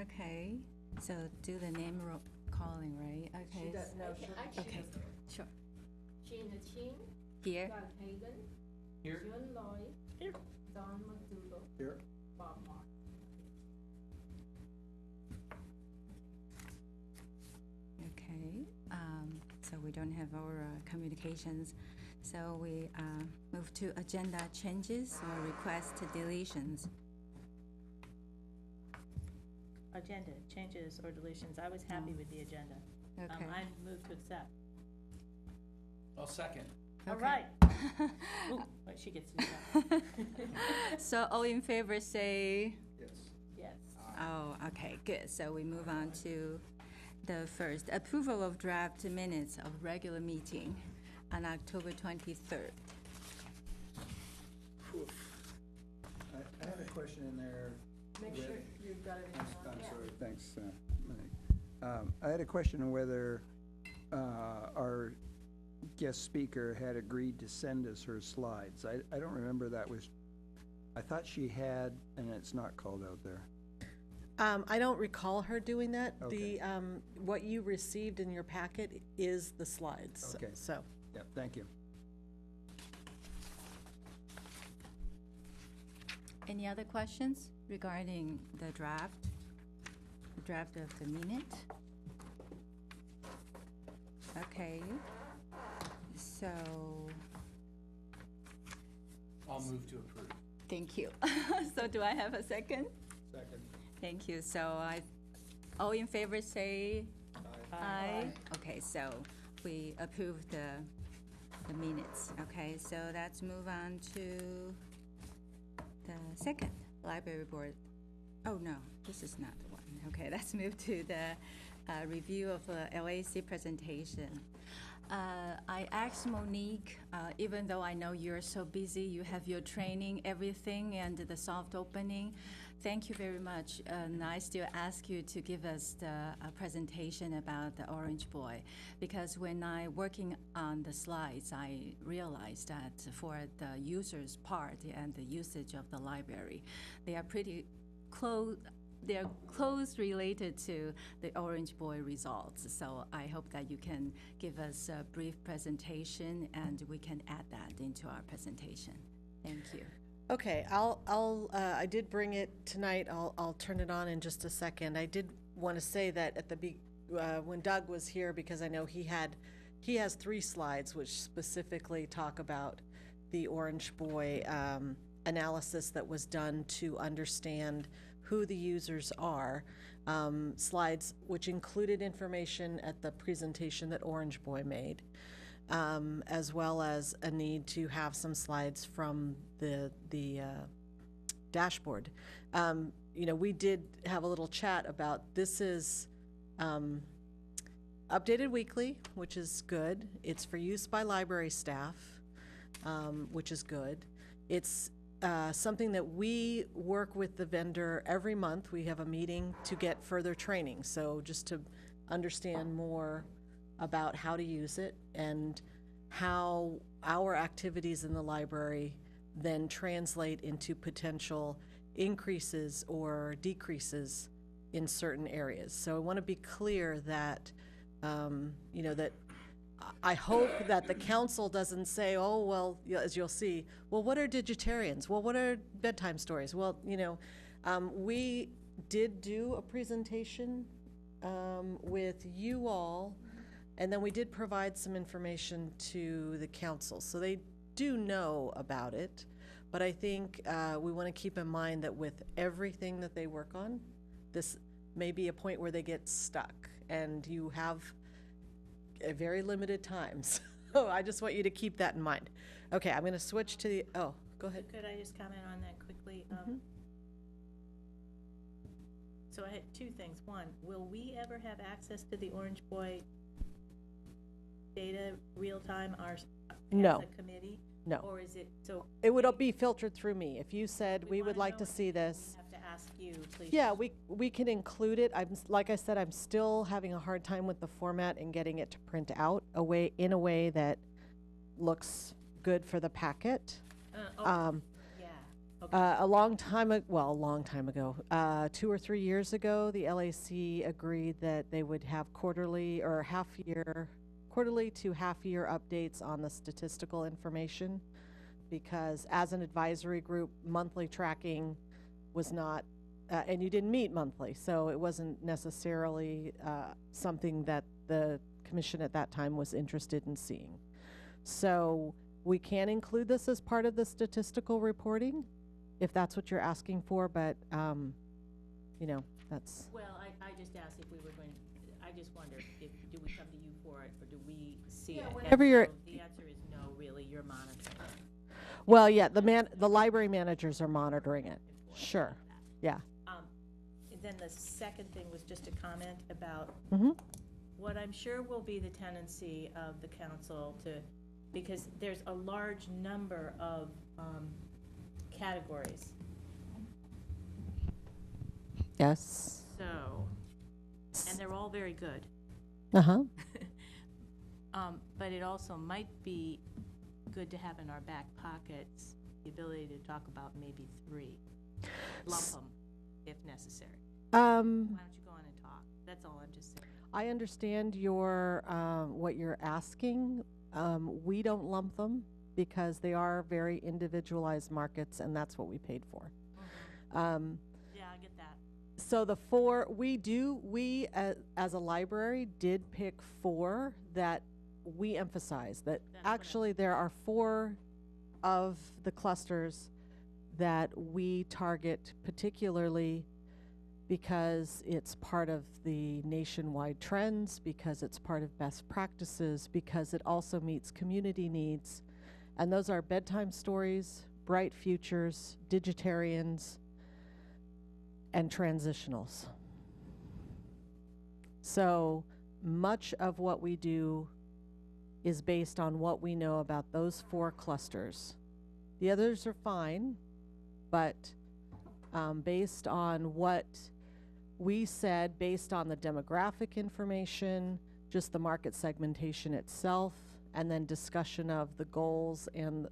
Okay, so do the name calling, right? Okay. Okay, sure. Gina Chin, Here. Doug Hagan, Here. John Lloyd, Here. Don McDougal, Here. Bob Mark. Okay, so we don't have our communications. So we move to agenda changes or request deletions. Agenda changes or deletions. I was happy with the agenda. Okay. I move to accept. I'll second. All Okay. right. Ooh, wait, she gets to do that. So all in favor say, Yes. Yes. oh, okay, good. So we move on to the first, approval of draft minutes of regular meeting on October 23rd. I have a question in there. Make with- sure you've got everything on. I'm Yeah. sorry, thanks, Mike. I had a question on whether our guest speaker had agreed to send us her slides. I don't remember that was, I thought she had, and it's not called out there. I don't recall her doing that. Okay. What you received in your packet is the slides. Okay. So, Yeah, thank you. Any other questions regarding the draft of the minute? Okay, so, I'll move to approve. thank you. So do I have a second? Second. Thank you. So all in favor say aye. Okay, so we approve the minutes. Okay, so let's move on to the second, library board. Oh, no, this is not the one. Okay, let's move to the review of LAC presentation. I asked Monique, even though I know you're so busy, you have your training, everything, and the soft opening. Thank you very much. And I still ask you to give us the presentation about the Orange Boy, because when I working on the slides, I realized that for the user's part and the usage of the library, they are pretty close. They're close related to the Orange Boy results. So I hope that you can give us a brief presentation and we can add that into our presentation. Thank you. okay, I did bring it tonight. I'll turn it on in just a second. I did want to say that at when Doug was here, because I know he has 3 slides which specifically talk about the Orange Boy analysis that was done to understand who the users are, slides which included information at the presentation that Orange Boy made, as well as a need to have some slides from the dashboard. We did have a little chat about this is updated weekly, which is good. It's for use by library staff, which is good. It's something that we work with the vendor every month. We have a meeting to get further training. So just to understand more about how to use it and how our activities in the library then translate into potential increases or decreases in certain areas. So I want to be clear that, that I hope that the council doesn't say, oh, well, as you'll see, well, what are digitarians? Well, what are bedtime stories? Well, we did do a presentation with you all, and then we did provide some information to the council. So they do know about it, but I think we want to keep in mind that with everything that they work on, this may be a point where they get stuck, and you have a very limited time. So I just want you to keep that in mind. Okay, I'm going to switch to the, oh, go ahead. Could I just comment on that quickly? So I had 2 things. One, will we ever have access to the Orange Boy data real time, as No. a committee? No. Or is it, so It would be filtered through me. If you said we would wanna like know to it, see we this. have to ask you, please. Yeah, we can include it. Like I said, I'm still having a hard time with the format and getting it to print out in a way that looks good for the packet. Yeah, A long time, well, a long time ago, 2 or 3 years ago, the LAC agreed that they would have quarterly to half-year updates on the statistical information, because as an advisory group, monthly tracking was not, and you didn't meet monthly, so it wasn't necessarily something that the commission at that time was interested in seeing. So we can include this as part of the statistical reporting, if that's what you're asking for, but, you know, that's, Well, I just asked if we were going, I just wondered, if, do we come to you for it, or do we see Yeah, it? whenever And you're- so the answer is no, really, you're monitoring it. well, yeah, the library managers are monitoring it. for it, Sure, like that. yeah. And then the second thing was just a comment about Mm-hmm. what I'm sure will be the tendency of the council to, because there's a large number of categories. Yes. So, and they're all very good. Uh-huh. But it also might be good to have in our back pockets the ability to talk about maybe 3. Lump them if necessary. Why don't you go on and talk? That's all I'm just saying. I understand your, what you're asking. We don't lump them because they are very individualized markets, and that's what we paid for. Yeah, I get that. So the 4, we as a library did pick 4 that we emphasize, that That's what I- actually there are 4 of the clusters that we target particularly because it's part of the nationwide trends, because it's part of best practices, because it also meets community needs. And those are bedtime stories, bright futures, digitarians, and transitionals. So much of what we do is based on what we know about those 4 clusters. The others are fine, but based on what we said, based on the demographic information, just the market segmentation itself, and then discussion of the goals and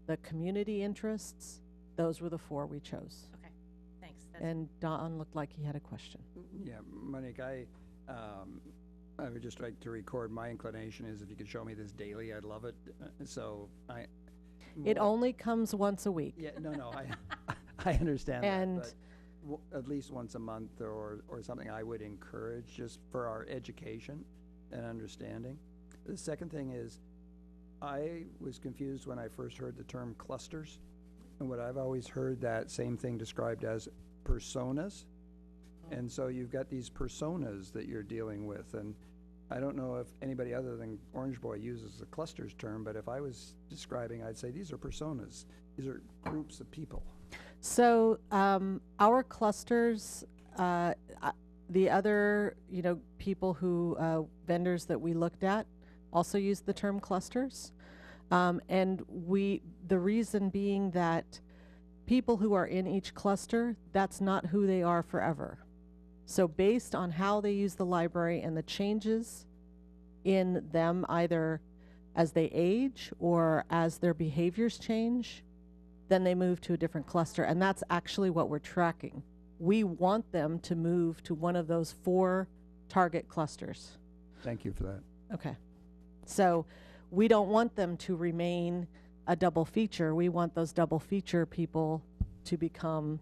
the community interests, those were the 4 we chose. Okay, thanks. That's And Don looked like he had a question. Yeah, Monique, I would just like to record my inclination is if you could show me this daily, I'd love it. So It only comes once a week. Yeah, no, I understand And- that, but at least once a month or something I would encourage just for our education and understanding. The second thing is, I was confused when I first heard the term clusters, and what I've always heard that same thing described as personas. And so you've got these personas that you're dealing with, and I don't know if anybody other than Orange Boy uses the clusters term, but if I was describing, I'd say these are personas. These are groups of people. So our clusters, the other, people who, vendors that we looked at also use the term clusters. And the reason being that people who are in each cluster, that's not who they are forever. So based on how they use the library and the changes in them, either as they age or as their behaviors change, then they move to a different cluster. And that's actually what we're tracking. We want them to move to one of those 4 target clusters. Thank you for that. Okay. So we don't want them to remain a double feature. We want those double feature people to become.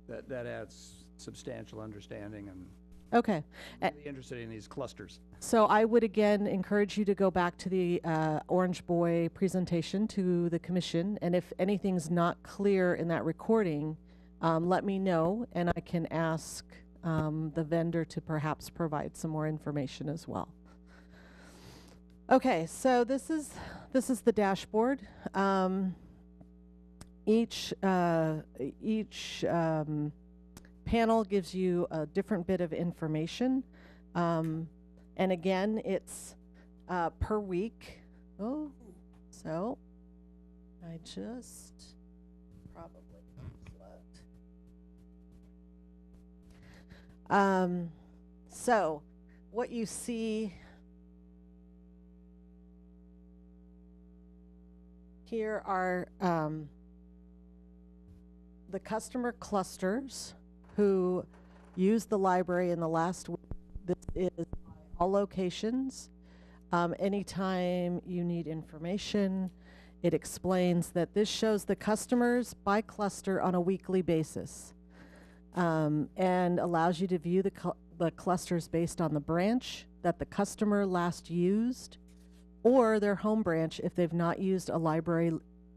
That adds substantial understanding, and Okay. I'm really interested in these clusters. So I would again encourage you to go back to the Orange Boy presentation to the commission, and if anything's not clear in that recording, let me know, and I can ask the vendor to perhaps provide some more information as well. Okay, so this is the dashboard. Each panel gives you a different bit of information. And again, it's per week. Oh, so I just probably slept. So what you see here are the customer clusters who used the library in the last week, this is all locations. Anytime you need information, it explains that this shows the customers by cluster on a weekly basis, and allows you to view the clusters based on the branch that the customer last used or their home branch if they've not used a library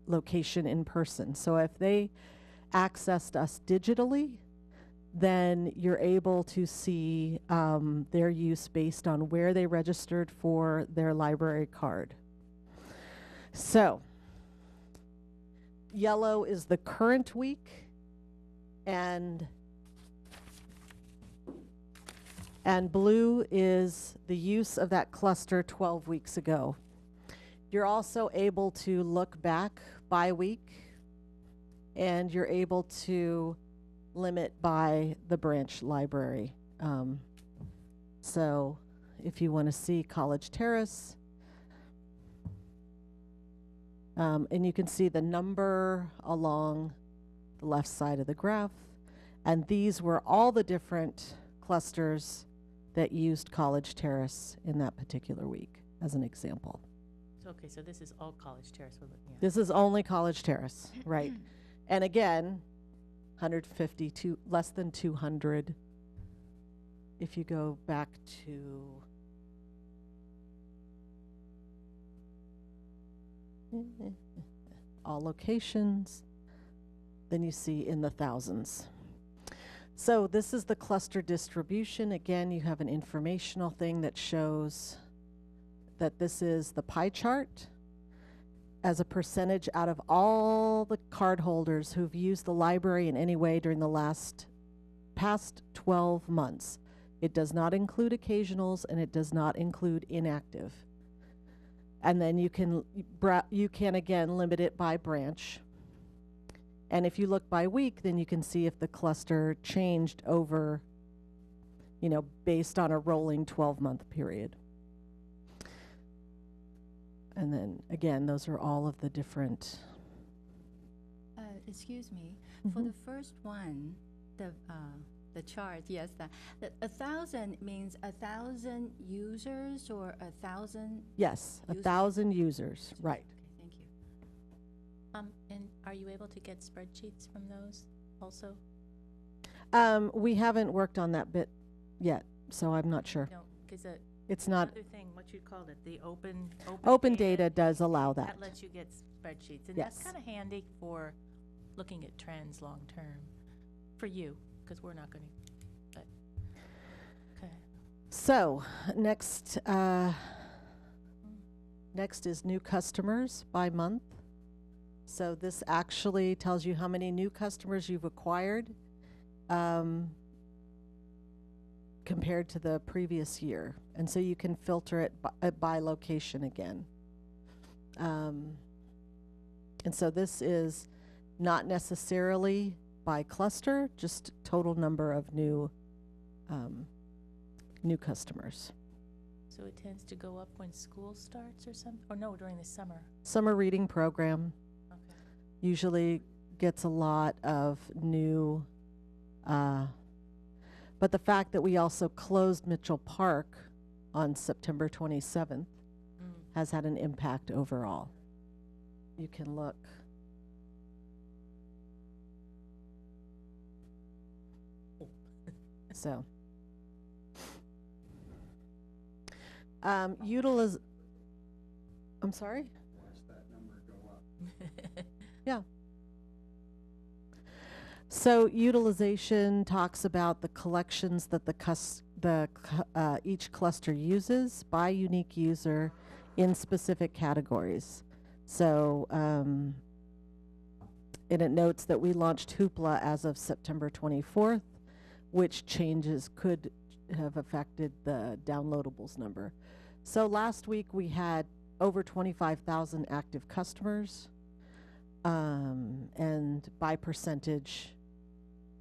location in person. So if they accessed us digitally, then you're able to see their use based on where they registered for their library card. So, yellow is the current week, and blue is the use of that cluster 12 weeks ago. You're also able to look back by week, and you're able to limit by the branch library. So if you want to see College Terrace, and you can see the number along the left side of the graph, and these were all the different clusters that used College Terrace in that particular week, as an example. So, okay, so this is all College Terrace we're looking at. This is only College Terrace, right? And again, 150 to less than 200. If you go back to all locations, then you see in the thousands. So this is the cluster distribution. Again, you have an informational thing that shows that this is the pie chart as a percentage out of all the card holders who've used the library in any way during the past 12 months. It does not include occasionals, and it does not include inactive. And then you can again limit it by branch. And if you look by week, then you can see if the cluster changed over, based on a rolling 12-month period. And then, again, those are all of the different... Excuse me. For the first one, the chart, yes, the 1,000 means 1,000 users or 1,000? Yes, 1,000 users, right. Okay, thank you. And are you able to get spreadsheets from those also? We haven't worked on that bit yet, so I'm not sure. No, because It's not... Another thing, what you called it, the Open data does allow that. That lets you get spreadsheets, and Yes. that's kind of handy for looking at trends long-term, for you, because we're not going to, but, okay. So, next is new customers by month. So this actually tells you how many new customers you've acquired compared to the previous year. And so you can filter it by location again. And so this is not necessarily by cluster, just total number of new customers. So it tends to go up when school starts or something, or no, during the summer? Summer reading program Okay. usually gets a lot of new, but the fact that we also closed Mitchell Park on September 27th has had an impact overall. You can look. So, I'm sorry? Watch that number go up. Yeah. So utilization talks about the collections that each cluster uses by unique user in specific categories. So, and it notes that we launched Hoopla as of September 24th, which changes could have affected the downloadables number. So last week we had over 25,000 active customers, and by percentage,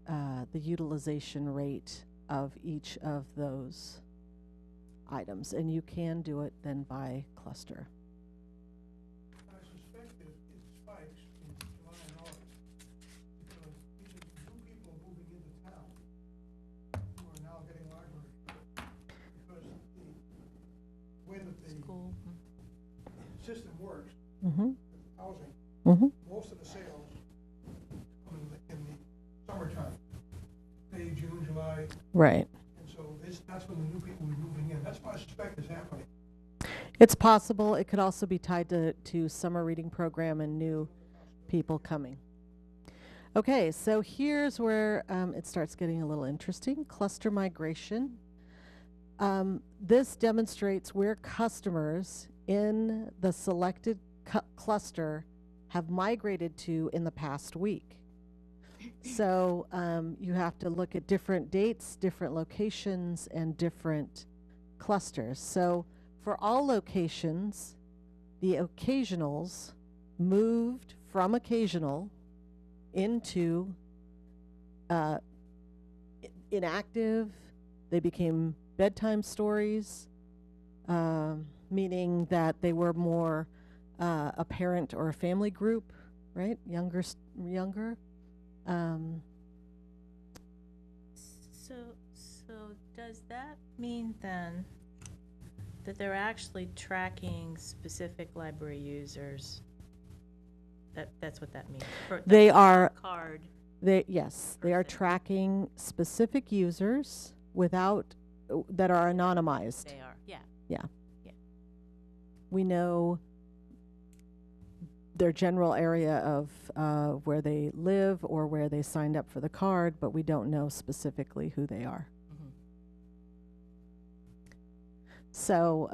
the utilization rate of each of those items. And you can do it then by cluster. I suspect it spikes in July and August because system works, Mm-hmm. housing, Mm-hmm. most of the sales come in the summertime, May, June, July, Right. and so that's when the new people will be moving in. That's what I suspect is happening. It's possible. It could also be tied to summer reading program and new people coming. Okay, so here's where it starts getting a little interesting. Cluster migration. This demonstrates where customers in the selected cluster have migrated to in the past week. So you have to look at different dates, different locations, and different clusters. So for all locations, the occasionals moved from occasional into inactive. They became bedtime stories, meaning that they were more a parent or a family group, right? Younger. So does that mean then that they're actually tracking specific library users? That's what that means. They are. Card. Yes, they are tracking specific users without that are anonymized. They are. Yeah. Yeah. Yeah. We know their general area of where they live or where they signed up for the card, but we don't know specifically who they are. Mm-hmm. So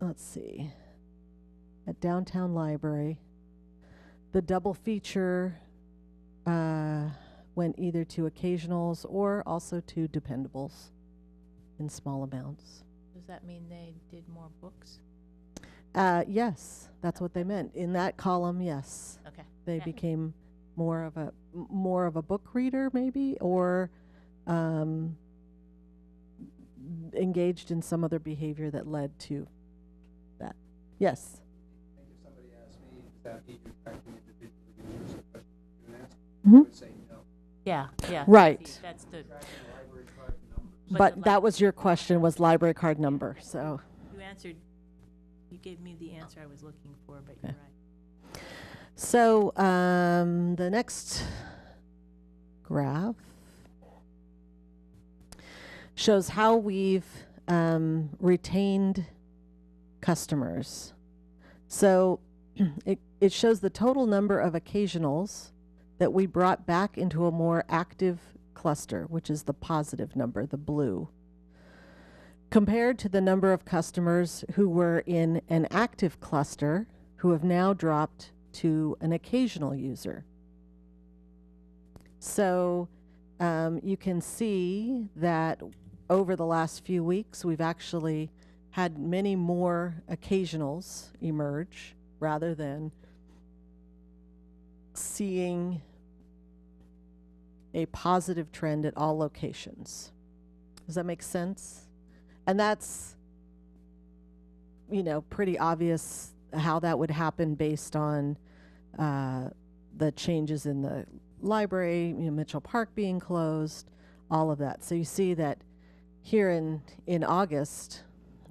let's see. At Downtown Library, the double feature went either to occasionals or also to dependables in small amounts. Does that mean they did more books? Yes, that's what they meant. In that column, yes. Okay. They Yeah. became more of a book reader, maybe, or engaged in some other behavior that led to that. Yes. I think if somebody asked me, is that behavior tracking individual users, a question you can answer, Mhm. I would say no. Yeah. Yeah. Right. That's the. Tracking library card numbers. But that was your question, was library card number, so. You answered. You gave me the answer I was looking for, but you're Okay. right. So the next graph shows how we've retained customers. So it shows the total number of occasionals that we brought back into a more active cluster, which is the positive number, the blue, compared to the number of customers who were in an active cluster who have now dropped to an occasional user. So you can see that over the last few weeks, we've actually had many more occasionals emerge rather than seeing a positive trend at all locations. Does that make sense? And that's, pretty obvious how that would happen based on the changes in the library, Mitchell Park being closed, all of that. So you see that here in August,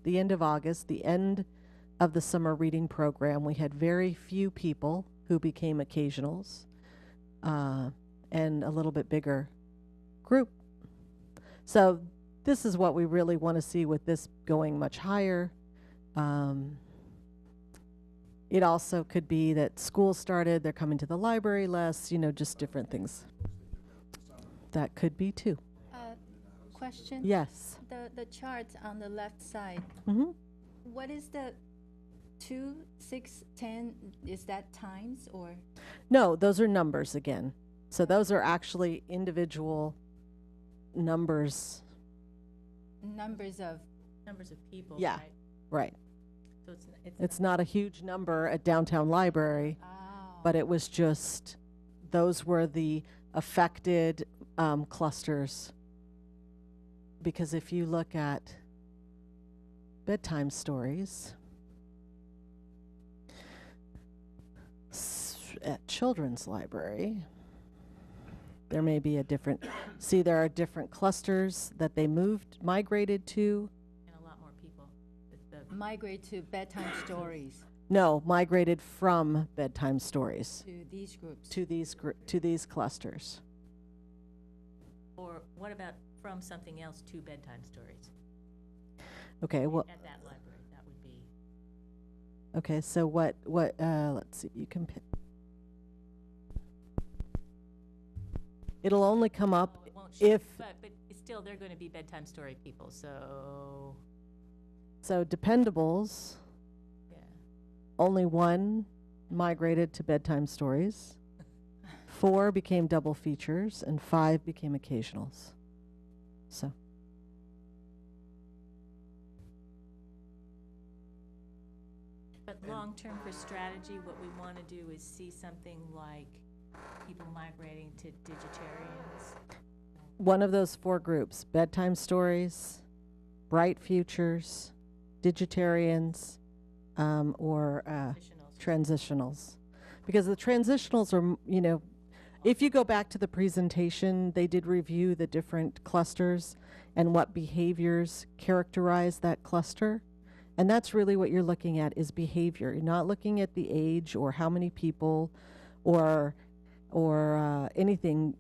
the end of August, the end of the summer reading program, we had very few people who became occasionals and a little bit bigger group. So this is what we really want to see with this going much higher. It also could be that school started, they're coming to the library less, just different things. That could be too. Question? Yes. The chart on the left side, Mm-hmm. what is the 2, 6, 10, is that times or? No, those are numbers again. So those are actually individual numbers. Numbers of, Numbers of people. Yeah. Right? Right. So It's not a huge number at Downtown Library, but it was just, those were the affected clusters. Because if you look at bedtime stories at Children's Library, there may be a different, there are different clusters that they migrated to migrate to bedtime stories No, migrated from bedtime stories to these groups. to these clusters. Or what about from something else to bedtime stories? Okay, well, At that library, that would be, okay, so let's see, you can pick. It'll only come up it won't show, if, but it's still, they're going to be bedtime story people, so, so dependables, yeah. only 1 migrated to bedtime stories, 4 became double features, and 5 became occasionals. So, But long-term for strategy, what we want to do is see something like people migrating to digitarians. one of those 4 groups, bedtime stories, bright futures, digitarians, or Additionals. transitionals. Because the transitionals are, if you go back to the presentation, they did review the different clusters and what behaviors characterize that cluster. And that's really what you're looking at is behavior. You're not looking at the age or how many people or anything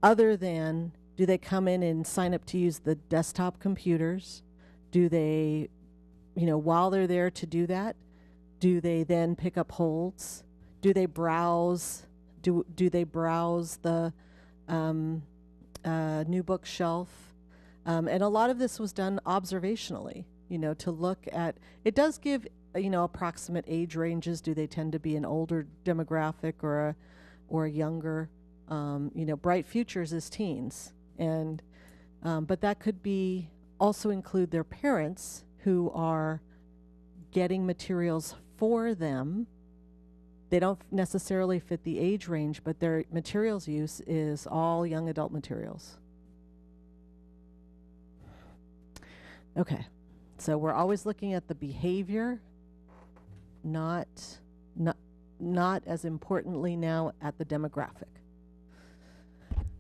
other than, do they come in and sign up to use the desktop computers? Do they, while they're there to do that, do they then pick up holds? Do they browse? Do they browse the new bookshelf? And a lot of this was done observationally, to look at, it does give, approximate age ranges. Do they tend to be an older demographic or a younger? Bright futures is teens. And, but that could be, also include their parents who are getting materials for them. They don't necessarily fit the age range, but their materials use is all young adult materials. Okay, so we're always looking at the behavior, not as importantly now at the demographic.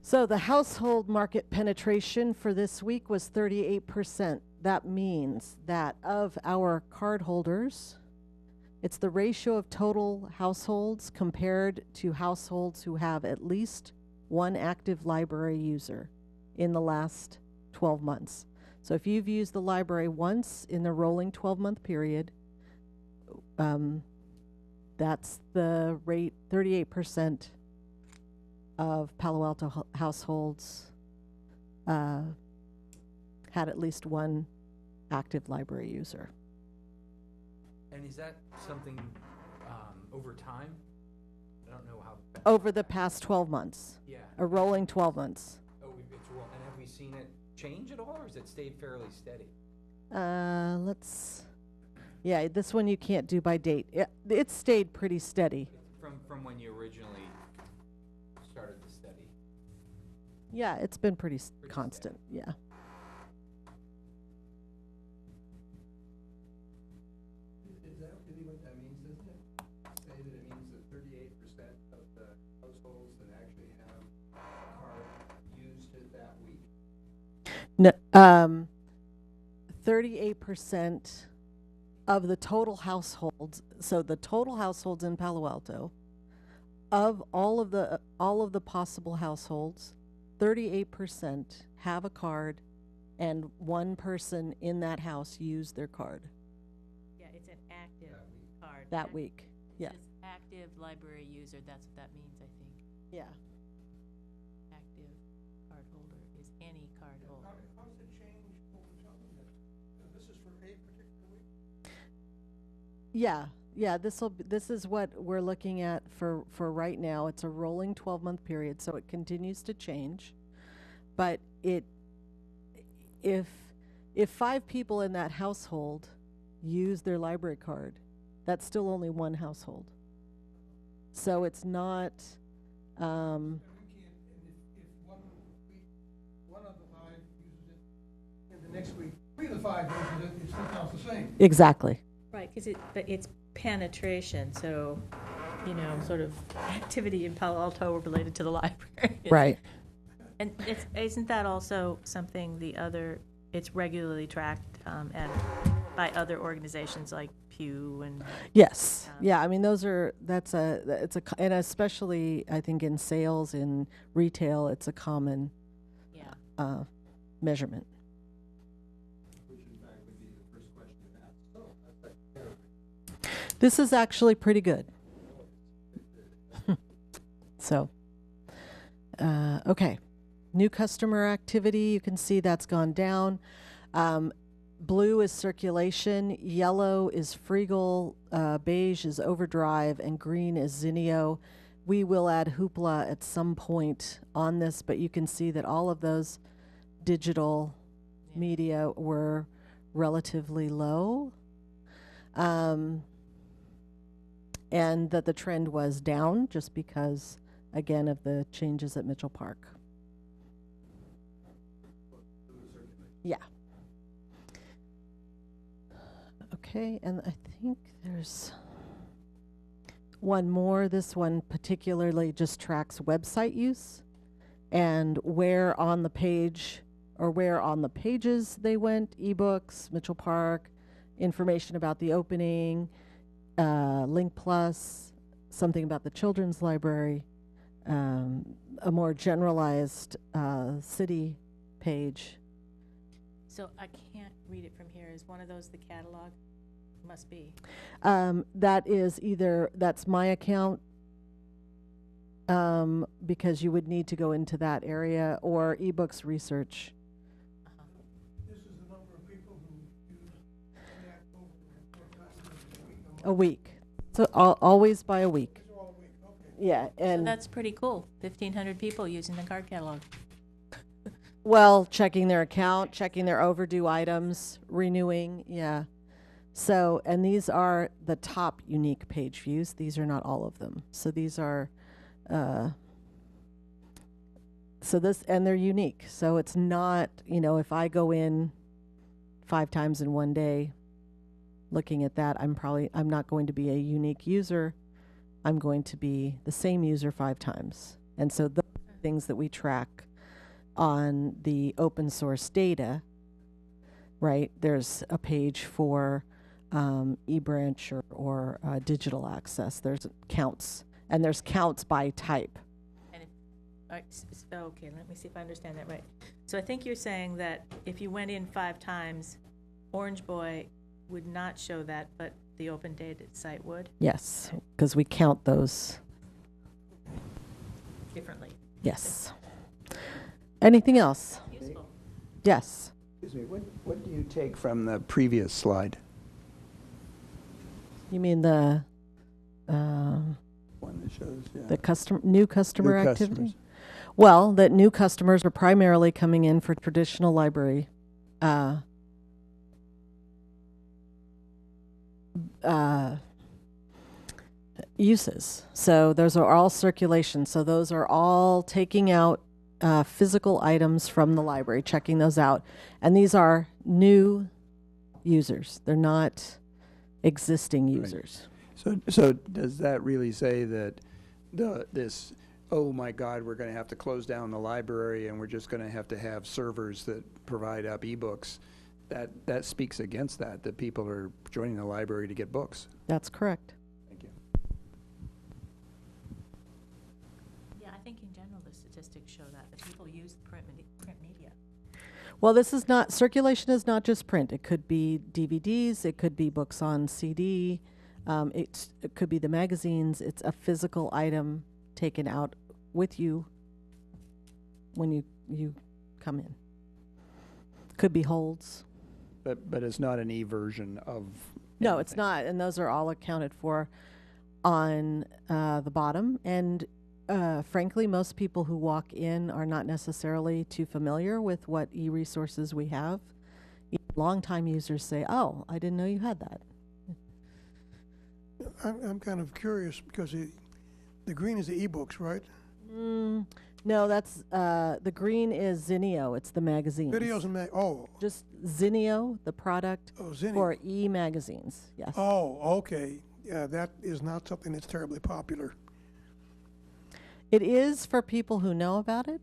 So the household market penetration for this week was 38%. That means that of our cardholders, it's the ratio of total households compared to households who have at least 1 active library user in the last 12 months. So if you've used the library once in the rolling 12-month period, that's the rate, 38% of Palo Alto households had at least 1 active library user. And is that something over time? I don't know how. Over the past 12 months, Yeah. a rolling 12 months. Oh, and have we seen it change at all, or has it stayed fairly steady? Yeah, this one you can't do by date. It stayed pretty steady. From when you originally started the study? Yeah, it's been pretty constant, yeah. Is that really what that means, isn't it? Say that it means that 38% of the households that actually have a card used it that week? No, 38% of the total households, so the total households in Palo Alto, of all of the possible households, 38% have a card and 1 person in that house used their card Yeah, it's an active card. that week. Yeah. It says active library user, that's what that means, I think. Yeah. Active card holder is any card holder. How does it change over time then? This is for a particular week? Yeah, this is what we're looking at for right now. It's a rolling 12-month period, so it continues to change. But if 5 people in that household use their library card, that's still only 1 household. So it's not And if 1 week, 1 of the 5 uses it, and the next week, 3 of the 5 uses it, it still counts the same. exactly. Right, because it's penetration, so, sort of activity in Palo Alto related to the library. Right. And isn't that also something it's regularly tracked at by other organizations like Pew and, Yes, yeah, I mean, and especially, I think in sales, in retail, it's a common yeah. measurement. This is actually pretty good. So, okay. New customer activity, you can see that's gone down. Blue is circulation, yellow is Freegal, beige is Overdrive, and green is Zinio. We will add Hoopla at some point on this, but you can see that all of those digital media were relatively low. And that the trend was down just because, again, of the changes at Mitchell Park. Yeah. Okay, and I think there's one more. This one particularly just tracks website use and where on the page or where on the pages they went, ebooks, Mitchell Park, information about the opening, Link Plus, something about the children's library, a more generalized city page. So I can't read it from here. Is one of those the catalog? Must be. That's my account, because you would need to go into that area, or ebooks research. This is the number of people who use that over A week. So always by a week. It's all a week, okay. Yeah, So and that's pretty cool. 1,500 people using the card catalog. well, checking their account, checking their overdue items, renewing, yeah. So, and these are the top unique page views. These are not all of them. So these are, and they're unique. So it's not, if I go in 5 times in one day looking at that, I'm not going to be a unique user. I'm going to be the same user 5 times. And so the things that we track on the open source data, right? There's a page for eBranch or digital access. There's counts, and there's counts by type. And okay, let me see if I understand that right. So I think you're saying that if you went in 5 times, Orange Boy would not show that, but the open data site would? Yes, because we count those Differently. Yes. Anything else? Useful. Yes. Excuse me, what do you take from the previous slide? You mean the One that shows, yeah. the new customer New activity? customers. Well, that new customers are primarily coming in for traditional library uses. So those are all circulation. So those are all taking out physical items from the library, checking those out. And these are new users. They're not existing users. So does that really say that this, oh my God, we're going to have to close down the library and we're just going to have servers that provide up ebooks? That speaks against that people are joining the library to get books. That's correct. Thank you. Yeah, I think in general the statistics show that people use print media. Well, circulation is not just print. It could be DVDs, it could be books on CD, it could be the magazines. It's a physical item taken out with you when you come in. Could be holds. But it's not an e-version of No, anything. it's not, and those are all accounted for on the bottom. And frankly, most people who walk in are not necessarily too familiar with what e-resources we have. Longtime users say, "Oh, I didn't know you had that." I'm kind of curious because the green is the ebooks, right? No, that's the green is Zinio. It's the magazines. Videos and Just Zinio, the product Zinio. for e-magazines. Yes. Oh, okay. Yeah, that is not something that's terribly popular. It is for people who know about it.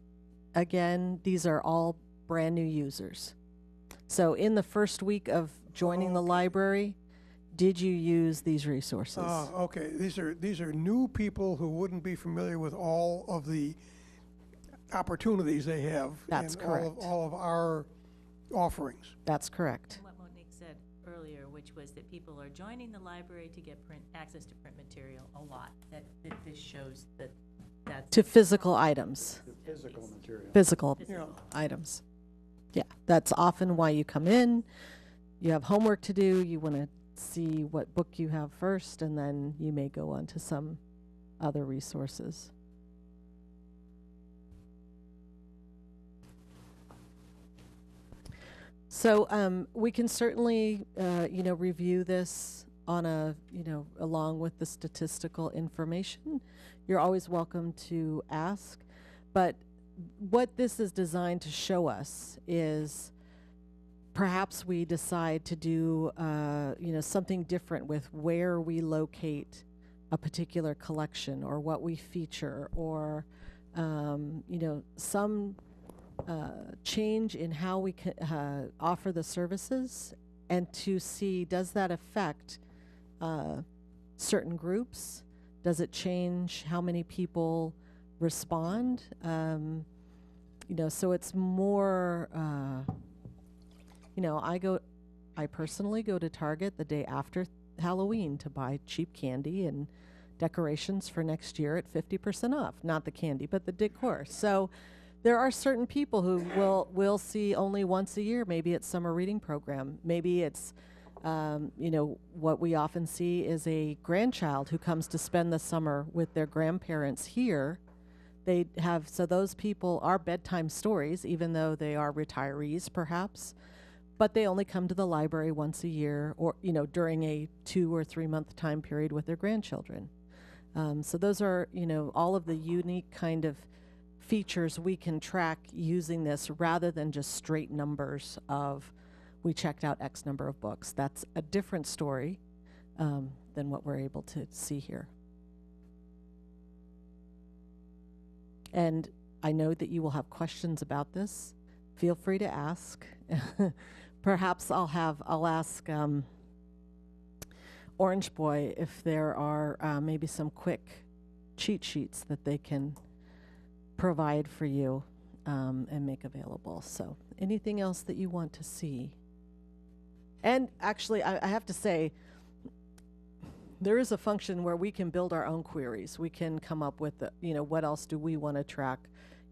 Again, these are all brand new users. So in the first week of joining the library, did you use these resources? Okay, these are new people who wouldn't be familiar with all of the opportunities they have. That's and correct. All of our offerings. That's correct. And what Monique said earlier, which was that people are joining the library to get access to print material a lot, that this shows that that's. To physical items, Physical material. physical Yeah. items. Yeah, that's often why you come in. You have homework to do. You want to see what book you have first, and then you may go on to some other resources. So we can certainly, review this on along with the statistical information. You're always welcome to ask, but what this is designed to show us is perhaps we decide to do, something different with where we locate a particular collection or what we feature, or, some change in how we can offer the services, and to see, does that affect certain groups? Does it change how many people respond? So it's more, I personally go to Target the day after Halloween to buy cheap candy and decorations for next year at 50% off. Not the candy, but the decor. So there are certain people who will see only once a year. Maybe it's summer reading program. Maybe it's, what we often see is a grandchild who comes to spend the summer with their grandparents here. So those people are bedtime stories, even though they are retirees perhaps, but they only come to the library once a year, or, during a 2 or 3 month time period with their grandchildren. So those are, all of the unique kind of features we can track using this, rather than just straight numbers of we checked out X number of books. That's a different story than what we're able to see here. And I know that you will have questions about this. Feel free to ask. Perhaps I'll ask Orange Boy if there are maybe some quick cheat sheets that they can provide for you and make available. So anything else that you want to see? And actually, I have to say, there is a function where we can build our own queries. We can come up with, what else do we want to track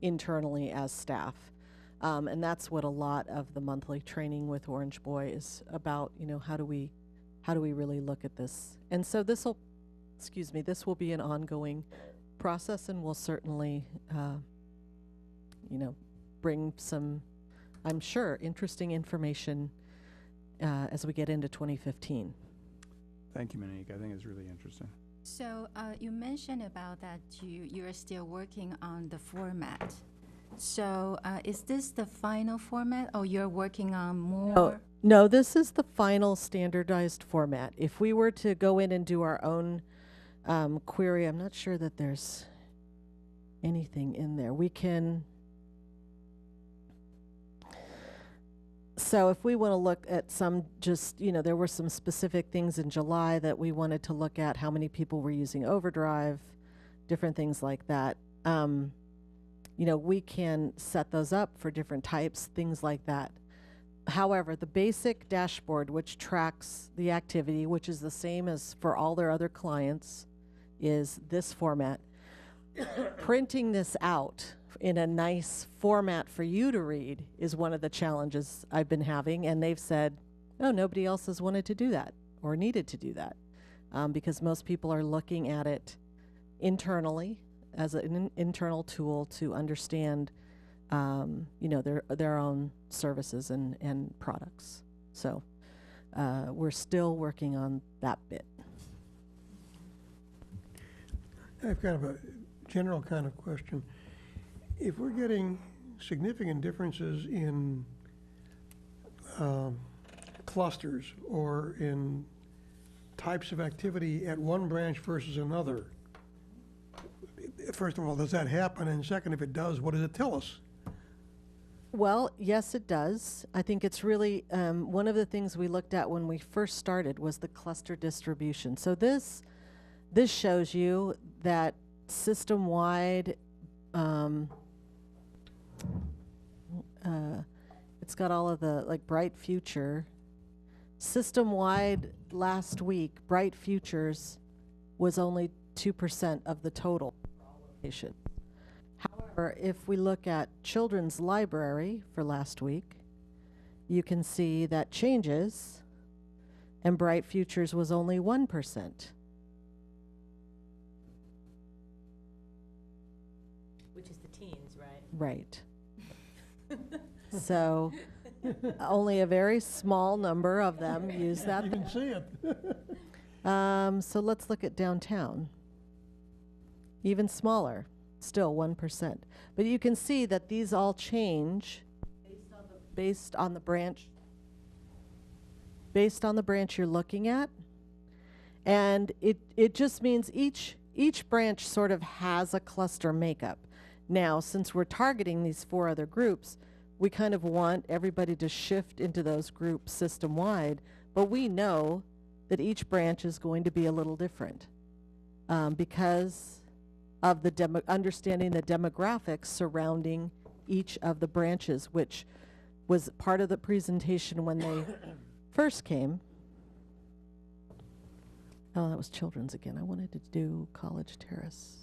internally as staff? And that's what a lot of the monthly training with Orange Boy is about. How do we really look at this? And so this will be an ongoing process, and we'll certainly, bring some, I'm sure, interesting information as we get into 2015. Thank you, Monique. I think it's really interesting. So you mentioned about that you're still working on the format. So is this the final format, or you're working on more? No, this is the final standardized format. If we were to go in and do our own query, I'm not sure that there's anything in there. We can. So if we want to look at some, just, there were some specific things in July that we wanted to look at, how many people were using Overdrive, different things like that. We can set those up for different types, things like that. However, the basic dashboard, which tracks the activity, which is the same as for all their other clients, is this format. Printing this out in a nice format for you to read is one of the challenges I've been having, and they've said, oh, nobody else has wanted to do that or needed to do that, because most people are looking at it internally as an internal tool to understand their own services and products. So we're still working on that bit. I have kind of a general kind of question. If we're getting significant differences in clusters or in types of activity at one branch versus another, first of all, does that happen? And second, if it does, what does it tell us? Well, yes, it does. I think it's really, one of the things we looked at when we first started was the cluster distribution. So this shows you that system-wide, it's got all of the, like, Bright Future. System-wide, last week, Bright Futures was only 2% of the total allocation. However, if we look at Children's Library for last week, you can see that changes, and Bright Futures was only 1%. Which is the teens, right? Right. So only a very small number of them use that. You can see it. So let's look at downtown. Even smaller, still 1%. But you can see that these all change based on the branch you're looking at. And it just means each branch sort of has a cluster makeup. Now, since we're targeting these 4 other groups, we kind of want everybody to shift into those groups system-wide, but we know that each branch is going to be a little different because of the understanding the demographics surrounding each of the branches, which was part of the presentation when they first came. Oh, that was Children's again. I wanted to do College Terrace.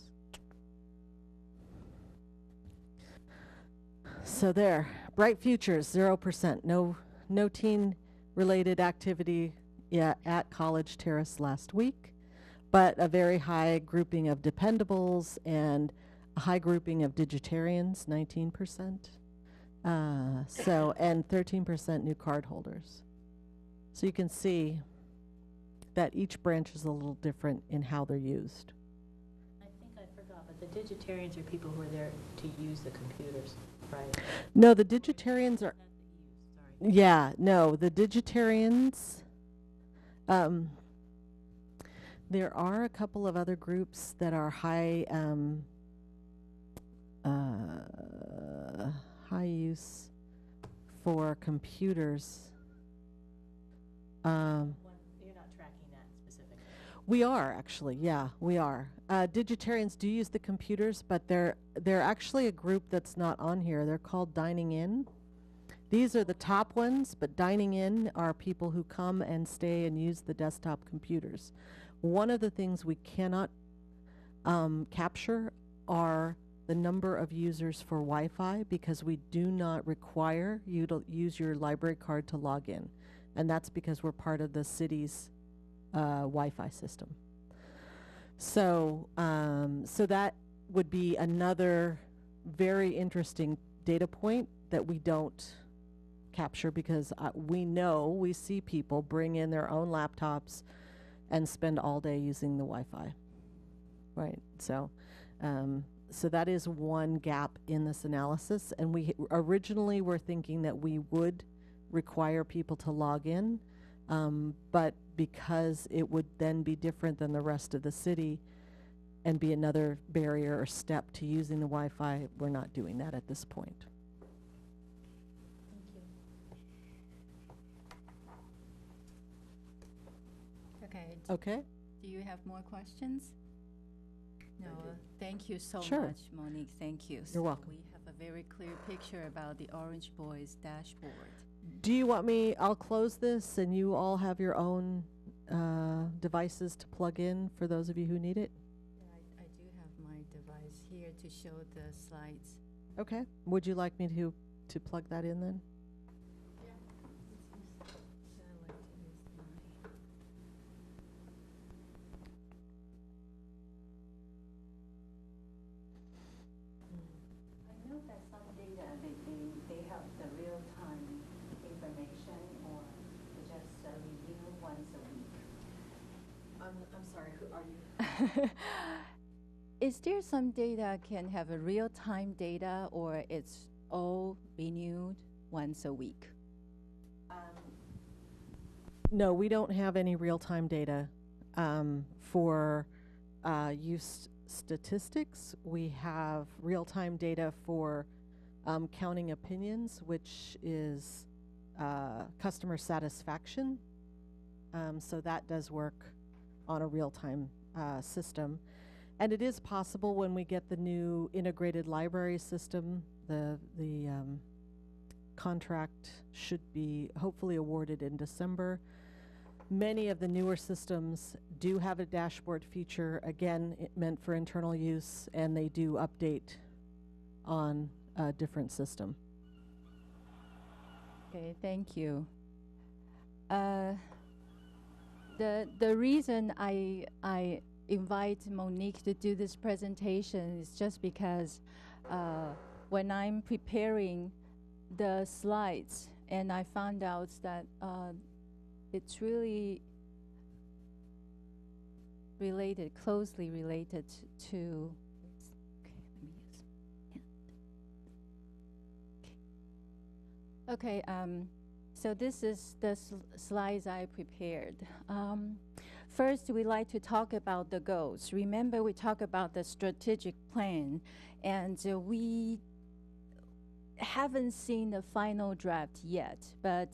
So there, Bright Futures, 0%. No teen-related activity at College Terrace last week, but a very high grouping of dependables and a high grouping of digitarians, 19%. And 13% new card holders. So you can see that each branch is a little different in how they're used. I think I forgot, but the digitarians are people who are there to use the computers, right? No, the digitarians are, Not the use, sorry. yeah, no, the digitarians, there are a couple of other groups that are high use for computers. You're not tracking that specifically. We are actually, yeah, we are. Digitarians do use the computers, but they're actually a group that's not on here. They're called Dining In. These are the top ones, but Dining In are people who come and stay and use the desktop computers. One of the things we cannot capture are the number of users for Wi-Fi because we do not require you to use your library card to log in. And that's because we're part of the city's Wi-Fi system. So that would be another very interesting data point that we don't capture because we see people bring in their own laptops and spend all day using the Wi-Fi, right? So that is one gap in this analysis, and we originally were thinking that we would require people to log in, but because it would then be different than the rest of the city and be another barrier or step to using the Wi-Fi, we're not doing that at this point. Okay. Okay? Do you have more questions? No, thank you so Sure. much, Monique. Thank you. You're welcome. We have a very clear picture about the Orange Boys dashboard. Do you want me, I'll close this and you all have your own devices to plug in for those of you who need it? I do have my device here to show the slides. Okay. Would you like me to plug that in then? I know that some data, they have the real-time information or just review once a week. I'm sorry, who are you? Is there some data can have a real-time data or it's all renewed once a week? No, we don't have any real-time data for use statistics. We have real-time data for counting opinions, which is customer satisfaction. So that does work on a real-time system. And it is possible when we get the new integrated library system, the contract should be hopefully awarded in December. Many of the newer systems do have a dashboard feature, again, meant for internal use, and they do update on a different system. Okay, thank you. The reason I invite Monique to do this presentation is just because when I'm preparing the slides, and I found out that it's really related, closely related to. Okay, so this is the slides I prepared. First, we like to talk about the goals. Remember, we talk about the strategic plan, and we haven't seen the final draft yet, but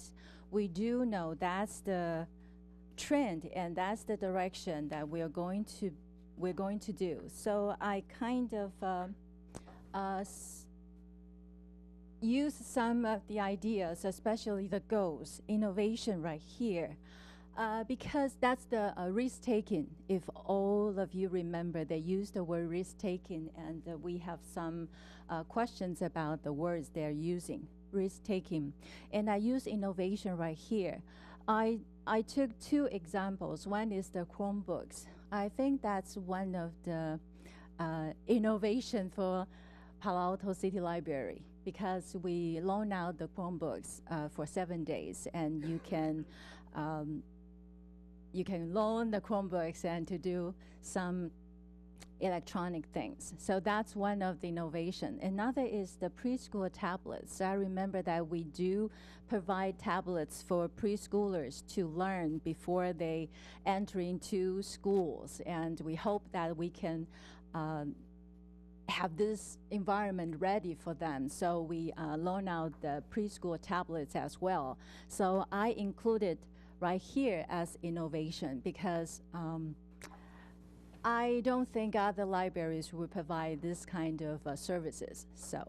we do know that's the trend and that's the direction that we're going to do. So I kind of use some of the ideas, especially the goals, innovation right here, because that's the risk-taking. If all of you remember, they use the word risk-taking, and we have some questions about the words they're using, risk-taking. And I use innovation right here. I took two examples. One is the Chromebooks. I think that's one of the innovation for Palo Alto City Library, because we loan out the Chromebooks for 7 days, and you can loan the Chromebooks and to do some electronic things. So that's one of the innovation. Another is the preschool tablets. I remember that we do provide tablets for preschoolers to learn before they enter into schools, and we hope that we can have this environment ready for them. So we loan out the preschool tablets as well. So I included right here as innovation because I don't think other libraries will provide this kind of services. So,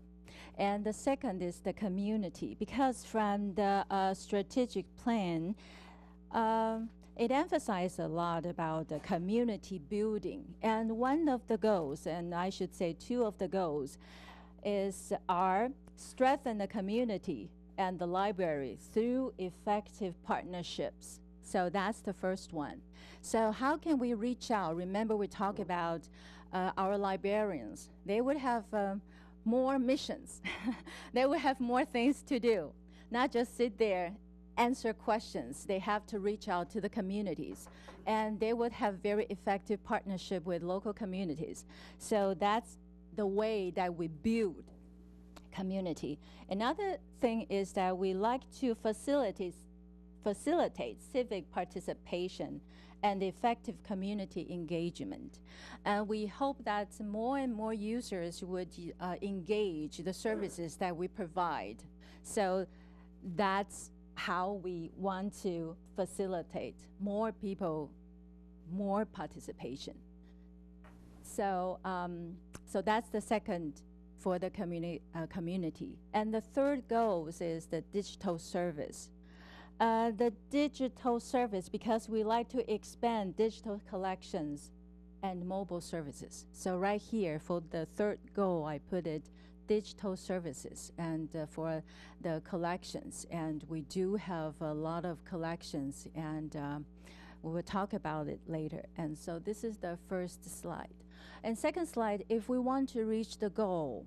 and the second is the community, because from the strategic plan, it emphasized a lot about the community building. And one of the goals, and I should say two of the goals, is strengthen the community and the library through effective partnerships. So that's the first one. So how can we reach out? Remember, we talked about our librarians. They would have more missions. They would have more things to do, not just sit there, answer questions. They have to reach out to the communities. And they would have very effective partnership with local communities. So that's the way that we build community. Another thing is that we like to facilitate civic participation and effective community engagement. And we hope that more and more users would engage the services that we provide. So that's how we want to facilitate more people, more participation. So, so that's the second for the community. And the third goal is the digital service. The digital service, because we like to expand digital collections and mobile services. So right here, for the third goal, I put it digital services and for the collections. And we do have a lot of collections, and we will talk about it later. And so this is the first slide. And second slide, if we want to reach the goal,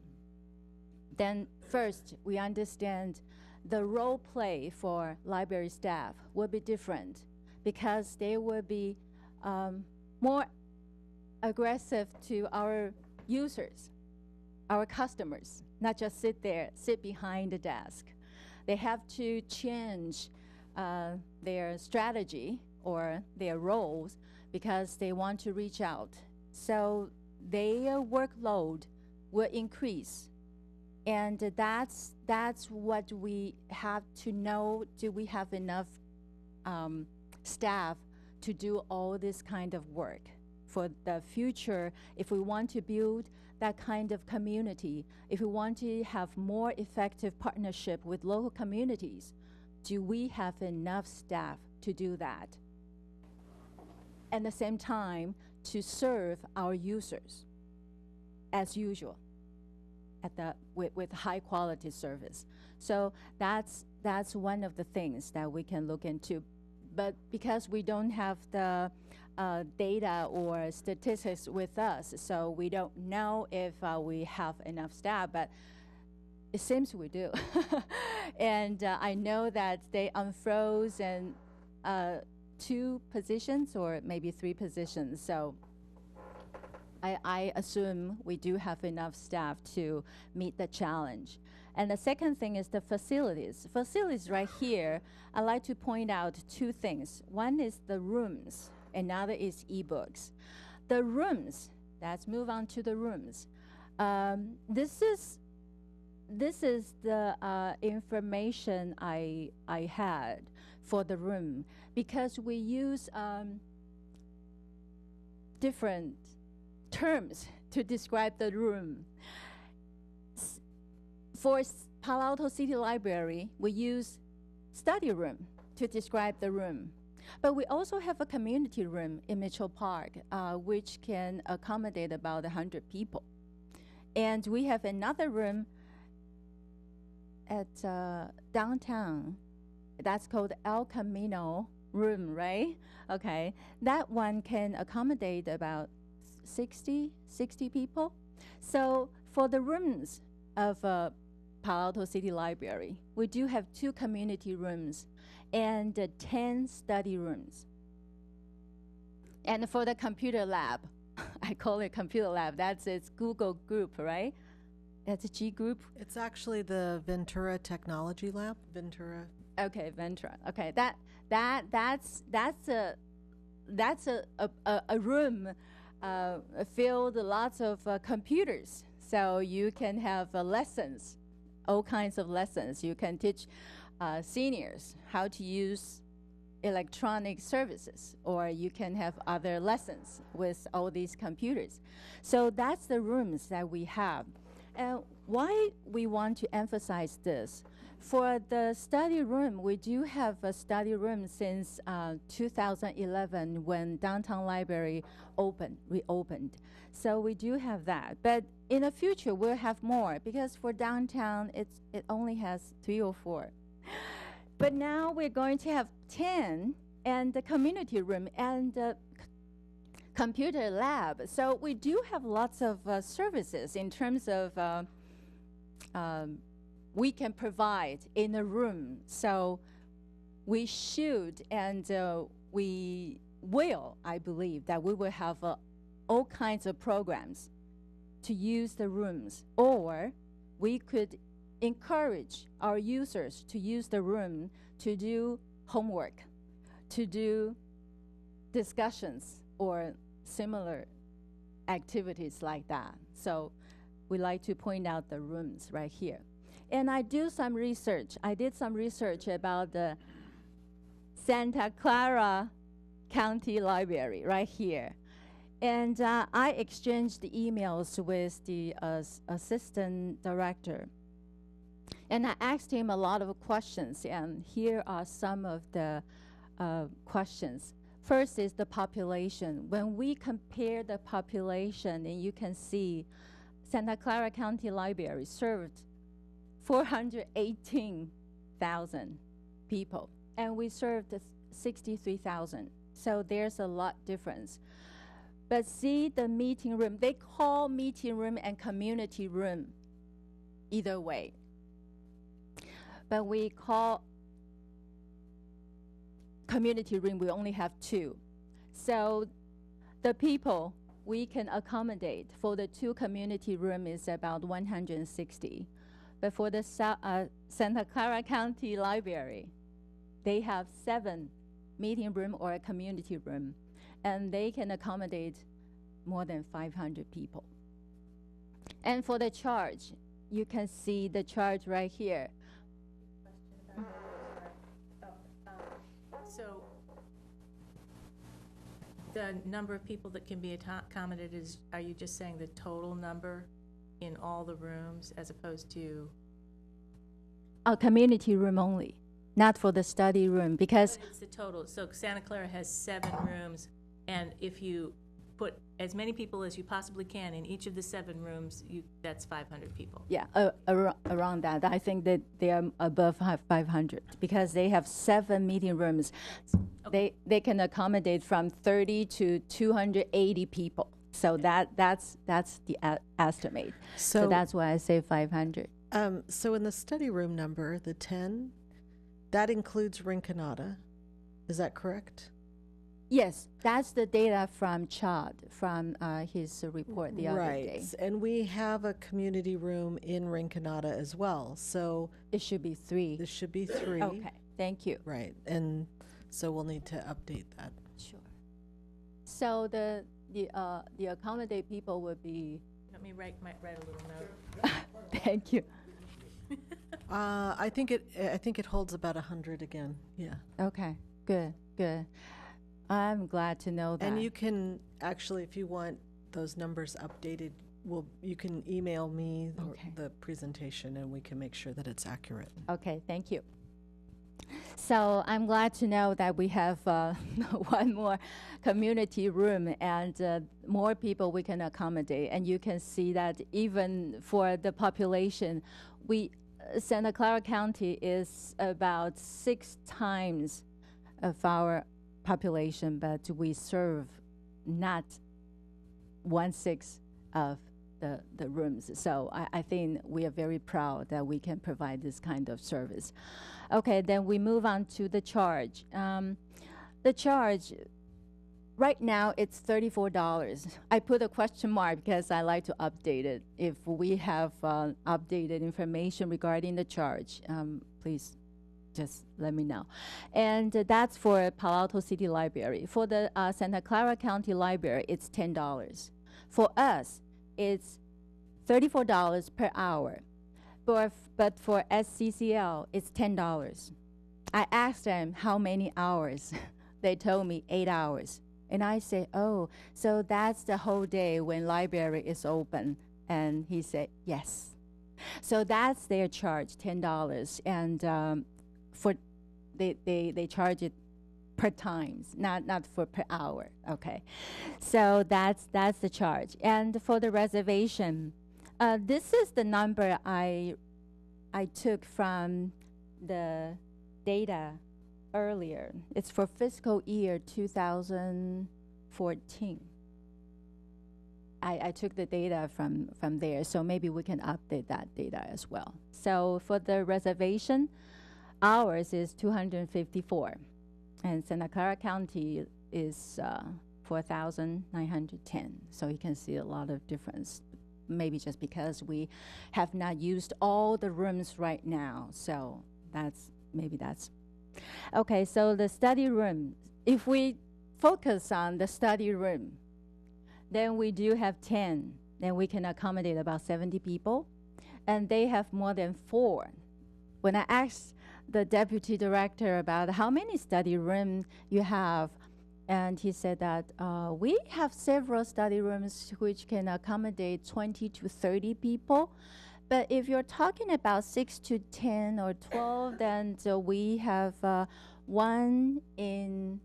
then first we understand the role play for library staff will be different, because they will be more aggressive to our users, our customers, not just sit behind the desk. They have to change their strategy or their roles because they want to reach out. So their workload will increase. And that's what we have to know. Do we have enough staff to do all this kind of work for the future? If we want to build that kind of community, if we want to have more effective partnership with local communities, do we have enough staff to do that? At the same time, to serve our users as usual with high quality service. So that's one of the things that we can look into. But because we don't have the data or statistics with us, so we don't know if we have enough staff, but it seems we do. And I know that they unfroze and 2 positions or maybe 3 positions. So I assume we do have enough staff to meet the challenge. And the second thing is the facilities. Facilities right here, I like to point out 2 things. One is the rooms, another is ebooks. The rooms, let's move on to the rooms. This is the information I had for the room, because we use different terms to describe the room. For Palo Alto City Library, we use study room to describe the room. But we also have a community room in Mitchell Park, which can accommodate about 100 people. And we have another room at downtown. That's called El Camino room, right? Okay. That one can accommodate about 60 people. So for the rooms of Palo Alto City Library, we do have 2 community rooms and 10 study rooms. And for the computer lab, I call it computer lab, that's its Google group, right? That's a G group. It's actually the Ventura Technology Lab. Ventura. Okay, Ventura. Okay, that's a room filled lots of computers, so you can have lessons, all kinds of lessons. You can teach seniors how to use electronic services, or you can have other lessons with all these computers. So that's the rooms that we have. And why we want to emphasize this? For the study room, we do have a study room since 2011 when Downtown Library reopened. So we do have that. But in the future, we'll have more, because for downtown, it only has 3 or 4. But now we're going to have 10, and the community room and the computer lab. So we do have lots of services in terms of we can provide in a room. So we should, and we will, I believe, that we will have all kinds of programs to use the rooms, or we could encourage our users to use the room to do homework, to do discussions or similar activities like that. So we like to point out the rooms right here. And I did some research about the Santa Clara County Library right here. And I exchanged emails with the assistant director. And I asked him a lot of questions, and here are some of the questions. First is the population. When we compare the population, and you can see Santa Clara County Library served 418,000 people, and we served 63,000. So there's a lot difference. But see the meeting room, they call meeting room and community room either way. But we call community room, we only have 2. So the people we can accommodate for the 2 community room is about 160. But for the Santa Clara County Library, they have 7 meeting room or a community room, and they can accommodate more than 500 people. And for the charge, you can see the charge right here. So the number of people that can be accommodated is, are you just saying the total number in all the rooms as opposed to? A community room only, not for the study room, because But it's the total. So Santa Clara has 7 rooms, and if you put as many people as you possibly can in each of the 7 rooms, that's 500 people. yeah, around that. I think that they are above 500 because they have 7 meeting rooms. They can accommodate from 30 to 280 people. So that's the estimate. So that's why I say 500. So in the study room number, the 10, that includes Rinconada. Is that correct? Yes, that's the data from Chad, from his report the other Right. day. And we have a community room in Rinconada as well. So It should be 3. this should be 3. Okay, thank you. Right. And so we'll need to update that. Sure. So the accommodate people would be, Let me write a little note. thank you. I think it holds about 100 again. Yeah. Okay, good. I'm glad to know that. And you can actually, if you want those numbers updated, you can email me Okay. the presentation and we can make sure that it's accurate. Okay, thank you. So I'm glad to know that we have one more community room and more people we can accommodate. And you can see that even for the population, Santa Clara County is about 6 times of our population, but we serve not 1/6 of the rooms. So I think we are very proud that we can provide this kind of service. Okay, then we move on to the charge. The charge, right now, it's $34. I put a question mark because I like to update it. If we have updated information regarding the charge, please just let me know. And that's for Palo Alto City Library. For the Santa Clara County Library, it's $10. For us, it's $34 per hour. But for SCCL, it's $10. I asked them how many hours. They told me 8 hours. And I say, oh, so that's the whole day when library is open. And he said, yes. So that's their charge, $10. And they charge it per times, not for per hour. Okay, so that's the charge. And for the reservation, this is the number I took from the data earlier. It's for fiscal year 2014. I took the data from there, so maybe we can update that data as well. So for the reservation, ours is 254, and Santa Clara County is 4,910. So you can see a lot of difference. Maybe just because we have not used all the rooms right now. So that's okay. So the study room, if we focus on the study room, then we do have 10. Then we can accommodate about 70 people, and they have more than 4. When I asked the deputy director about how many study rooms you have, and he said that we have several study rooms which can accommodate 20 to 30 people. But if you're talking about 6 to 10 or 12, then we have one in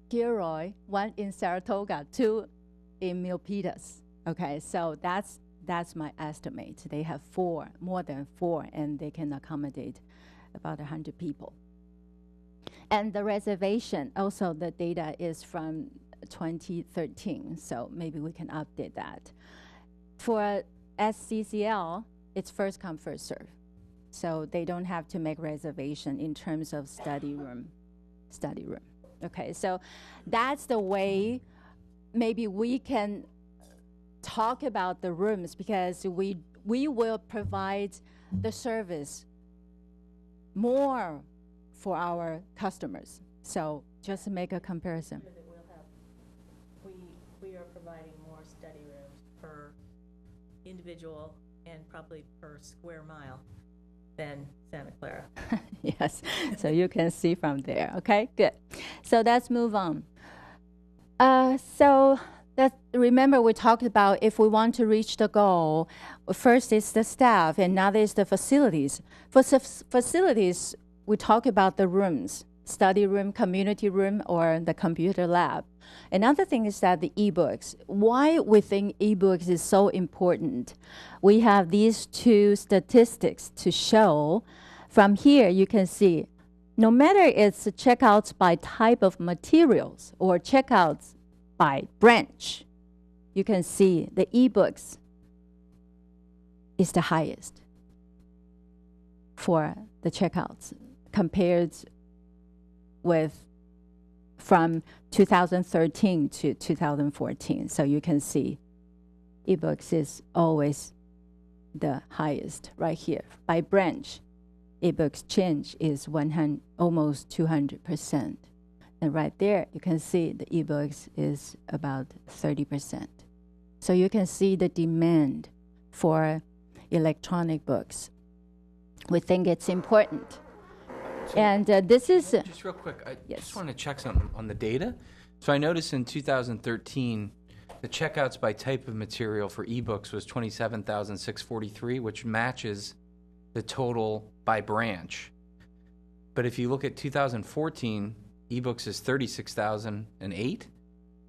Gilroy, one in Saratoga, 2 in Milpitas. Okay, so that's my estimate. They have 4, more than 4, and they can accommodate about 100 people. And the reservation, also the data is from 2013, so maybe we can update that. For SCCL, it's first come, first serve. So they don't have to make reservation in terms of study room. Okay, so that's the way maybe we can talk about the rooms, because we will provide the service more for our customers. So just make a comparison. That we are providing more study rooms per individual and probably per square mile than Santa Clara. Yes, so you can see from there. Okay, good. So let's move on. So remember we talked about if we want to reach the goal, first is the staff, and now is the facilities. For facilities, we talk about the rooms, study room, community room, or the computer lab. Another thing is that the ebooks. Why we think ebooks is so important? We have these two statistics to show. From here, you can see, no matter it's checkouts by type of materials or checkouts by branch, you can see the ebooks is the highest for the checkouts compared with from 2013 to 2014. So you can see ebooks is always the highest right here. By branch, ebooks change is almost 200%. And right there, you can see the ebooks is about 30%. So you can see the demand for electronic books. We think it's important. And this is... Just real quick, I Yes. just want to check something on the data. So I noticed in 2013, the checkouts by type of material for ebooks was 27,643, which matches the total by branch. But if you look at 2014, ebooks is 36,008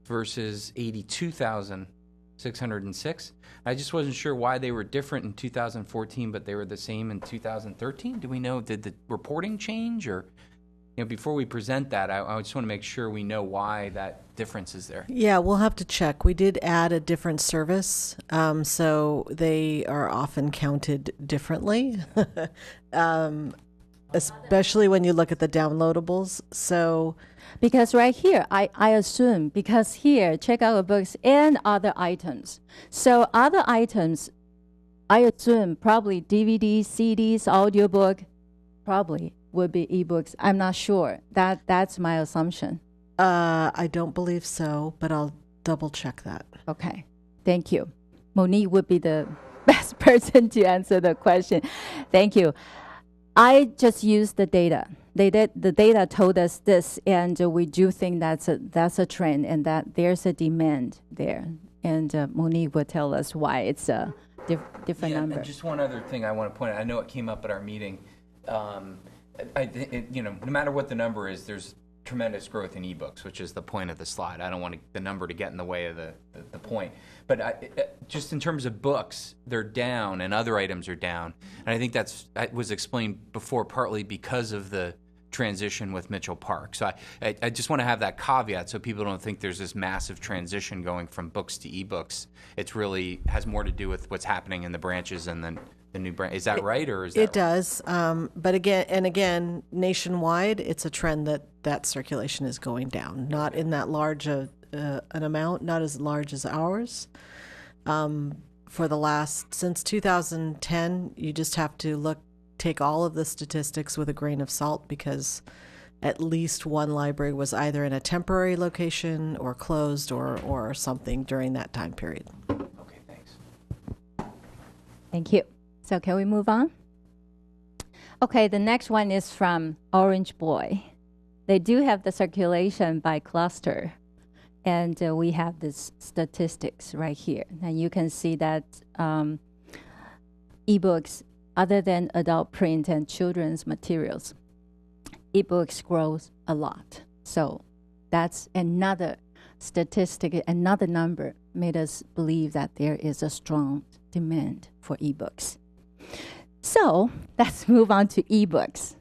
versus 82,606. I just wasn't sure why they were different in 2014, but they were the same in 2013. Do we know, did the reporting change? Or, before we present that, I just want to make sure we know why that difference is there. Yeah, we'll have to check. We did add a different service, so they are often counted differently, especially when you look at the downloadables. So, because right here, I assume, because here, check out books and other items. So other items, I assume probably DVDs, CDs, audiobook, probably would be ebooks. I'm not sure. That's my assumption. I don't believe so, but I'll double check that. Okay, thank you. Monique would be the best person to answer the question. Thank you. I just used the data. The data told us this, and we do think that's a trend, and that there's a demand there. And Monique will tell us why it's a different number. And just one other thing I want to point out. I know it came up at our meeting. No matter what the number is, there's tremendous growth in ebooks, which is the point of the slide. I don't want the number to get in the way of the point. But just in terms of books, they're down and other items are down. And I think that was explained before, partly because of the transition with Mitchell Park. So I just want to have that caveat so people don't think there's this massive transition going from books to ebooks. It's really has more to do with what's happening in the branches and then the new branch. Is that right, or is that It does. But again, nationwide, it's a trend that circulation is going down. Not in that large an amount, not as large as ours. Since 2010, you just have to take all of the statistics with a grain of salt, because at least one library was either in a temporary location or closed or something during that time period. Okay, thanks. Thank you. So can we move on? Okay, the next one is from Orange Boy. They do have the circulation by cluster, and we have this statistics right here. And you can see that ebooks, other than adult print and children's materials, ebooks grows a lot. So that's another statistic, another number made us believe that there is a strong demand for ebooks. So let's move on to ebooks.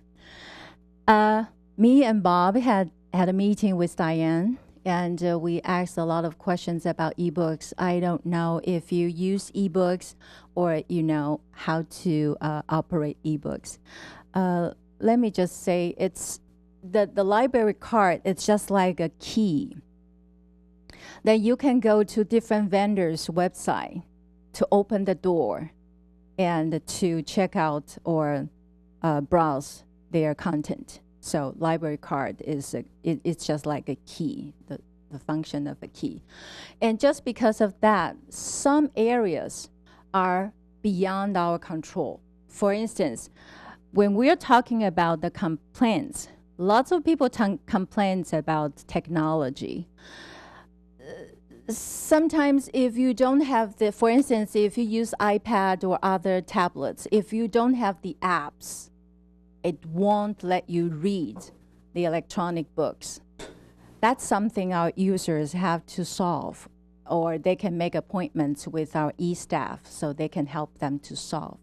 Me and Bob had a meeting with Diane, and we asked a lot of questions about ebooks. I don't know if you use ebooks or you know how to operate ebooks. Let me just say, it's the library card. It's just like a key. Then you can go to different vendors' website to open the door and to check out or browse their content. So library card is it's just like a key, the function of a key. And just because of that, some areas are beyond our control. For instance, when we're talking about the complaints, lots of people complain about technology. Sometimes if you don't have for instance, if you use iPad or other tablets, if you don't have the apps, it won't let you read the electronic books. That's something our users have to solve, or they can make appointments with our e-staff so they can help them to solve.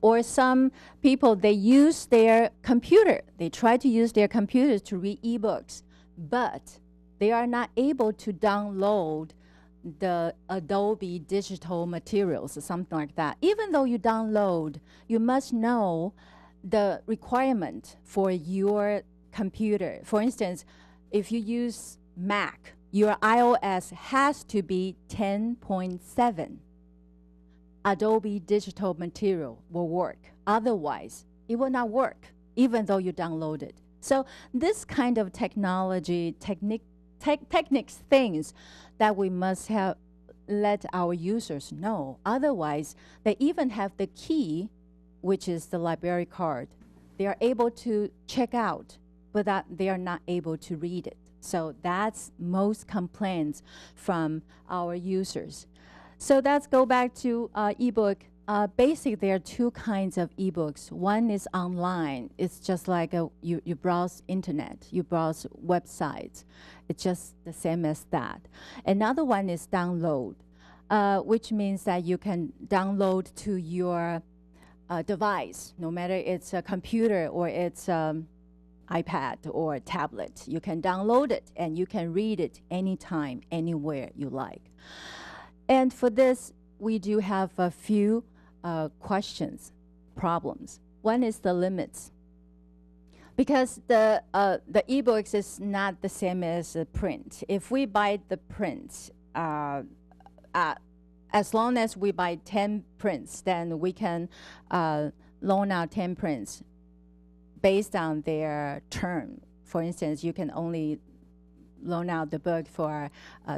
Or some people, they use their computer. They try to use their computers to read ebooks, but they are not able to download the Adobe digital materials or something like that. Even though you download, you must know the requirement for your computer. For instance, if you use Mac, your iOS has to be 10.7. Adobe digital material will work. Otherwise, it will not work, even though you download it. So this kind of technology, techniques, things that we must have let our users know. Otherwise, they even have the key, which is the library card. They are able to check out, but that they are not able to read it. So that's most complaints from our users. So let's go back to ebook. Basically, there are two kinds of ebooks. One is online. It's just like you browse internet, you browse websites. It's just the same as that. Another one is download, which means that you can download to your device, no matter it's a computer or it's iPad or tablet. You can download it and you can read it anytime, anywhere you like. And for this, we do have a few problems. One is the limits. Because the ebooks is not the same as the print. If we buy the print, as long as we buy 10 prints, then we can loan out 10 prints based on their term. For instance, you can only loan out the book for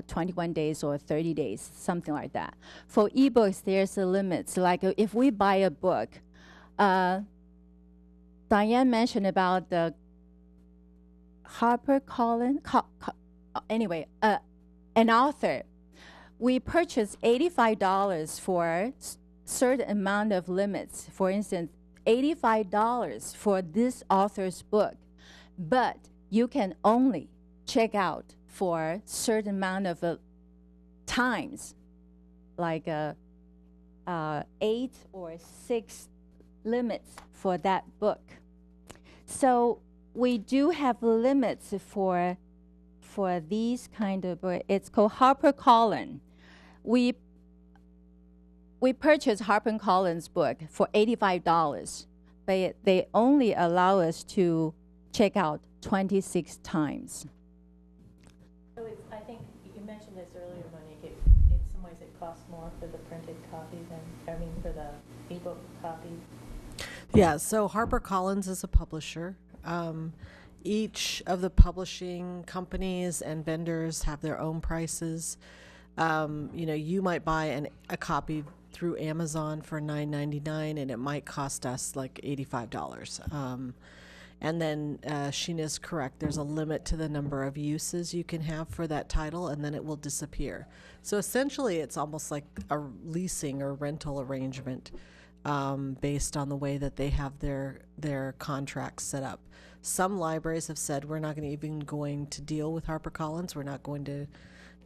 21 days or 30 days, something like that. For ebooks, there's a limit. Like if we buy a book, Diane mentioned about the HarperCollins. Anyway, an author. We purchase $85 for certain amount of limits. For instance, $85 for this author's book, but you can only check out for certain amount of times, like 8 or 6 limits for that book. So we do have limits for these kind of books. It's called HarperCollins. We purchased HarperCollins book for $85, but they only allow us to check out 26 times. So I think you mentioned this earlier, Monique. In some ways, it costs more for the printed copy for the ebook copy. Yeah, so HarperCollins is a publisher. Each of the publishing companies and vendors have their own prices. You might buy a copy through Amazon for $9.99, and it might cost us like $85. And then Sheena's correct. There's a limit to the number of uses you can have for that title, and then it will disappear. So essentially, it's almost like a leasing or rental arrangement based on the way that they have their contracts set up. Some libraries have said we're not even going to deal with HarperCollins. We're not going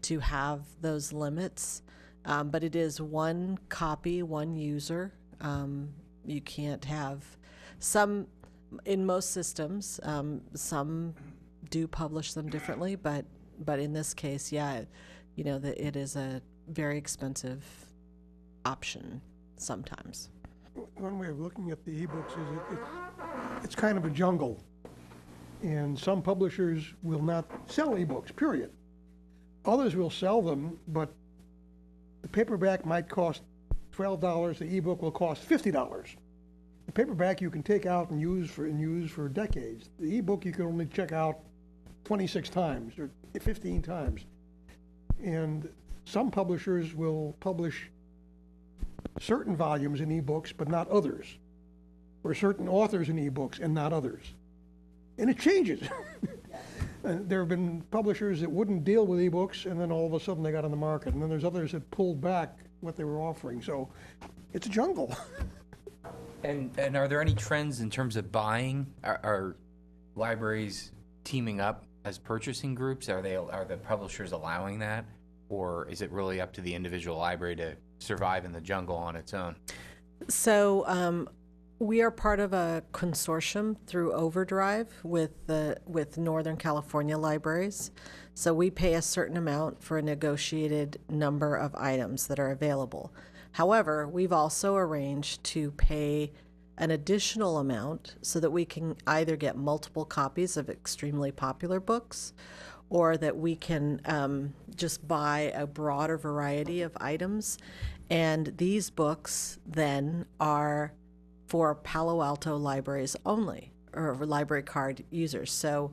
to have those limits. But it is one copy, one user. You can't have some. In most systems, some do publish them differently, but in this case, yeah, it is a very expensive option sometimes. One way of looking at the ebooks is it's kind of a jungle. And some publishers will not sell ebooks, period. Others will sell them, but the paperback might cost $12, the ebook will cost $50. The paperback you can take out and use for decades. The ebook you can only check out 26 times or 15 times. And some publishers will publish certain volumes in ebooks but not others, or certain authors in ebooks and not others. And it changes. And there have been publishers that wouldn't deal with ebooks, and then all of a sudden they got on the market. And then there's others that pulled back what they were offering. So it's a jungle. And are there any trends in terms of buying? Are libraries teaming up as purchasing groups? Are the publishers allowing that? Or is it really up to the individual library to survive in the jungle on its own? So we are part of a consortium through Overdrive with Northern California libraries. So we pay a certain amount for a negotiated number of items that are available. However, we've also arranged to pay an additional amount so that we can either get multiple copies of extremely popular books, or that we can just buy a broader variety of items. And these books then are for Palo Alto libraries only, or library card users. So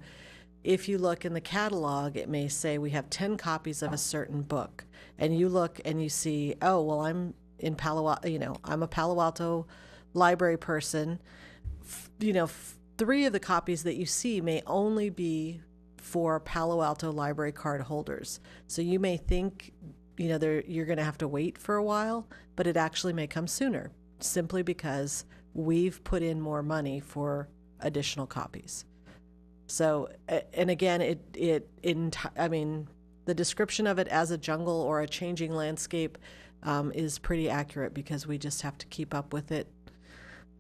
if you look in the catalog, it may say we have 10 copies of a certain book. And you look and you see, oh, well, I'm in Palo Alto, I'm a Palo Alto library person. 3 of the copies that you see may only be for Palo Alto library card holders. So you may think, you're going to have to wait for a while, but it actually may come sooner, simply because we've put in more money for additional copies. So, and again, the description of it as a jungle or a changing landscape is pretty accurate, because we just have to keep up with it,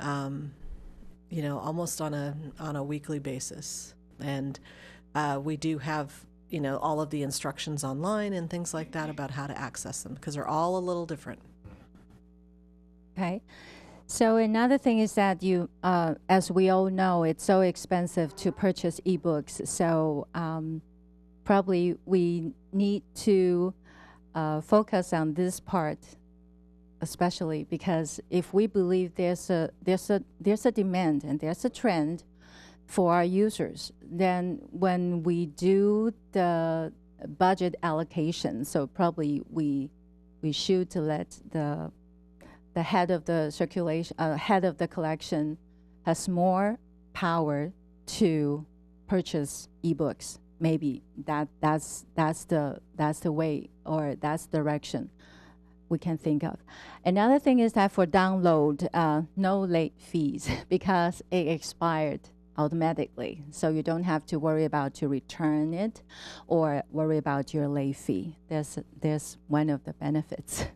almost on a weekly basis. And we do have, all of the instructions online and things like that about how to access them, because they're all a little different. Okay. So another thing is that as we all know, it's so expensive to purchase ebooks. So probably we need to focus on this part, especially because if we believe there's a demand and there's a trend for our users, then when we do the budget allocation, so probably we should let the head of the head of the collection has more power to purchase ebooks. Maybe that's the way, or that's the direction we can think of. Another thing is that for download, no late fees, because it expired automatically. So you don't have to worry about to return it or worry about your late fee. There's one of the benefits.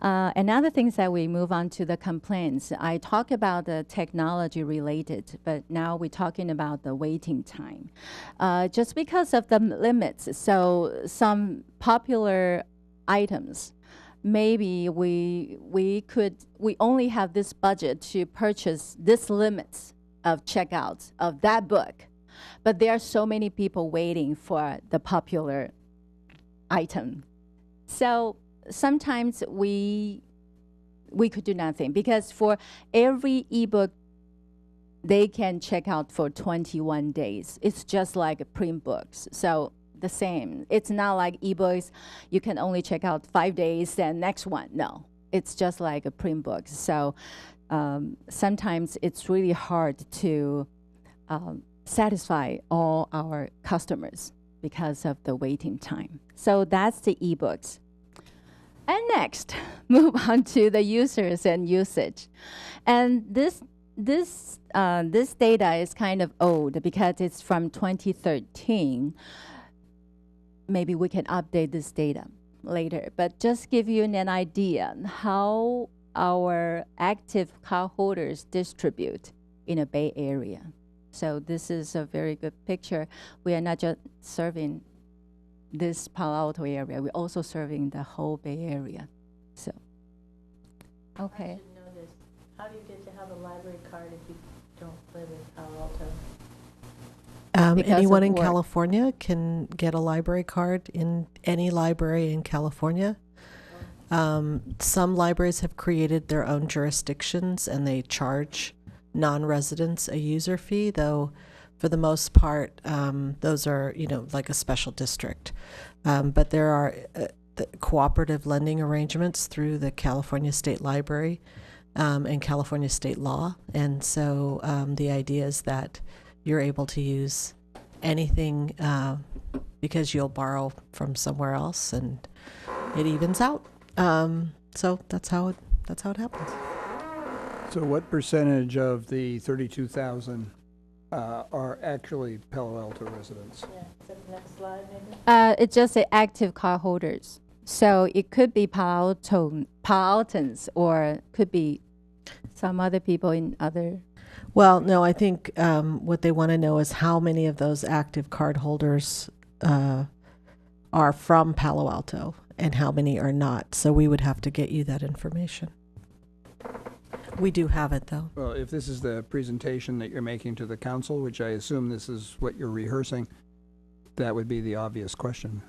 Another thing is that we move on to the complaints. I talk about the technology related, but now we're talking about the waiting time. Just because of the limits, so some popular items, maybe we only have this budget to purchase this limits of checkouts of that book, but there are so many people waiting for the popular item. So sometimes we could do nothing, because for every ebook they can check out for 21 days. It's just like print books. So the same. It's not like ebooks, you can only check out 5 days, then next one. No, it's just like a print book. So sometimes it's really hard to satisfy all our customers because of the waiting time. So that's the ebooks. And next, move on to the users and usage. And this data is kind of old because it's from 2013. Maybe we can update this data later, but just give you an idea how our active cardholders distribute in a Bay Area. So this is a very good picture. We are not just serving this Palo Alto area, we're also serving the whole Bay Area. So, okay. I should know this. How do you get to have a library card if you don't live in Palo Alto? Anyone in California can get a library card in any library in California. Some libraries have created their own jurisdictions and they charge non-residents a user fee, though for the most part, those are, like a special district. But there are the cooperative lending arrangements through the California State Library and California state law. And so the idea is that you're able to use anything because you'll borrow from somewhere else, and it evens out. So that's how it happens. So what percentage of the 32,000 are actually Palo Alto residents? Next slide, maybe? It's just the active cardholders. So it could be Palo Altans, or could be some other people in other. Well, no, I think what they want to know is how many of those active cardholders are from Palo Alto and how many are not. So we would have to get you that information. We do have it, though. Well, if this is the presentation that you're making to the council, which I assume this is what you're rehearsing, that would be the obvious question.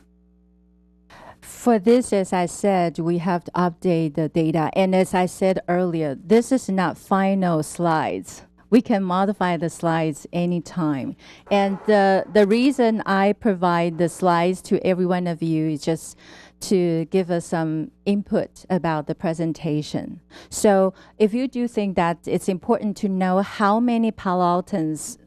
For this, as I said, we have to update the data. And as I said earlier, this is not final slides. We can modify the slides anytime. And the reason I provide the slides to every one of you is just to give us some input about the presentation. So if you do think that it's important to know how many Palo Altans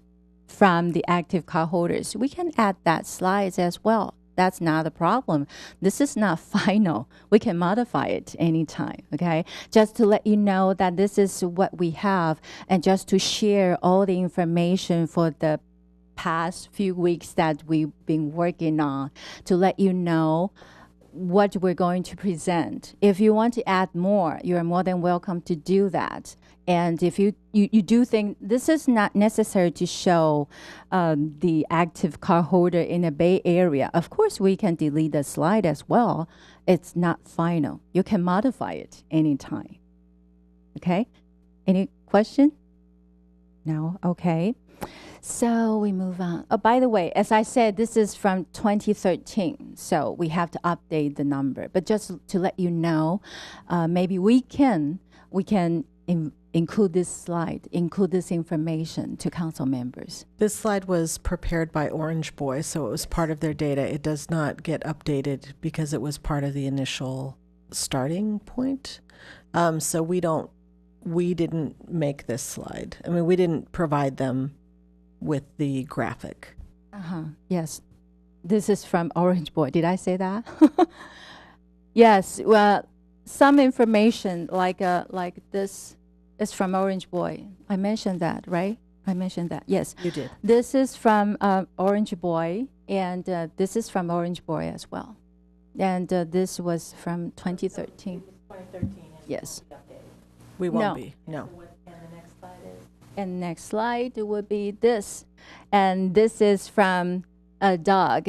from the active cardholders, we can add that slides as well. That's not a problem. This is not final. We can modify it anytime, okay? Just to let you know that this is what we have, and just to share all the information for the past few weeks that we've been working on, to let you know what we're going to present. If you want to add more, you're more than welcome to do that. And if you do think this is not necessary to show the active cardholder in the Bay Area, of course we can delete the slide as well. It's not final. You can modify it anytime. Okay? Any question? No? Okay. So we move on. Oh, by the way, as I said, this is from 2013, so we have to update the number. But just to let you know, maybe we can include this slide, include this information to council members. This slide was prepared by Orange Boy, so it was part of their data. It does not get updated because it was part of the initial starting point. So we didn't make this slide. I mean, we didn't provide them with the graphic. Yes. This is from Orange Boy. Did I say that? Yes. Well, some information like this is from Orange Boy. I mentioned that, right? I mentioned that. Yes. You did. This is from Orange Boy, and this is from Orange Boy as well. And this was from 2013. 2013. Yes. We won't No. be. No. And the next slide is? And next slide would be this. And this is from Doug.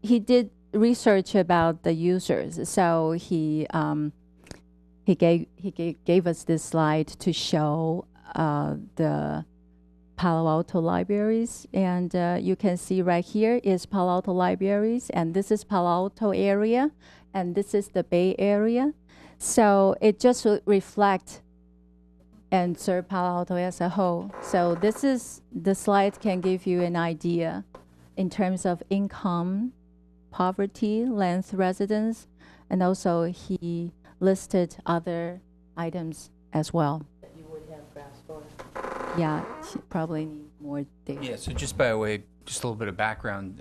He did research about the users. So he gave us this slide to show the Palo Alto libraries. And you can see right here is Palo Alto libraries. And this is Palo Alto area. And this is the Bay Area. So it just reflects and serve Palo Alto as a whole. So the slide can give you an idea in terms of income, poverty, length residence, and also he listed other items as well. That you would have graphs for. Yeah, she probably need more data. Yeah, so just by the way, just a little bit of background,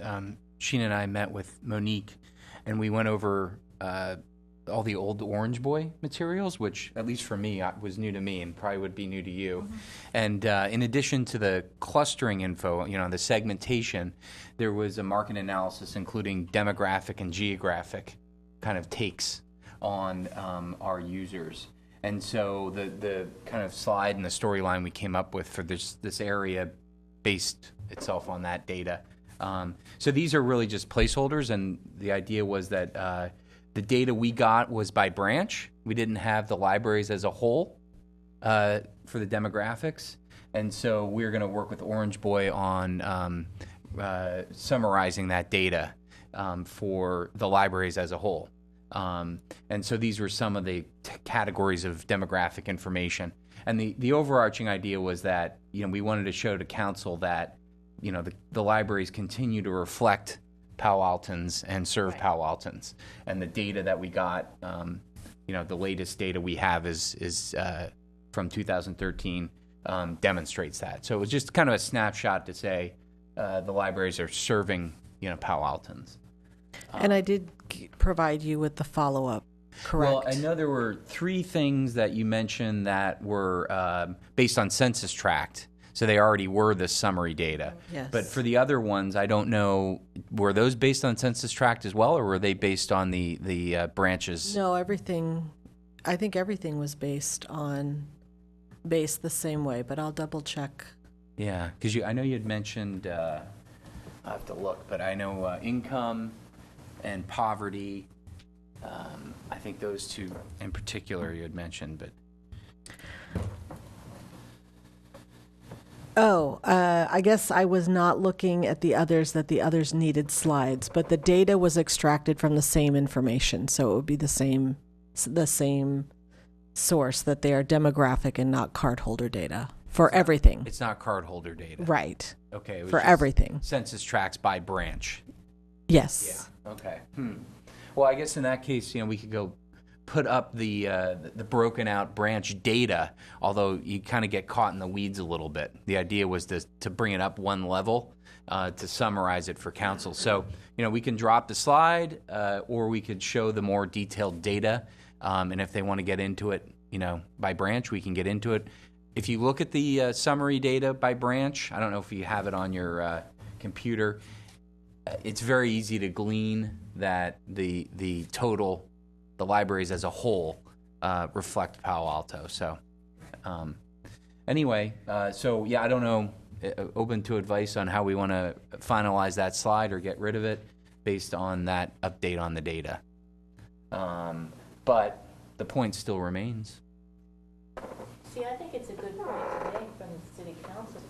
Sheena and I met with Monique, and we went over all the old Orange Boy materials, which, at least for me, was new to me and probably would be new to you. Mm-hmm. And in addition to the clustering info, the segmentation, there was a market analysis including demographic and geographic kind of takes on our users. And so the kind of slide and the storyline we came up with for this area based itself on that data. So these are really just placeholders, and the idea was that the data we got was by branch. We didn't have the libraries as a whole for the demographics. And so we're going to work with Orange Boy on summarizing that data for the libraries as a whole. And so these were some of the categories of demographic information. And the overarching idea was that, we wanted to show to council that, the libraries continue to reflect Palo Altans and serve Palo Altans. And the data that we got, the latest data we have is from 2013, demonstrates that. So it was just kind of a snapshot to say the libraries are serving, Palo Altans. And I did provide you with the follow-up, correct? Well, I know there were 3 things that you mentioned that were based on census tract, so they already were the summary data. Yes. But for the other ones, I don't know, were those based on census tract as well, or were they based on the branches? No, I think everything was based the same way, but I'll double check. Yeah, because I know you had mentioned, I'll have to look, but I know income and poverty, I think those 2 in particular you had mentioned, but... I guess I was not looking at the others, that the others needed slides, but the data was extracted from the same information, so it would be the same source, that they are demographic and not cardholder data for everything. It's not cardholder data. Right. Okay. It was For just everything. Census tracts by branch. Yes. Yeah. Okay. Well, I guess in that case, we could go put up the broken out branch data, although you kind of get caught in the weeds a little bit. The idea was to bring it up one level to summarize it for council. So, we can drop the slide or we could show the more detailed data. And if they want to get into it, by branch, we can get into it. If you look at the summary data by branch, I don't know if you have it on your computer, it's very easy to glean that the libraries as a whole reflect Palo Alto. So anyway, I don't know, open to advice on how we want to finalize that slide or get rid of it based on that update on the data. But the point still remains. See, I think it's a good point to make from the city council.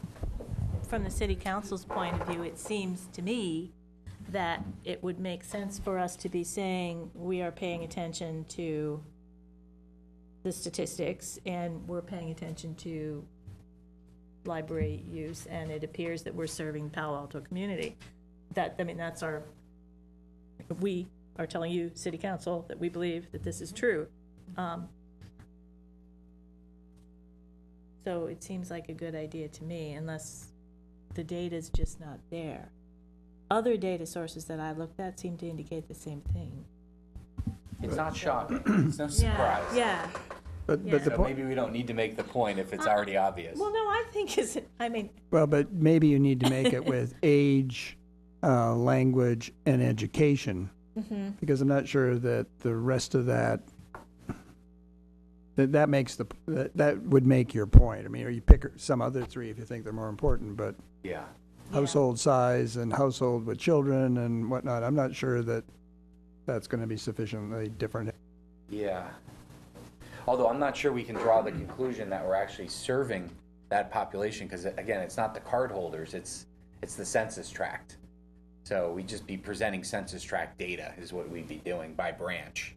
From the city council's point of view, it seems to me that it would make sense for us to be saying we are paying attention to the statistics and we're paying attention to library use, and it appears that we're serving Palo Alto community. That's we are telling you, city council, that we believe that this is true. So it seems like a good idea to me, unless the data's just not there. Other data sources that I looked at seem to indicate the same thing. It's not shocking. It's no surprise. Yeah. But Yeah. the So point, maybe we don't need to make the point if it's already obvious. Well, no, I think but maybe you need to make it with age, language, and education, because I'm not sure that the rest of that that would make your point. I mean, or you pick some other 3 if you think they're more important, but Yeah. household size and household with children and whatnot, I'm not sure that that's going to be sufficiently different. Yeah. Although I'm not sure we can draw the conclusion that we're actually serving that population, because again, it's not the card holders, it's the census tract. So we'd just be presenting census tract data is what we'd be doing by branch.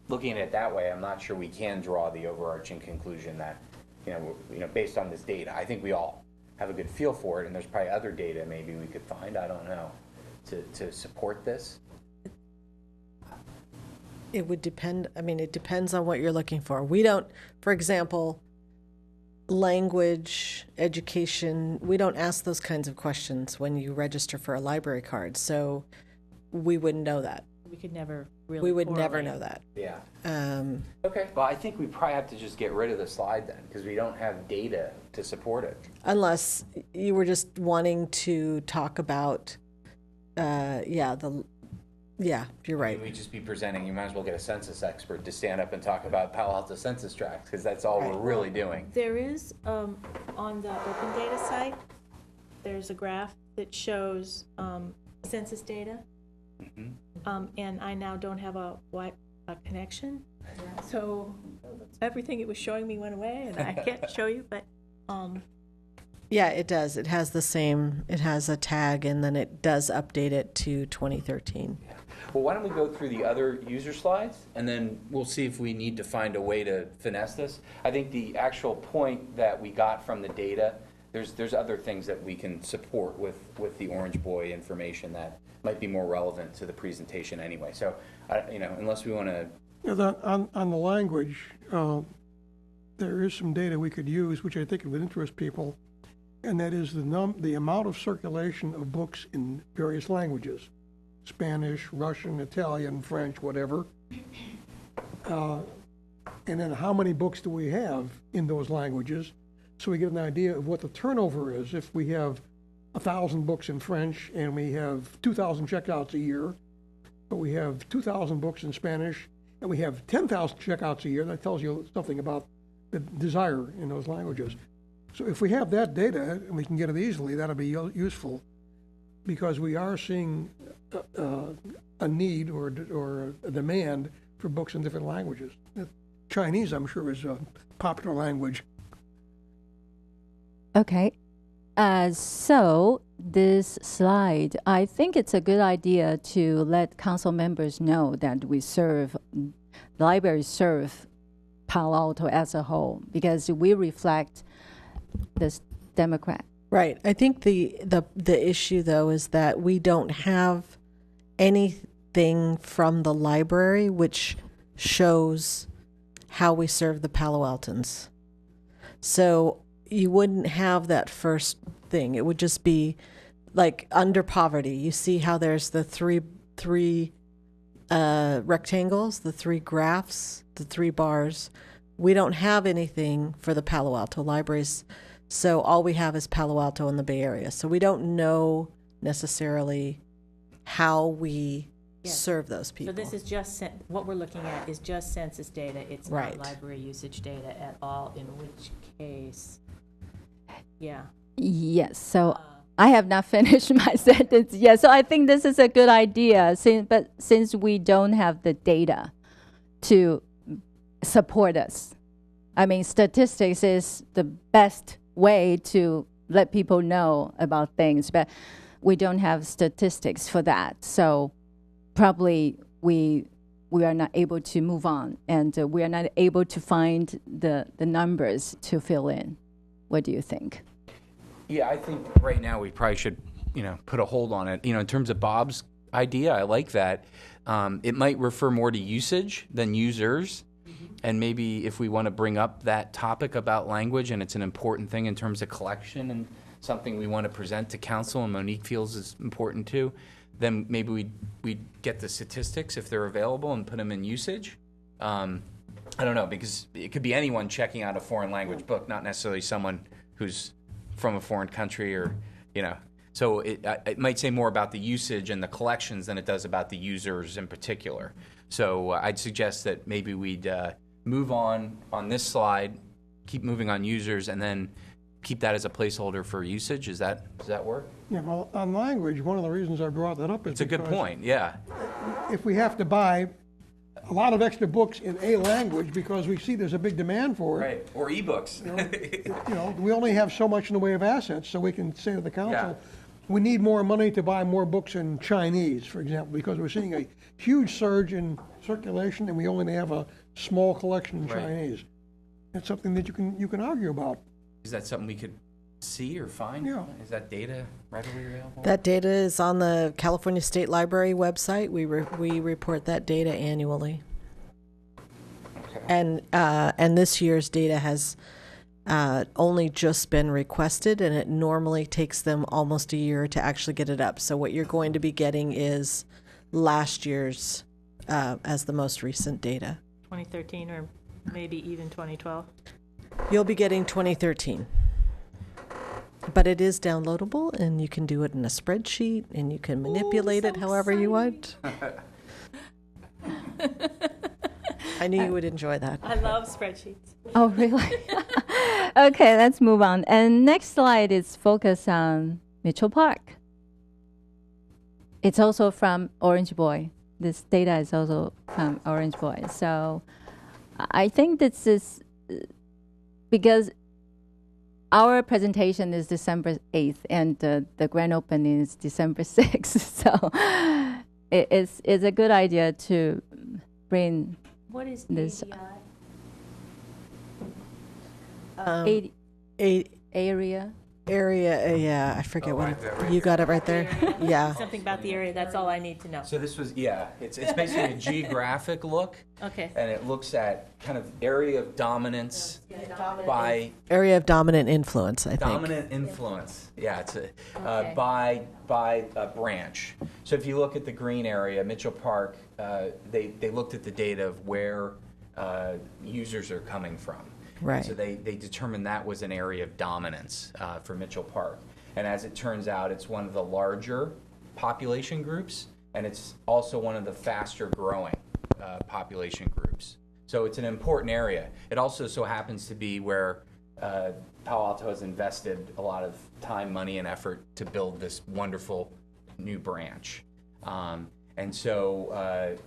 Looking at it that way, I'm not sure we can draw the overarching conclusion that, based on this data. I think we all have a good feel for it, and there's probably other data maybe we could find, I don't know, to support this. It would depend, it depends on what you're looking for. We don't, for example, language, education, we don't ask those kinds of questions when you register for a library card, so we wouldn't know that. we could never really We would never correlate. know that. Yeah. Um, Okay. Well, I think we probably have to just get rid of the slide then, because we don't have data to support it. Unless you were just wanting to talk about, you're right. We'd just be presenting, you might as well get a census expert to stand up and talk about Palo Alto census tracts, because that's all we're really doing. There is, on the open data site, there's a graph that shows census data. And I now don't have a connection, so everything it was showing me went away, and I can't show you, but, Yeah, it does. It has the same, it has a tag, and then it does update it to 2013. Well, why don't we go through the other user slides, and then we'll see if we need to find a way to finesse this. I think the actual point that we got from the data there's other things that we can support with the Orange Boy information that might be more relevant to the presentation anyway. So, unless we want to. Yeah, on the language, there is some data we could use, which I think would interest people, and that is the amount of circulation of books in various languages, Spanish, Russian, Italian, French, whatever. And then how many books do we have in those languages, so we get an idea of what the turnover is. If we have 1,000 books in French and we have 2,000 checkouts a year, but we have 2,000 books in Spanish and we have 10,000 checkouts a year, that tells you something about the desire in those languages. So if we have that data and we can get it easily, that'll be useful, because we are seeing a need or a demand for books in different languages. Chinese, I'm sure, is a popular language. Okay. So this slide, I think it's a good idea to let council members know that the libraries serve Palo Alto as a whole, because we reflect this Democrat. Right. I think the issue, though, is that we don't have anything from the library which shows how we serve the Palo Altans. So you wouldn't have that first thing. It would just be like under poverty. You see how there's the three rectangles, the three graphs, the three bars. We don't have anything for the Palo Alto libraries. So all we have is Palo Alto in the Bay Area. So we don't know necessarily how we serve those people. So this is just, what we're looking at is just census data. It's Right. not library usage data at all, in which case, yeah. Yes, so I have not finished my sentence yet. So I think this is a good idea, but since we don't have the data to support us, I mean, statistics is the best way to let people know about things, but we don't have statistics for that. So probably we are not able to move on, and we are not able to find the numbers to fill in. What do you think? Yeah, I think right now we probably should, put a hold on it. In terms of Bob's idea, I like that. It might refer more to usage than users. And maybe if we want to bring up that topic about language, and it's an important thing in terms of collection and something we want to present to council and Monique feels is important too, then maybe we'd get the statistics if they're available and put them in usage. I don't know, because it could be anyone checking out a foreign language book, not necessarily someone who's from a foreign country or, So it might say more about the usage and the collections than it does about the users in particular. So I'd suggest that maybe we'd move on this slide, keep moving on users, and then keep that as a placeholder for usage. Does that work? Yeah, well, on language, one of the reasons I brought that up is It's a good because point, yeah. if we have to buy a lot of extra books in a language because we see there's a big demand for it. Right, or ebooks. We only have so much in the way of assets, so we can say to the council, Yeah. we need more money to buy more books in Chinese, for example, because we're seeing a huge surge in circulation and we only have a small collection in Right. Chinese. That's something that you can argue about. Is that something we could see or find? Yeah. Is that data readily available? That data is on the California State Library website. We report that data annually. Okay. And this year's data has only just been requested, and it normally takes them almost a year to actually get it up. So what you're going to be getting is last year's as the most recent data. 2013 or maybe even 2012? You'll be getting 2013. But it is downloadable, and you can do it in a spreadsheet, and you can manipulate it however you want. I knew you would enjoy that. I love spreadsheets. Oh, really? Okay, let's move on. And next slide is focused on Mitchell Park. It's also from Orange Boy. This data is also from Orange Boy. So I think this is because our presentation is December 8th and the grand opening is December 6th. So it's a good idea to bring What is this ADI? area. area, yeah, I forget Oh, what, I have that right you got it right there? Yeah. Something about the area, that's all I need to know. So this was, yeah, it's basically a geographic look, Okay. and it looks at kind of area of dominance by Area of dominant influence, I think. dominant influence. Yeah, it's a, Okay. by a branch. So if you look at the green area, Mitchell Park, they looked at the data of where users are coming from. Right. So they determined that was an area of dominance for Mitchell Park. And as it turns out, it's one of the larger population groups, and it's also one of the faster growing population groups. So it's an important area. It also so happens to be where Palo Alto has invested a lot of time, money, and effort to build this wonderful new branch. And so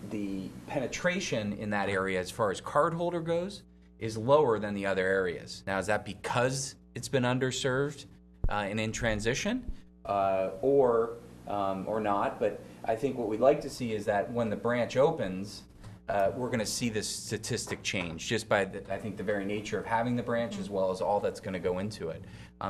the penetration in that area as far as cardholder goes is lower than the other areas. Now, is that because it's been underserved and in transition, or not? But I think what we'd like to see is that when the branch opens, we're going to see this statistic change just by, I think, the very nature of having the branch as well as all that's going to go into it.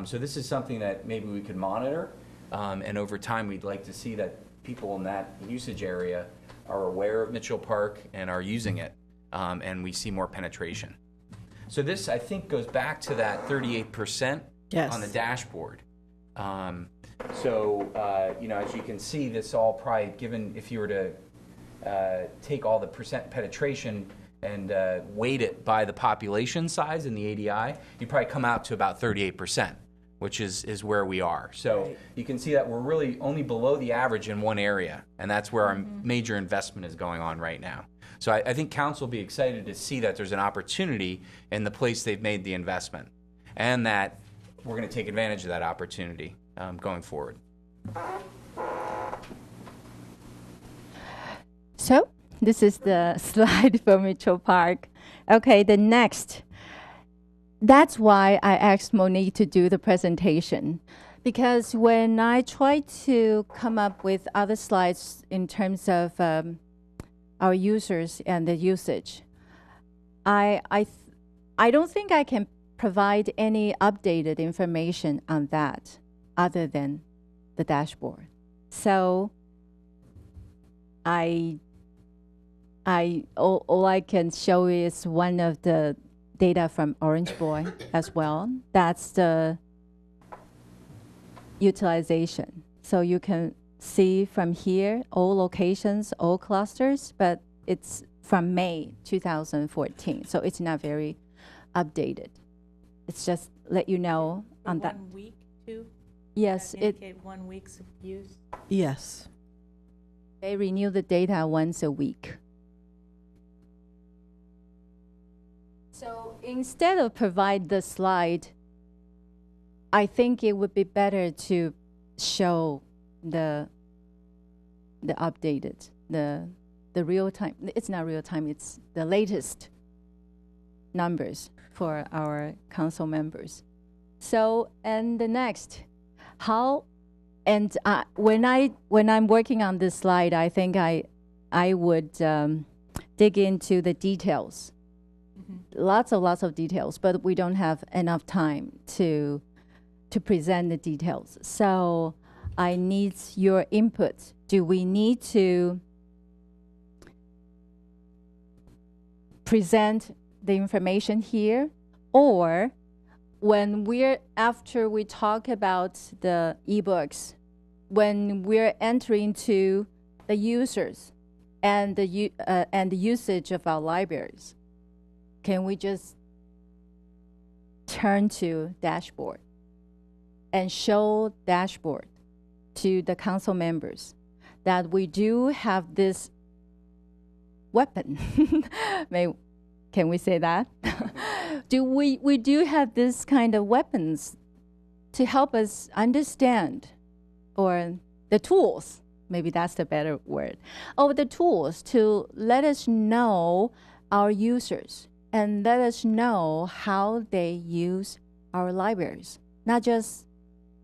So this is something that maybe we could monitor, and over time we'd like to see that people in that usage area are aware of Mitchell Park and are using it, and we see more penetration. So this, I think, goes back to that 38% Yes. on the dashboard. So, as you can see, this all probably, given if you were to take all the percent penetration and weight it by the population size in the ADI, you probably come out to about 38%, which is where we are. So Right. you can see that we're really only below the average in one area, and that's where our major investment is going on right now. So I think council will be excited to see that there's an opportunity in the place they've made the investment, and that we're going to take advantage of that opportunity going forward. So this is the slide for Mitchell Park. Okay, the next. That's why I asked Monique to do the presentation. Because when I tried to come up with other slides in terms of our users and the usage, I don't think I can provide any updated information on that other than the dashboard. So all I can show is one of the data from Orange Boy as well. That's the utilization. So you can see from here all locations, all clusters, but it's from May 2014. So it's not very updated. It's just let you know on that. 1 week, too? Yes, Indicate 1 week's of use? Yes. they renew the data once a week. So instead of provide the slide, I think it would be better to show the updated, the real time. It's not real time, it's the latest numbers for our council members. So, and the next, how, and when I'm working on this slide, I think I would dig into the details. Lots of details, but we don't have enough time to present the details. So I need your input. Do we need to present the information here, or after we talk about the ebooks, when we're entering to the users and the usage of our libraries, can we just turn to dashboard and show dashboard to the council members that we do have this weapon? Can we say that? We do have this kind of weapons to help us understand, or the tools, maybe that's the better word, or the tools to let us know our users and let us know how they use our libraries, not just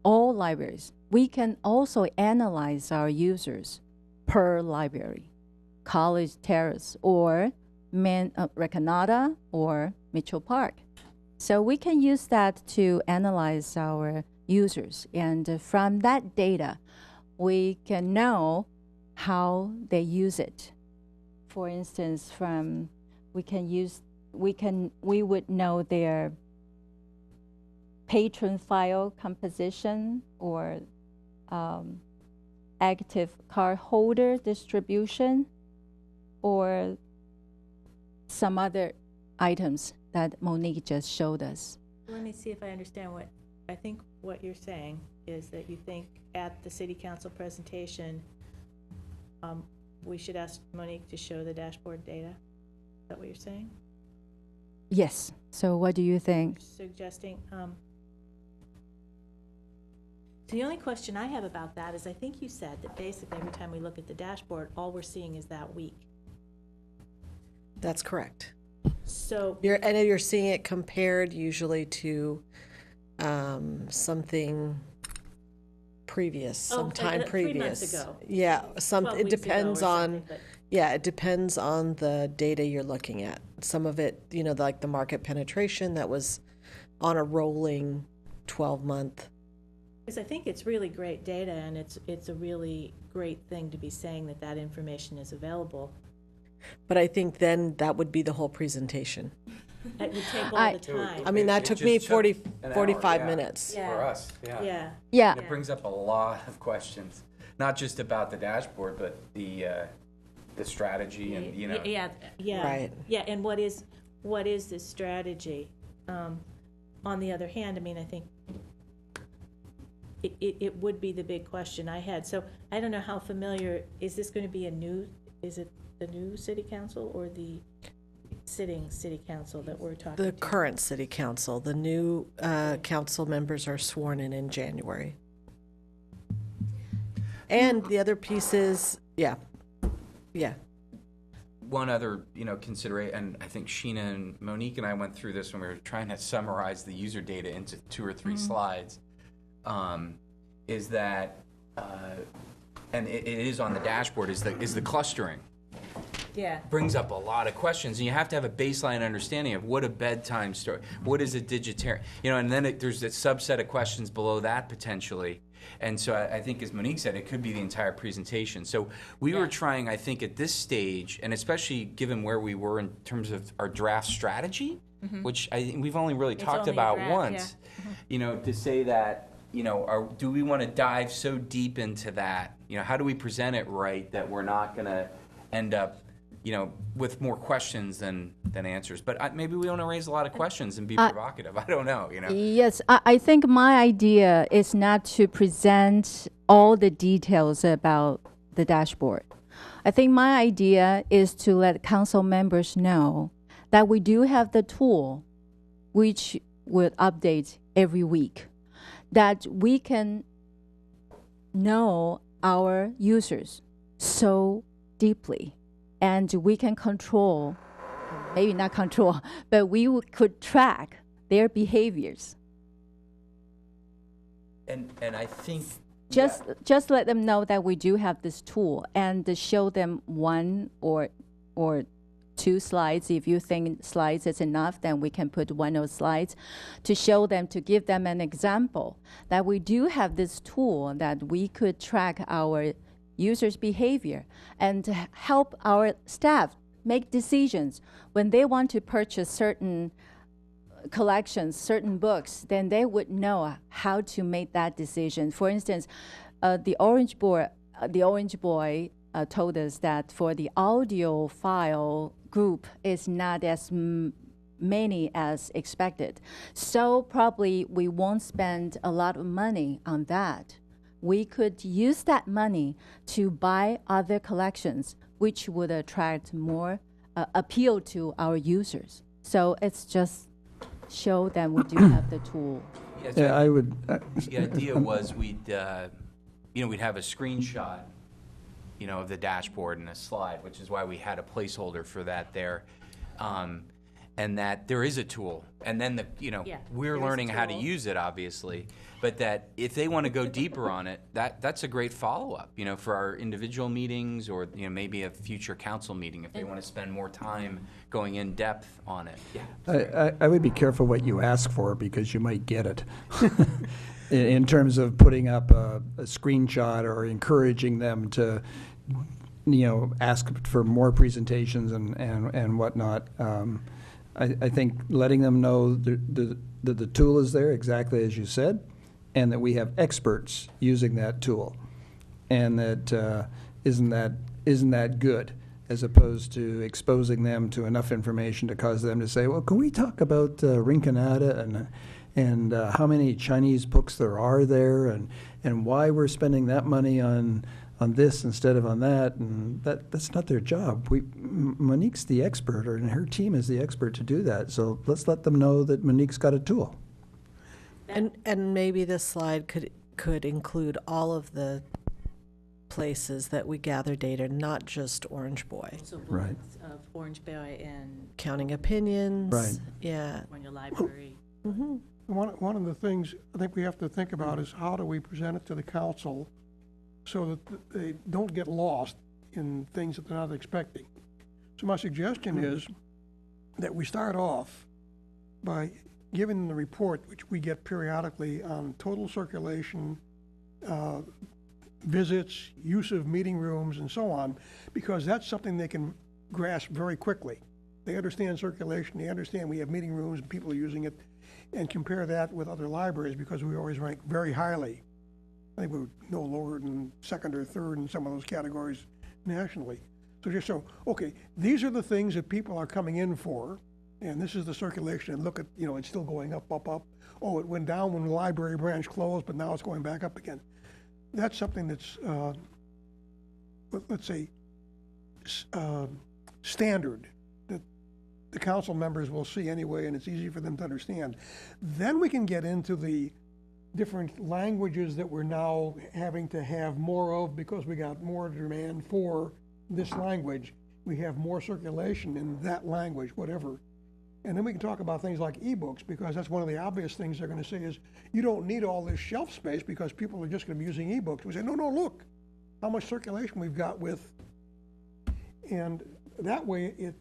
all libraries. We can also analyze our users per library, College Terrace, or Recanata, or Mitchell Park. So we can use that to analyze our users. And from that data, we can know how they use it. For instance, we would know their patron file composition or active card holder distribution or some other items that Monique just showed us. Let me see if I understand I think what you're saying is that you think at the city council presentation, we should ask Monique to show the dashboard data? Is that what you're saying? Yes. So what do you think? Suggesting, the only question I have about that is I think you said that basically every time we look at the dashboard, all we're seeing is that week. That's correct. So, You're seeing it compared usually to something previous, sometime 3 months previous. ago. Yeah, 12 it weeks ago depends or on, something, but- yeah, it depends on the data you're looking at. Some of it, like the market penetration that was on a rolling 12-month. Because I think it's really great data, and it's a really great thing to be saying that information is available. But I think then that would be the whole presentation. It would take all the time. I mean, that It took just me took 40, an hour, 45 yeah. minutes. Yeah. For us, yeah. Yeah. Yeah. And it brings up a lot of questions, not just about the dashboard, but the strategy and, Yeah. Right. Yeah, and what is this strategy? On the other hand, I mean, I think it would be the big question I had. So I don't know how familiar, is this going to be is it the new city council or the sitting city council that we're talking The to? current city council, the new council members are sworn in January. And the other piece is, yeah. One other, consideration, and I think Sheena and Monique and I went through this when we were trying to summarize the user data into 2 or 3 slides, is that, and it is on the dashboard, is the clustering. Yeah. Brings up a lot of questions, and you have to have a baseline understanding of what a bedtime story, what is a digitarian, and then there's a subset of questions below that potentially. And so I think, as Monique said, it could be the entire presentation. So we were trying, I think, at this stage, and especially given where we were in terms of our draft strategy, which we've only really talked only a about draft, once, to say that, do we want to dive so deep into that? How do we present it right that we're not going to end up with more questions than answers. But maybe we want to raise a lot of questions and be provocative. I don't know, Yes, I think my idea is not to present all the details about the dashboard. I think my idea is to let council members know that we do have the tool which would update every week, that we can know our users so deeply. And we can control, maybe not control, but we could track their behaviors. And I think Just let them know that we do have this tool, and to show them 1 or 2 slides. If you think slides is enough, then we can put 1 of slides to show them, to give them an example that we do have this tool that we could track our users' behavior and to help our staff make decisions when they want to purchase certain collections, certain books, then they would know how to make that decision. For instance, the Orange Boy told us that for the audiophile group is not as many as expected. So probably we won't spend a lot of money on that. We could use that money to buy other collections, which would attract more, appeal to our users. So it's just show them we do have the tool. so I would. the idea was we'd have a screenshot, of the dashboard and a slide, which is why we had a placeholder for that there. and that there is a tool, and then Yeah, we're there's a learning how to tool. use it, obviously, but that if they want to go deeper on it, that's a great follow-up, for our individual meetings, or maybe a future council meeting, if they want to spend more time going in depth on it. Yeah. I would be careful what you ask for, because you might get it. In terms of putting up a screenshot or encouraging them to, ask for more presentations and whatnot. I think letting them know that the tool is there, exactly as you said, and that we have experts using that tool, and that isn't that good, as opposed to exposing them to enough information to cause them to say, well, can we talk about Rinconada and how many Chinese books there are there, and why we're spending that money on this instead of on that, and that's not their job. Monique's the expert, and her team is the expert to do that. So let's let them know that Monique's got a tool. And maybe this slide could include all of the places that we gather data, not just Orange Boy. So Right. bullets of Orange Boy and Counting opinions. Right. Yeah. California Library. Mm-hmm. One of the things I think we have to think about is how do we present it to the council so that they don't get lost in things that they're not expecting. So my suggestion is that we start off by giving them the report, which we get periodically, on total circulation, visits, use of meeting rooms, and so on, because that's something they can grasp very quickly. They understand circulation, they understand we have meeting rooms and people are using it, and compare that with other libraries, because we always rank very highly. I think we're no lower than second or third in some of those categories nationally. So just so, okay, these are the things that people are coming in for, and this is the circulation, and look at, it's still going up, up, up. Oh, it went down when the library branch closed, but now it's going back up again. That's something that's, let's say, standard, that the council members will see anyway, and it's easy for them to understand. Then we can get into the different languages that we're now having to have more of, because we got more demand for this language. We have more circulation in that language, whatever. And then we can talk about things like ebooks, because that's one of the obvious things they're going to say is, you don't need all this shelf space because people are just going to be using ebooks. We say, no, look how much circulation we've got with. And that way it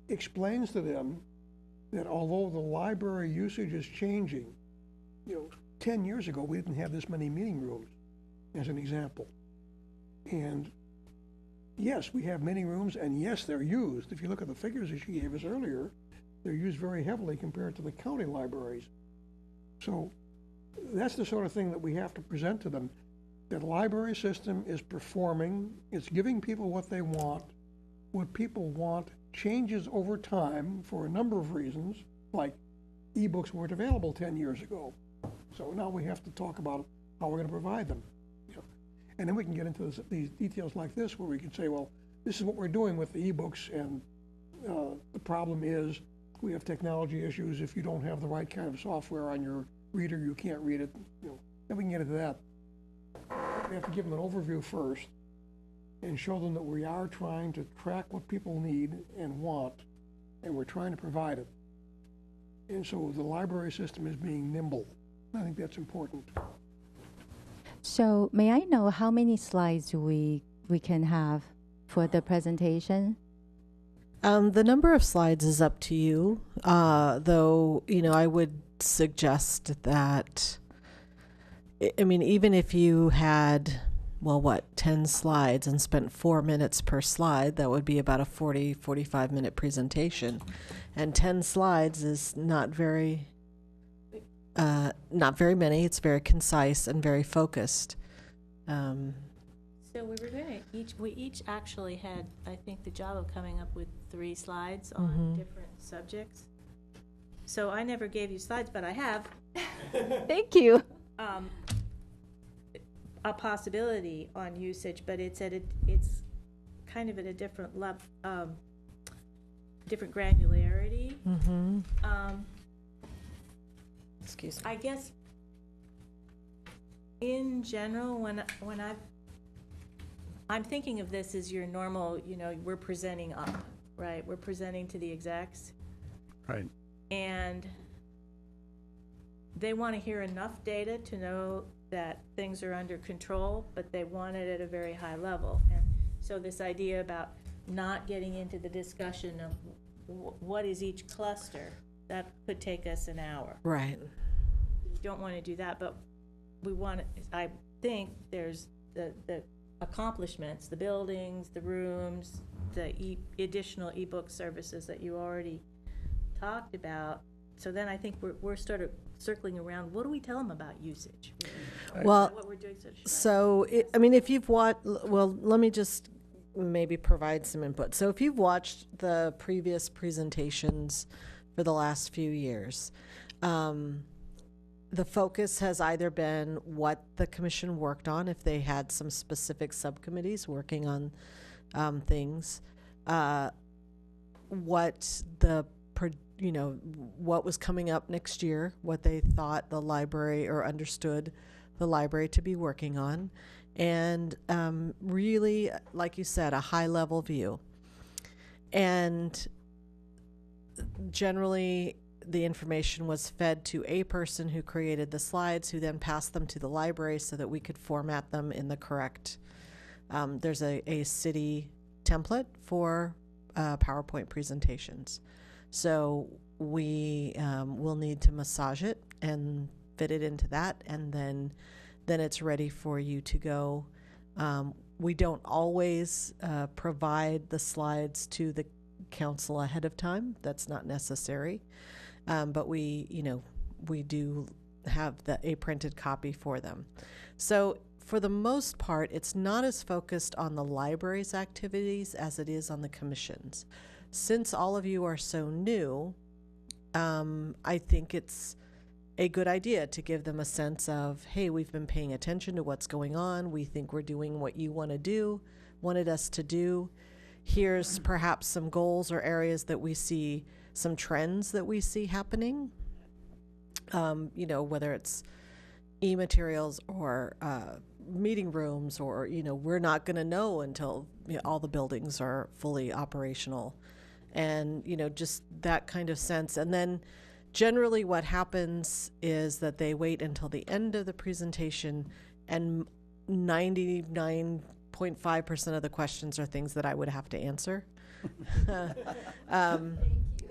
explains to them that although the library usage is changing, 10 years ago, we didn't have this many meeting rooms, as an example. And yes, we have meeting rooms, and yes, they're used. If you look at the figures that she gave us earlier, they're used very heavily compared to the county libraries. So that's the sort of thing that we have to present to them. That library system is performing, it's giving people what they want. What people want changes over time for a number of reasons, like ebooks weren't available 10 years ago. So now we have to talk about how we're going to provide them. And then we can get into these details like this, where we can say, well, this is what we're doing with the ebooks, and the problem is we have technology issues. If you don't have the right kind of software on your reader, you can't read it. Then we can get into that. We have to give them an overview first and show them that we are trying to track what people need and want, and we're trying to provide it. And so the library system is being nimble. I think that's important. So may I know how many slides we can have for the presentation? The number of slides is up to you, though, I would suggest that, even if you had, 10 slides and spent 4 minutes per slide, that would be about a 45 minute presentation. And 10 slides is not very many. It's very concise and very focused. So we each actually had, I think, the job of coming up with 3 slides on different subjects. So I never gave you slides, but I have. Thank you. A possibility on usage, but it's kind of at a different level, different granularity. Excuse me. I guess in general, when I'm thinking of this as your normal, we're presenting up, right? We're presenting to the execs. Right. And they want to hear enough data to know that things are under control, but they want it at a very high level. And so this idea about not getting into the discussion of what is each cluster, that could take us an hour. Right. We don't want to do that, but we want, I think there's the accomplishments, the buildings, the rooms, the additional ebook services that you already talked about. So then I think we're sort of circling around, what do we tell them about usage? Well, What we're doing such so, I mean, if you've watched, well, let me just maybe provide some input. So if you've watched the previous presentations for the last few years, the focus has either been what the commission worked on, if they had some specific subcommittees working on things, what the what was coming up next year, what they thought the library or understood the library to be working on, and really, like you said, a high-level view. And generally, the information was fed to a person who created the slides, who then passed them to the library so that we could format them in the correct. There's a city template for PowerPoint presentations. So we will need to massage it and fit it into that, and then it's ready for you to go. We don't always provide the slides to the council ahead of time. That's not necessary. But we do have a printed copy for them. So for the most part, it's not as focused on the library's activities as it is on the commission's. Since all of you are so new, I think it's a good idea to give them a sense of, hey, we've been paying attention to what's going on. We think we're doing what you wanted us to do. Here's perhaps some goals or areas that we see, some trends that we see happening, whether it's e-materials or meeting rooms, or, we're not going to know until all the buildings are fully operational, and, just that kind of sense. And then generally what happens is that they wait until the end of the presentation, and 99.5% of the questions are things that I would have to answer.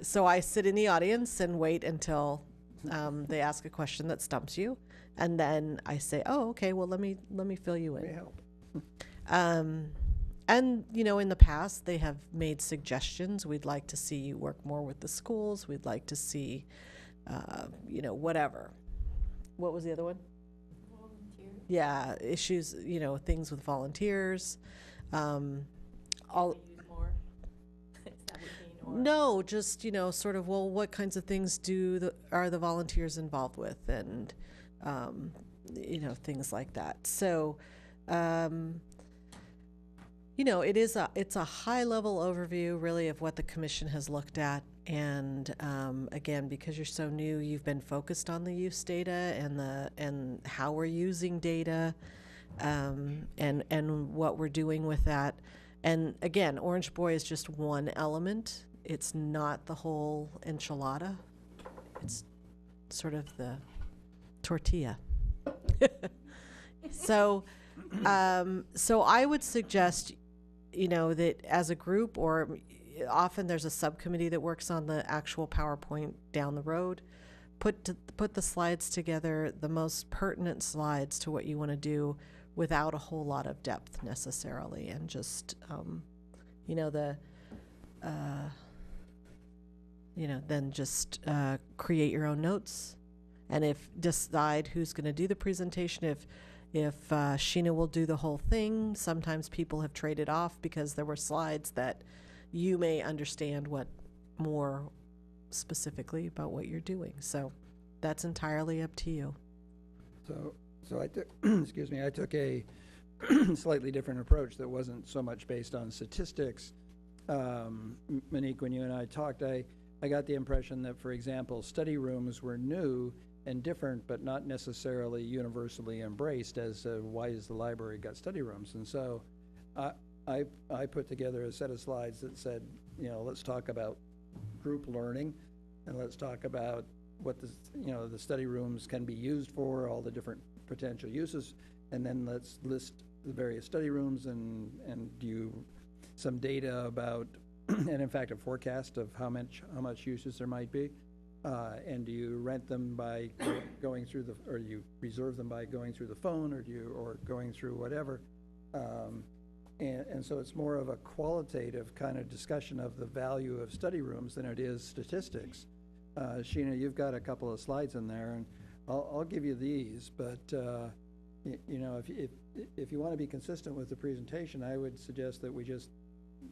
So I sit in the audience and wait until they ask a question that stumps you, and then I say, "Oh, okay. Well, let me fill you in." May help. And in the past they have made suggestions. We'd like to see you work more with the schools. We'd like to see, whatever. What was the other one? Volunteer. Yeah, issues. Things with volunteers. All. Use more? Is that what you mean, or? No, just sort of. Well, what kinds of things are the volunteers involved with, and things like that. So, it's a high level overview, really, of what the commission has looked at. And again, because you're so new, you've been focused on the use data and how we're using data, and what we're doing with that. And again, Orange Boy is just one element. It's not the whole enchilada. It's sort of the tortilla. So I would suggest, that as a group, or often there's a subcommittee that works on the actual PowerPoint down the road, put the slides together, the most pertinent slides to what you want to do, without a whole lot of depth necessarily, and just then just create your own notes, and decide who's going to do the presentation. If Sheena will do the whole thing. Sometimes people have traded off because there were slides that you may understand what more specifically about what you're doing. So that's entirely up to you. So I took, excuse me, I took a slightly different approach that wasn't so much based on statistics. Monique, when you and I talked, I got the impression that, for example, study rooms were new and different, but not necessarily universally embraced as why is the library got study rooms. And so I put together a set of slides that said, let's talk about group learning, and let's talk about what the study rooms can be used for, all the different potential uses, and then let's list the various study rooms and do some data about, and in fact, a forecast of how much uses there might be. And do you rent them by going through or you reserve them by going through the phone, or going through whatever? And so it's more of a qualitative kind of discussion of the value of study rooms than it is statistics. Sheena, you've got a couple of slides in there, and I'll give you these, but if you want to be consistent with the presentation, I would suggest that we just,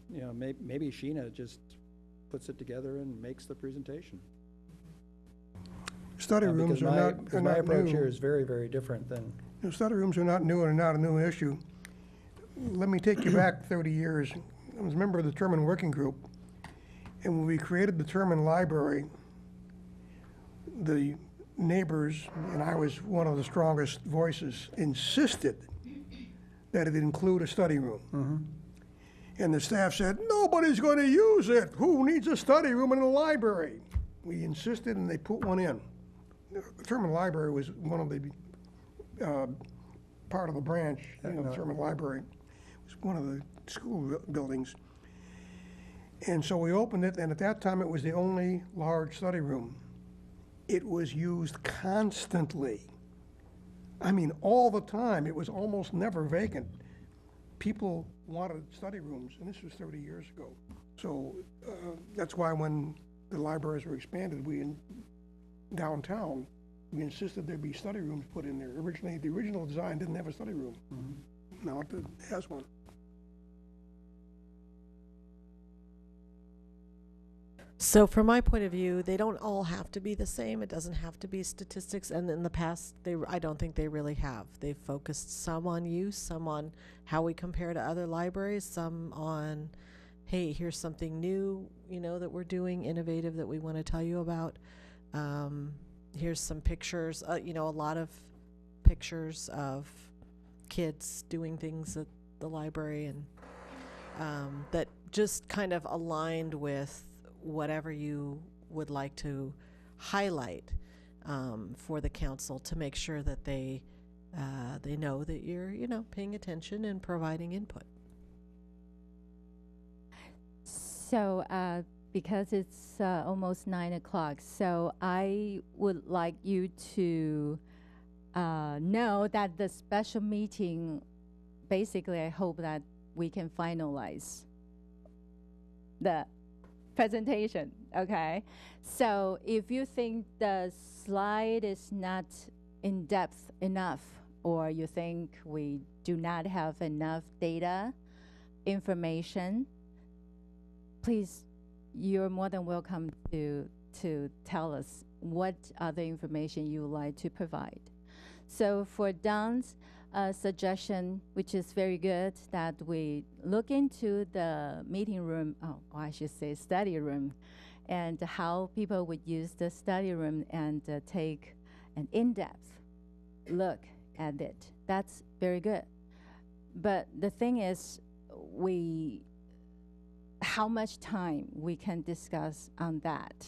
maybe Sheena just puts it together and makes the presentation. Study rooms are not Because my approach here is very, very different than. Study rooms are not new and are not a new issue. Let me take you back 30 years. I was a member of the Terman Working Group, and when we created the Terman Library, the neighbors, and I was one of the strongest voices, insisted that it include a study room. Mm-hmm. And the staff said, nobody's going to use it. Who needs a study room in a library? We insisted, and they put one in. The Terman Library was one of the part of the branch, the Terman Library. It was one of the school buildings. And so we opened it, and at that time it was the only large study room. It was used constantly. I mean, all the time. It was almost never vacant. People wanted study rooms, and this was 30 years ago. So that's why when the libraries were expanded, downtown, we insisted there be study rooms put in there. Originally, the original design didn't have a study room. Mm-hmm. Now it has one. So from my point of view, they don't all have to be the same. It doesn't have to be statistics. And in the past, I don't think they really have. They've focused some on use, some on how we compare to other libraries, some on, hey, here's something new, that we're doing, innovative, that we want to tell you about. Here's some pictures, a lot of pictures of kids doing things at the library, and that just kind of aligned with whatever you would like to highlight for the council, to make sure that they know that you're paying attention and providing input. So because it's almost 9 o'clock, so I would like you to know that the special meeting, basically I hope that we can finalize the presentation, okay? So if you think the slide is not in depth enough, or you think we do not have enough data, information, please, you're more than welcome to tell us what other information you would like to provide. So for Don's suggestion, which is very good, that we look into the meeting room, or I should say study room, and how people would use the study room, and take an in-depth look at it. That's very good. But the thing is, how much time we can discuss on that.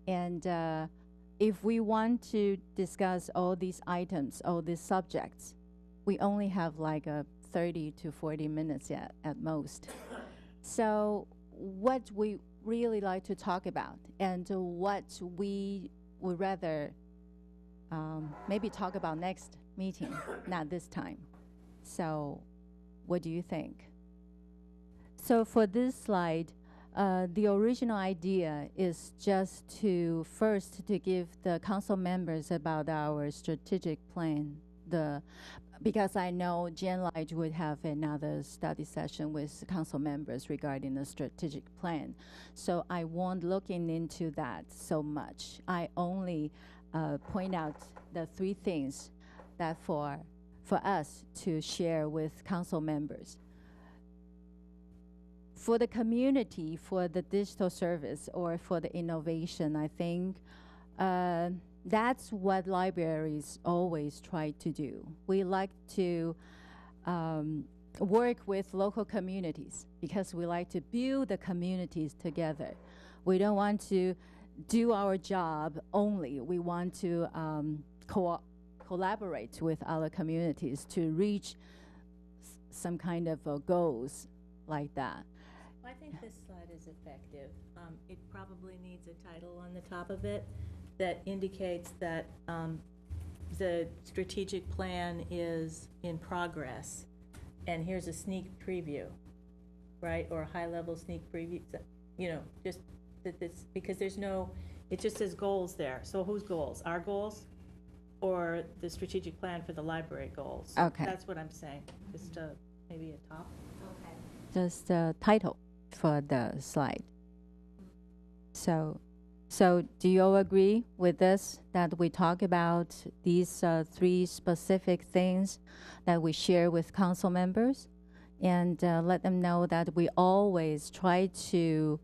And if we want to discuss all these items, all these subjects, we only have like 30 to 40 minutes at most. So what we really like to talk about, and what we would rather maybe talk about next meeting, not this time. So what do you think? So for this slide, the original idea is just to give the council members about our strategic plan. Because I know Jan Light would have another study session with council members regarding the strategic plan. So I won't looking into that so much. I only point out the 3 things that for us to share with council members. For the community, for the digital service, or for the innovation, I think that's what libraries always try to do. We like to work with local communities, because we like to build the communities together. We don't want to do our job only. We want to collaborate with other communities to reach some kind of goals like that. I think this slide is effective. It probably needs a title on the top of it that indicates that the strategic plan is in progress, and here's a sneak preview, right? Or a high-level sneak preview, just that this, because there's no, it just says goals there. So whose goals? Our goals? Or the strategic plan for the library goals? Okay. That's what I'm saying, just maybe a top. Okay. Just the title for the slide. So do you all agree with this, that we talk about these 3 specific things that we share with council members, and let them know that we always try to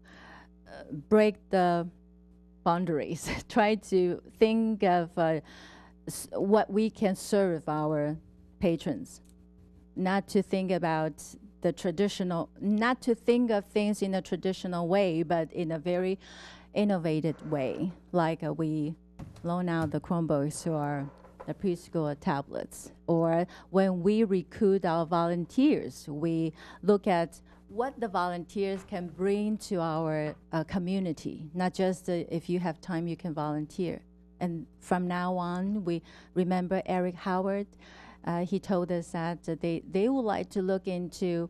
break the boundaries, try to think of what we can serve our patrons, not to think about the traditional, not to think of things in a traditional way, but in a very innovative way, like we loan out the Chromebooks or the preschool tablets. Or when we recruit our volunteers, we look at what the volunteers can bring to our community, not just if you have time, you can volunteer. And from now on, we remember Eric Howard. He told us that they would like to look into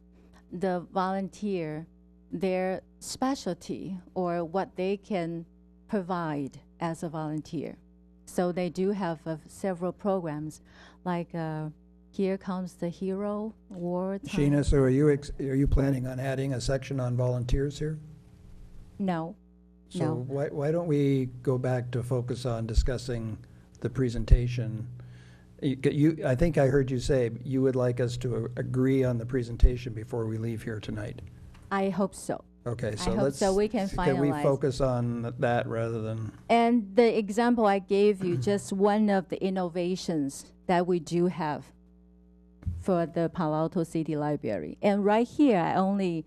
the volunteer, their specialty, or what they can provide as a volunteer. So they do have several programs, like Here Comes the Hero, Wartime. Sheena, so are you planning on adding a section on volunteers here? No. So No. why don't we go back to focus on discussing the presentation? I think I heard you say you would like us to agree on the presentation before we leave here tonight. I hope so. Okay, so I hope so. We can Can we finalize. focus on that rather than? And the example I gave you, just one of the innovations that we do have for the Palo Alto City Library. And right here, I only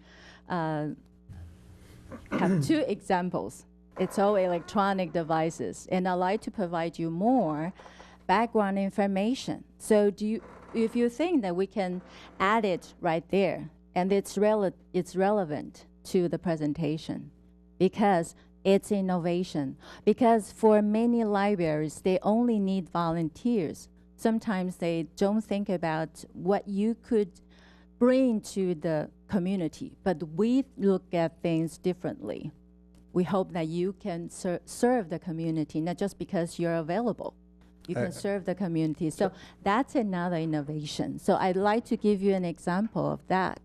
have 2 examples. It's all electronic devices. And I'd like to provide you more background information. So if you think that we can add it right there, and it's relevant to the presentation, because it's innovation. Because for many libraries, they only need volunteers. Sometimes they don't think about what you could bring to the community, but we look at things differently. We hope that you can serve the community, not just because you're available. You can serve the community. So that's another innovation. So I'd like to give you an example of that.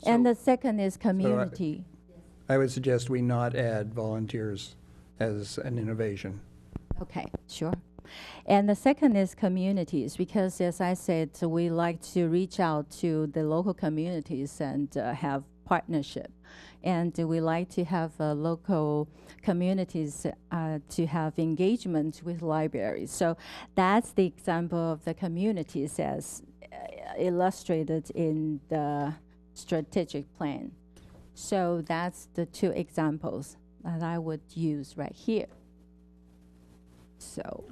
And the second is community. I would suggest we not add volunteers as an innovation. Okay, sure. And the second is communities, because as I said, we like to reach out to the local communities and have partnership. And we like to have local communities to have engagement with libraries. So that's the example of the communities as illustrated in the strategic plan. So that's the 2 examples that I would use right here. So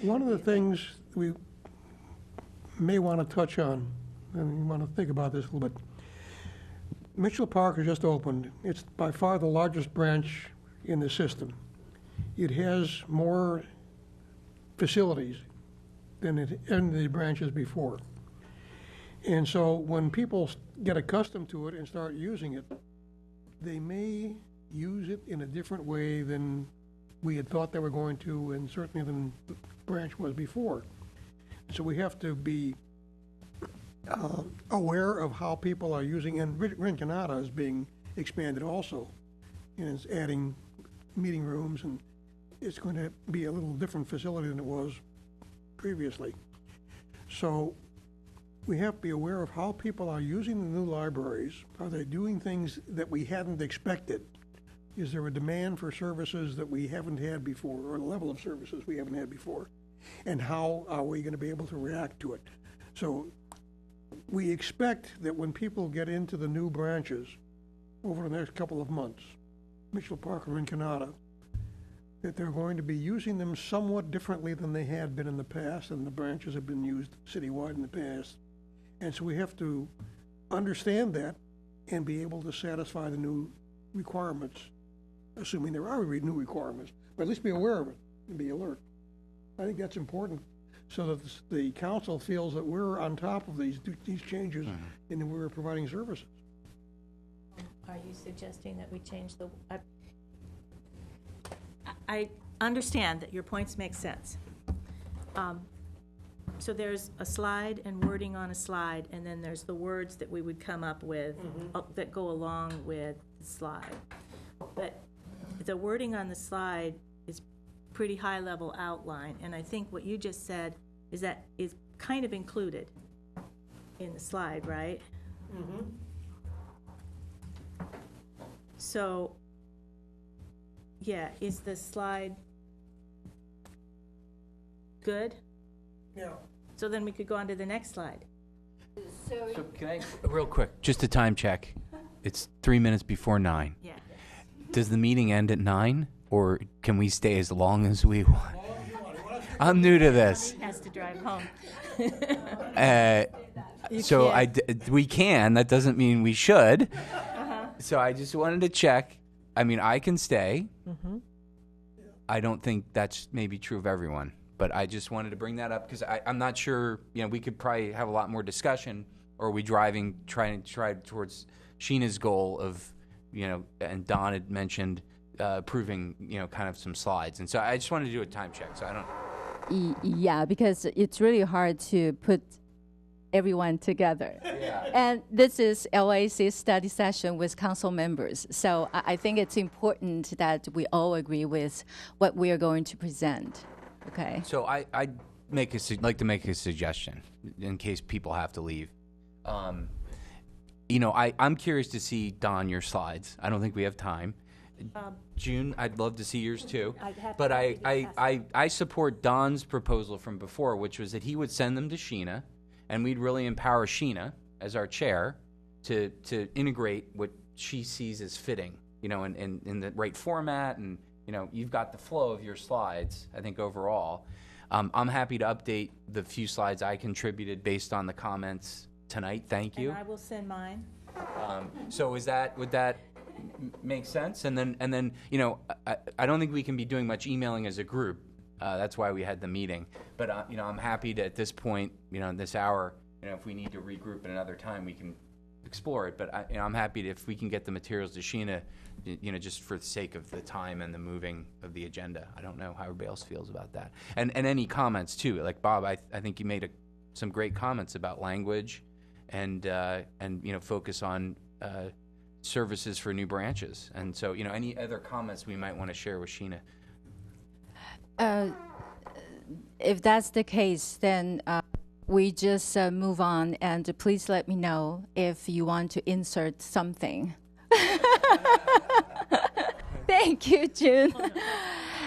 One of the things we may want to touch on, and you want to think about this a little bit. Mitchell Park has just opened. It's by far the largest branch in the system. It has more facilities than any of the branches before. And so when people get accustomed to it and start using it, they may use it in a different way than we had thought they were going to, and certainly than the branch was before. So we have to be aware of how people are using, and Rinconada is being expanded also, and it's adding meeting rooms, and it's going to be a little different facility than it was previously. So we have to be aware of how people are using the new libraries. Are they doing things that we hadn't expected? Is there a demand for services that we haven't had before, or a level of services we haven't had before? And how are we going to be able to react to it? So we expect that when people get into the new branches over the next couple of months, Mitchell Park and Rinconada, that they're going to be using them somewhat differently than they had been in the past, and the branches have been used citywide in the past. And so we have to understand that and be able to satisfy the new requirements, assuming there are new requirements, but at least be aware of it and be alert. I think that's important, so that the council feels that we're on top of these changes and that we're providing services. Are you suggesting that we change the, I understand that your points make sense. So there's a slide and wording on a slide, and then there's the words that we would come up with that go along with the slide. But the wording on the slide is pretty high-level outline, and I think what you just said is that is kind of included in the slide, right? So, yeah, is the slide good? Yeah. So then we could go on to the next slide. So can I, real quick, just a time check. It's 3 minutes before 9. Yeah. Does the meeting end at 9, or can we stay as long as we want? I'm new to this. Has to drive home. So we can. That doesn't mean we should. So I just wanted to check. I mean, I can stay. I don't think that's maybe true of everyone, but I just wanted to bring that up because I'm not sure. You know, we could probably have a lot more discussion. Or are we trying towards Sheena's goal of, you know, and Don had mentioned approving, you know, kind of some slides, and so I just wanted to do a time check. So I don't. Yeah, because it's really hard to put everyone together. Yeah. And this is LAC's study session with council members. So I think it's important that we all agree with what we are going to present. Okay. So I'd like to make a suggestion in case people have to leave. You know, I'm curious to see, Don, your slides. I don't think we have time. June, I'd love to see yours too. But I support Don's proposal from before, which was that he would send them to Sheena, and we'd really empower Sheena as our chair to integrate what she sees as fitting, you know, in the right format. And, you know, you've got the flow of your slides, I think, overall. I'm happy to update the few slides I contributed based on the comments tonight. Thank you. And I will send mine. So would that make sense? And then you know, I don't think we can be doing much emailing as a group. That's why we had the meeting. But you know, I'm happy to, at this point, you know, in this hour, you know, if we need to regroup at another time, we can explore it. But you know, I'm happy if we can get the materials to Sheena, you know, just for the sake of the time and the moving of the agenda. I don't know how everybody else feels about that. And any comments too, like Bob, I think you made some great comments about language, and you know, focus on services for new branches. And so, you know, any other comments we might want to share with Sheena? If that's the case, then we just move on, and please let me know if you want to insert something. Thank you, June.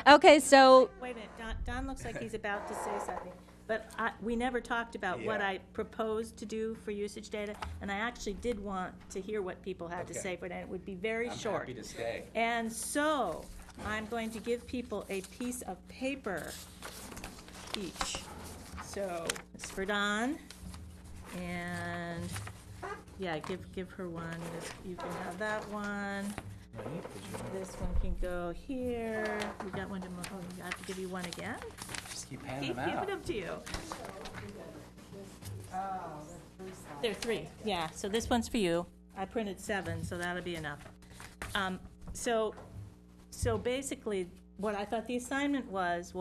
Okay, so... Wait a minute, Don looks like he's about to say something. But we never talked about what I proposed to do for usage data, and I actually did want to hear what people had to say for that. It would be very short. I'm happy to stay. And so I'm going to give people a piece of paper each. So it's for Don, and yeah, give her one. You can have that one. This one can go here. We got one to. Oh, I have to give you one again. Just keep handing Keep them out. giving them to you. There are 3, yeah. So this one's for you. I printed 7, so that'll be enough. So basically, what I thought the assignment was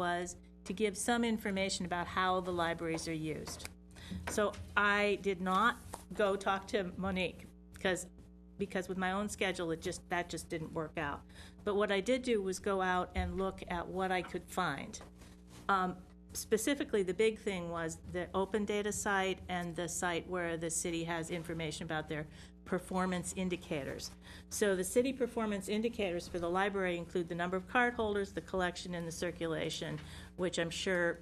to give some information about how the libraries are used. So I did not go talk to Monique because with my own schedule, that just didn't work out. But what I did do was go out and look at what I could find. Specifically, the big thing was the open data site and the site where the city has information about their performance indicators. So the city performance indicators for the library include the number of card holders, the collection, and the circulation, which I'm sure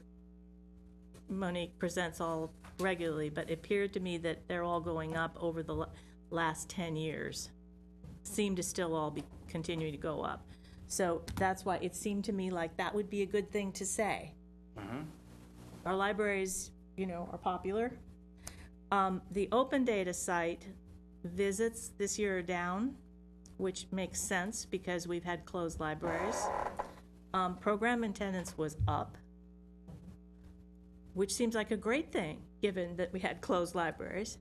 Monique presents all regularly, but it appeared to me that they're all going up over the last 10 years. Seem to still all be continuing to go up. So that's why it seemed to me like that would be a good thing to say. Our libraries, are popular. The open data site visits this year are down, which makes sense because we've had closed libraries. Program attendance was up, which seems like a great thing, given that we had closed libraries.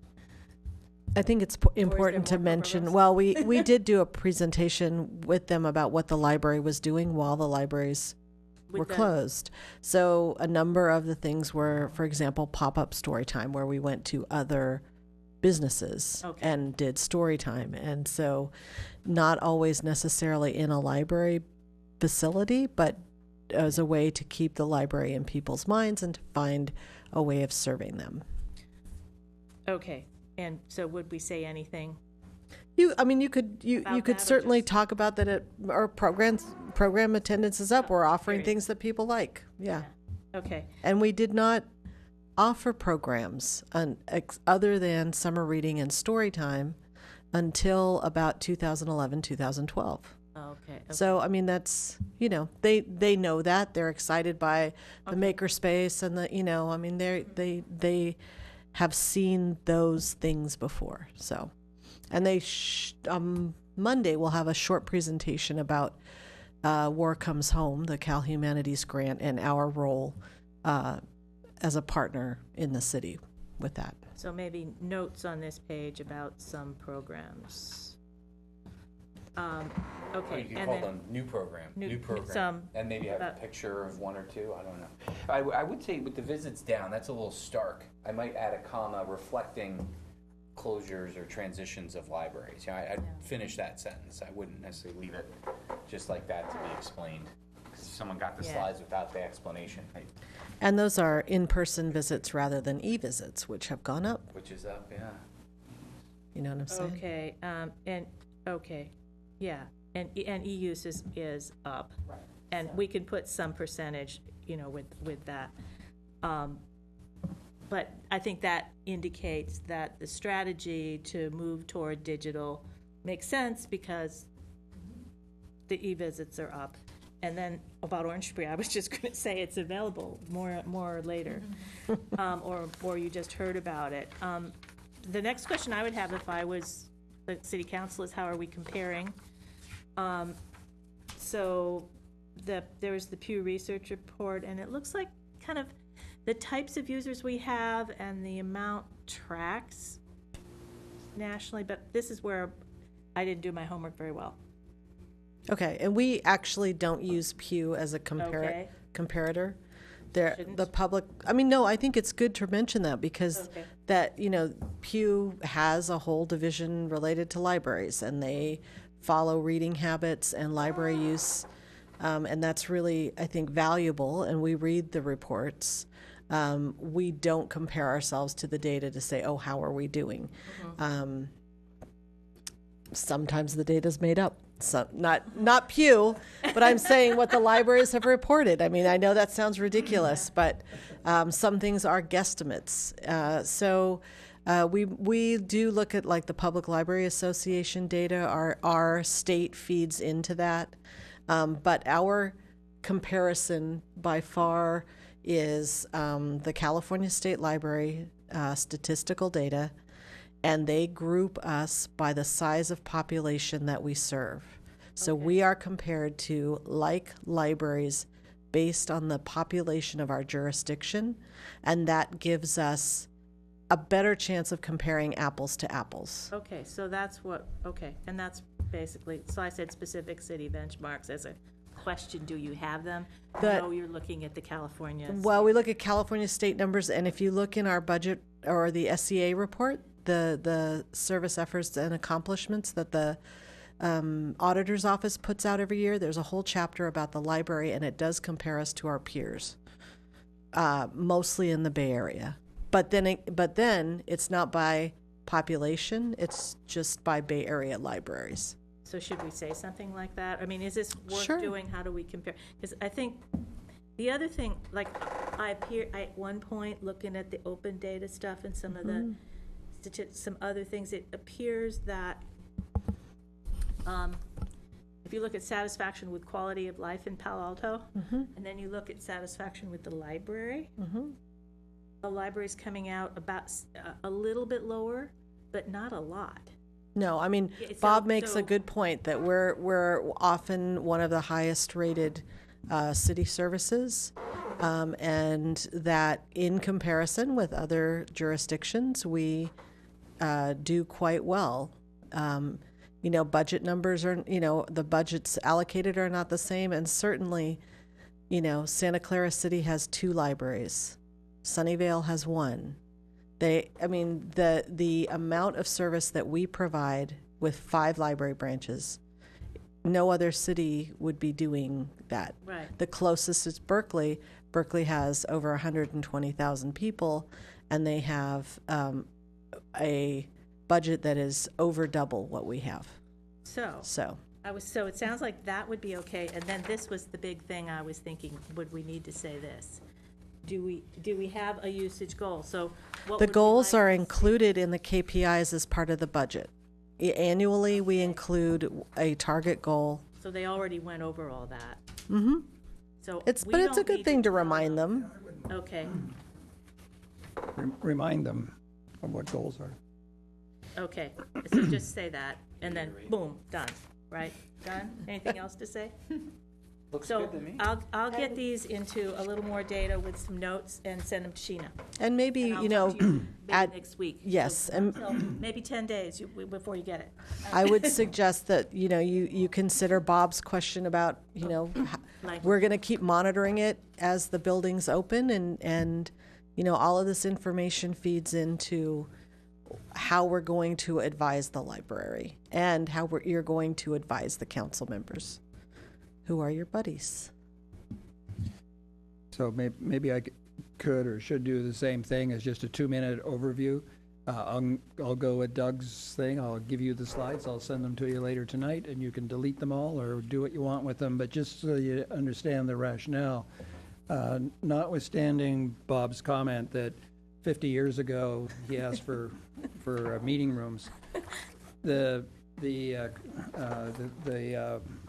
I think it's important to more mention, programs? well, we did do a presentation with them about what the library was doing while the libraries were closed. So a number of the things were, for example, pop-up story time, where we went to other businesses and did story time. And so not always necessarily in a library facility, but as a way to keep the library in people's minds and to find a way of serving them. Okay, and so would we say anything? You About could that, or certainly just- talk about that our program attendance is up. We're offering period. things that people like. Yeah. Okay, And we did not offer programs other than summer reading and story time until about 2011, 2012. okay. So, I mean, that's, they know that. They're excited by the makerspace and I mean, they have seen those things before. So, and they, Monday, we'll have a short presentation about War Comes Home, the Cal Humanities Grant, and our role as a partner in the city with that. So maybe notes on this page about some programs. Or Okay, you could and call then, them new program, New- new program. some- And maybe have a about- picture of one or two, I don't know. I would say with the visits down, that's a little stark. I might add a comma reflecting closures or transitions of libraries. I'd finish that sentence. I wouldn't necessarily leave it just like that to be explained. 'Cause if someone got the Yeah. slides without the explanation, And those are in-person visits rather than e-visits, which have gone up. which is up, yeah. You know what I'm saying? okay, yeah, and e-use is up. Right. And we can put some percentage, with that. But I think that indicates that the strategy to move toward digital makes sense because the e-visits are up. And then about Orange Tree, I was just gonna say it's available more later. Or you just heard about it. The next question I would have if I was the city council is how are we comparing? So there was the Pew Research report, and it looks like kind of the types of users we have and the amount tracks nationally, but this is where I didn't do my homework very well. Okay, and we actually don't use Pew as a Okay. comparator. Shouldn't? The public, I mean, no, I think it's good to mention that because Okay. that, Pew has a whole division related to libraries and they follow reading habits and library use. And that's really, I think, valuable, and we read the reports. We don't compare ourselves to the data to say, oh, how are we doing? Sometimes the data's made up. So not Pew, but I'm saying what the libraries have reported. I mean, I know that sounds ridiculous, but some things are guesstimates. So we do look at like the Public Library Association data. Our state feeds into that, but our comparison by far is the California State Library statistical data. And they group us by the size of population that we serve. So we are compared to like libraries based on the population of our jurisdiction, and that gives us a better chance of comparing apples to apples. Okay, so that's and that's basically, so I said specific city benchmarks as a question, do you have them? No, you're looking at the California. Well, we look at California state numbers, and if you look in our budget or the SEA report, the service efforts and accomplishments that the auditor's office puts out every year, there's a whole chapter about the library, and it does compare us to our peers, mostly in the Bay Area. But then it's not by population; it's just by Bay Area libraries. So should we say something like that? I mean, is this worth Sure. doing? How do we compare? Because I think the other thing, like I at one point looking at the open data stuff and some of the some other things, it appears that if you look at satisfaction with quality of life in Palo Alto, and then you look at satisfaction with the library, the library's coming out about a little bit lower, but not a lot. No, I mean, Yeah, Bob so- makes a so- good point that we're often one of the highest rated city services, and that in comparison with other jurisdictions, we do quite well. Budget numbers are, the budgets allocated are not the same, and certainly, Santa Clara City has 2 libraries. Sunnyvale has 1. The amount of service that we provide with 5 library branches, no other city would be doing that. Right. The closest is Berkeley. Berkeley has over 120,000 people, and they have a budget that is over double what we have. So it sounds like that would be okay, and then this was the big thing I was thinking, would we need to say this? Do we have a usage goal? So what The would we goals like are to see? included in the KPIs as part of the budget. Annually, we include a target goal. So they already went over all that. So It's we a don't good need thing to tell remind them. Okay, Remind them of what goals are. okay, so just say that, and then boom, done, right? Done? Anything else to say? Looks So good to me. I'll get these into a little more data with some notes and send them to Sheena. And maybe, And I'll talk to you maybe add- next week. yes, So and- until maybe 10 days before you get it. I would suggest that, you consider Bob's question about, Like- we're going to keep monitoring it as the buildings open, and all of this information feeds into how we're going to advise the library and how you're going to advise the council members, who are your buddies. So maybe I could or should do the same thing as just a 2-minute overview. I'll go with Doug's thing. I'll give you the slides. I'll send them to you later tonight, and you can delete them all or do what you want with them. But just so you understand the rationale, notwithstanding Bob's comment that 50 years ago he asked for meeting rooms, the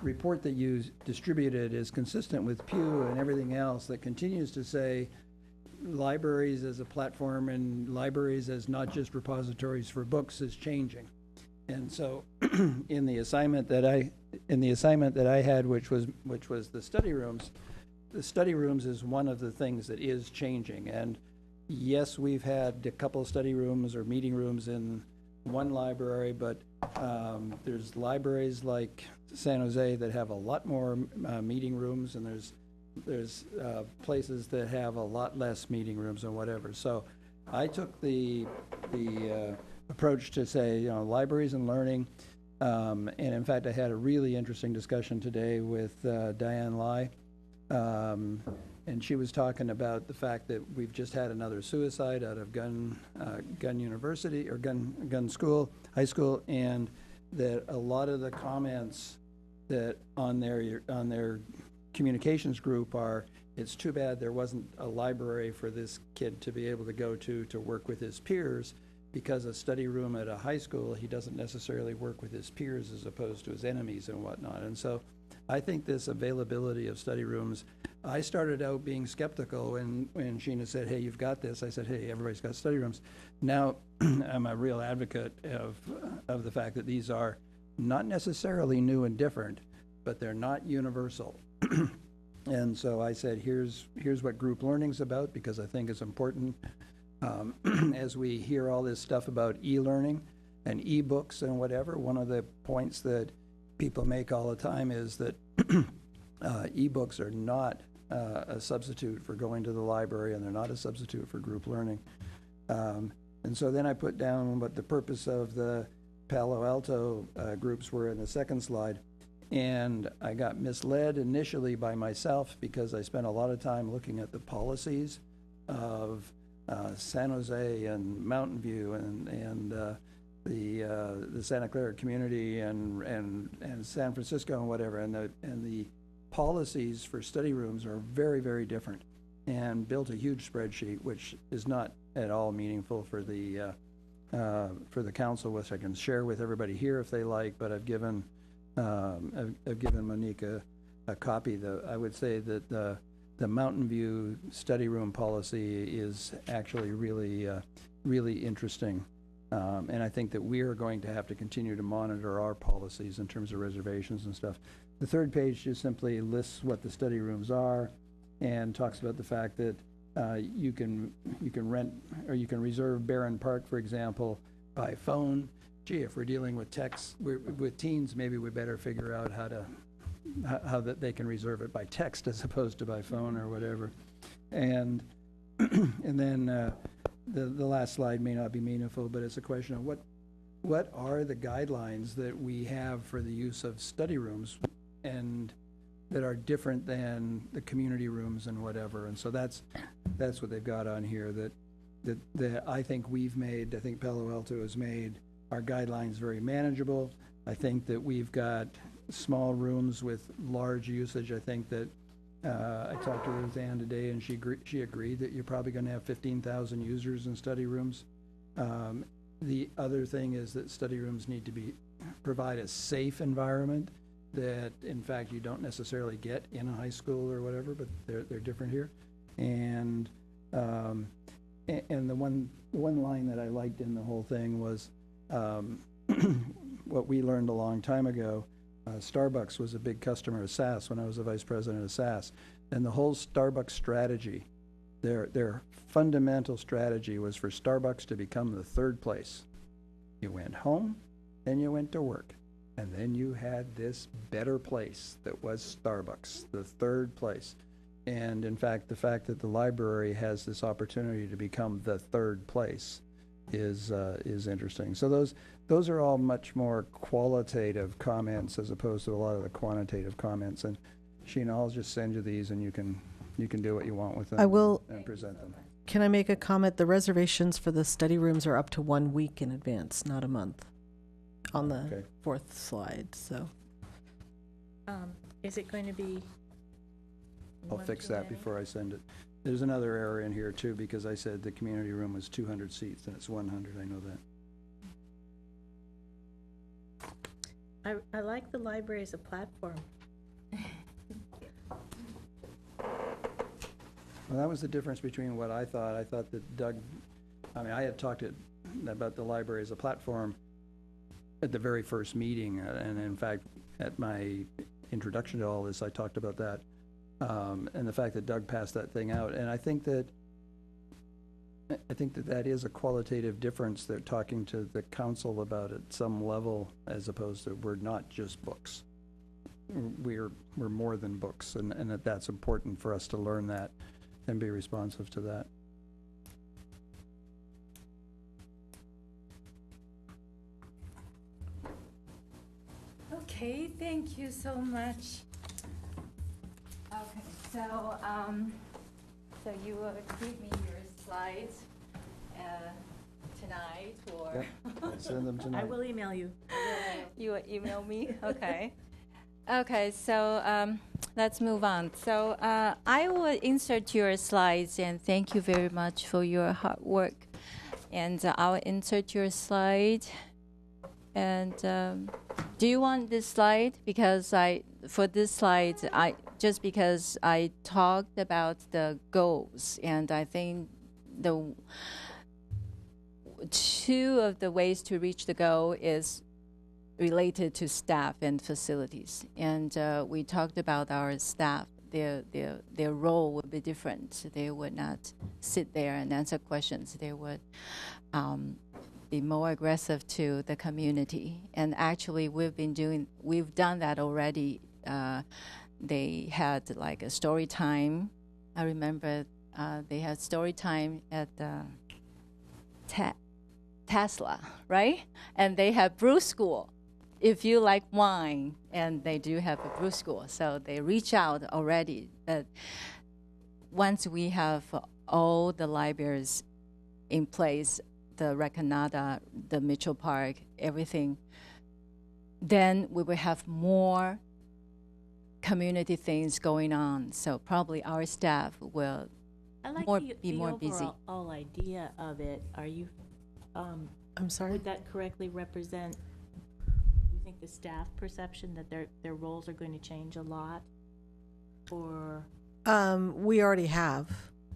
report that you distributed is consistent with Pew and everything else that continues to say libraries as a platform and libraries as not just repositories for books is changing. And so in the assignment that I had, which was the study rooms is one of the things that is changing. And yes, we've had a couple of study rooms or meeting rooms in one library, but there's libraries like San Jose that have a lot more meeting rooms, and there's places that have a lot less meeting rooms and whatever. So I took the approach to say, libraries and learning, and in fact, I had a really interesting discussion today with Diane Lai, and she was talking about the fact that we've just had another suicide out of gun university or gun school, high school, and that a lot of the comments that on their communications group are, it's too bad there wasn't a library for this kid to be able to go to work with his peers, because a study room at a high school, he doesn't necessarily work with his peers as opposed to his enemies and whatnot. And so I think this availability of study rooms, I started out being skeptical when Sheena said, hey, you've got this. I said, hey, everybody's got study rooms. Now I'm a real advocate of the fact that these are not necessarily new and different, but they're not universal. And so I said, here's what group learning's about, because I think it's important. As we hear all this stuff about e-learning and e-books and whatever, one of the points that people make all the time is that e-books are not a substitute for going to the library, and they're not a substitute for group learning. And so then I put down what the purpose of the Palo Alto groups were in the second slide. And I got misled initially by myself because I spent a lot of time looking at the policies of San Jose and Mountain View and the Santa Clara community and San Francisco and whatever, and the policies for study rooms are very, very different, and built a huge spreadsheet which is not at all meaningful for the council, which I can share with everybody here if they like, but I've given I've given Monique a copy. I would say that the Mountain View study room policy is actually really interesting. And I think that we are going to have to continue to monitor our policies in terms of reservations and stuff. The third page just simply lists what the study rooms are and talks about the fact that you can rent or you can reserve Barron Park, for example, by phone. Gee, if we're dealing with with teens, maybe we better figure out how that they can reserve it by text as opposed to by phone or whatever. And and then the last slide may not be meaningful, but it's a question of what are the guidelines that we have for the use of study rooms and that are different than the community rooms and whatever. And so that's what they've got on here that I think I think Palo Alto has made our guidelines very manageable. I think that we've got small rooms with large usage. I think that I talked to Ruth Ann today, and she agreed that you're probably going to have 15,000 users in study rooms. The other thing is that study rooms need to provide a safe environment that, in fact, you don't necessarily get in a high school or whatever, but they're different here. And the one line that I liked in the whole thing was what we learned a long time ago. Starbucks was a big customer of SAS when I was the vice president of SAS. And the whole Starbucks strategy, their fundamental strategy was for Starbucks to become the third place. You went home, then you went to work, and then you had this better place that was Starbucks, the third place. And in fact, the fact that the library has this opportunity to become the third place is interesting. So those are all much more qualitative comments as opposed to a lot of the quantitative comments. And Sheena, I'll just send you these, and you can do what you want with them. I will. And present them. Can I make a comment? The reservations for the study rooms are up to 1 week in advance, not a month, on the fourth slide. So, Is it going to be? I'll fix that before I send it. There's another error in here too, because I said the community room was 200 seats and it's 100. I know that. I like the library as a platform. Well, that was the difference between what I thought. I thought that Doug, I had talked about the library as a platform at the very first meeting. And in fact, at my introduction to all this, I talked about that. And the fact that Doug passed that thing out. And I think that is a qualitative difference. They're talking to the council about at some level, as opposed to we're not just books. We're more than books, and that's important for us to learn that and be responsive to that. Okay, thank you so much. Okay, so you will give me your slides tonight, or? Yep, I'll send them tonight. I will email you. You will email me? Okay. Okay, so let's move on. So I will insert your slides, and thank you very much for your hard work. And I'll insert your slide. And do you want this slide? Because for this slide, because I talked about the goals, and I think two of the ways to reach the goal is related to staff and facilities. And we talked about our staff. Their role would be different. They would not sit there and answer questions. They would be more aggressive to the community. And actually, we've done that already. They had like a story time. I remember they had story time at Tesla, right? And they have brew school. If you like wine, and they do have a brew school, so they reach out already. Once we have all the libraries in place, the Recanada, the Mitchell Park, everything, then we will have more community things going on. So probably our staff will be more busy. The overall idea of it. Are you? I'm sorry? Would that correctly represent? You think the staff perception that their roles are going to change a lot? Or, We already have.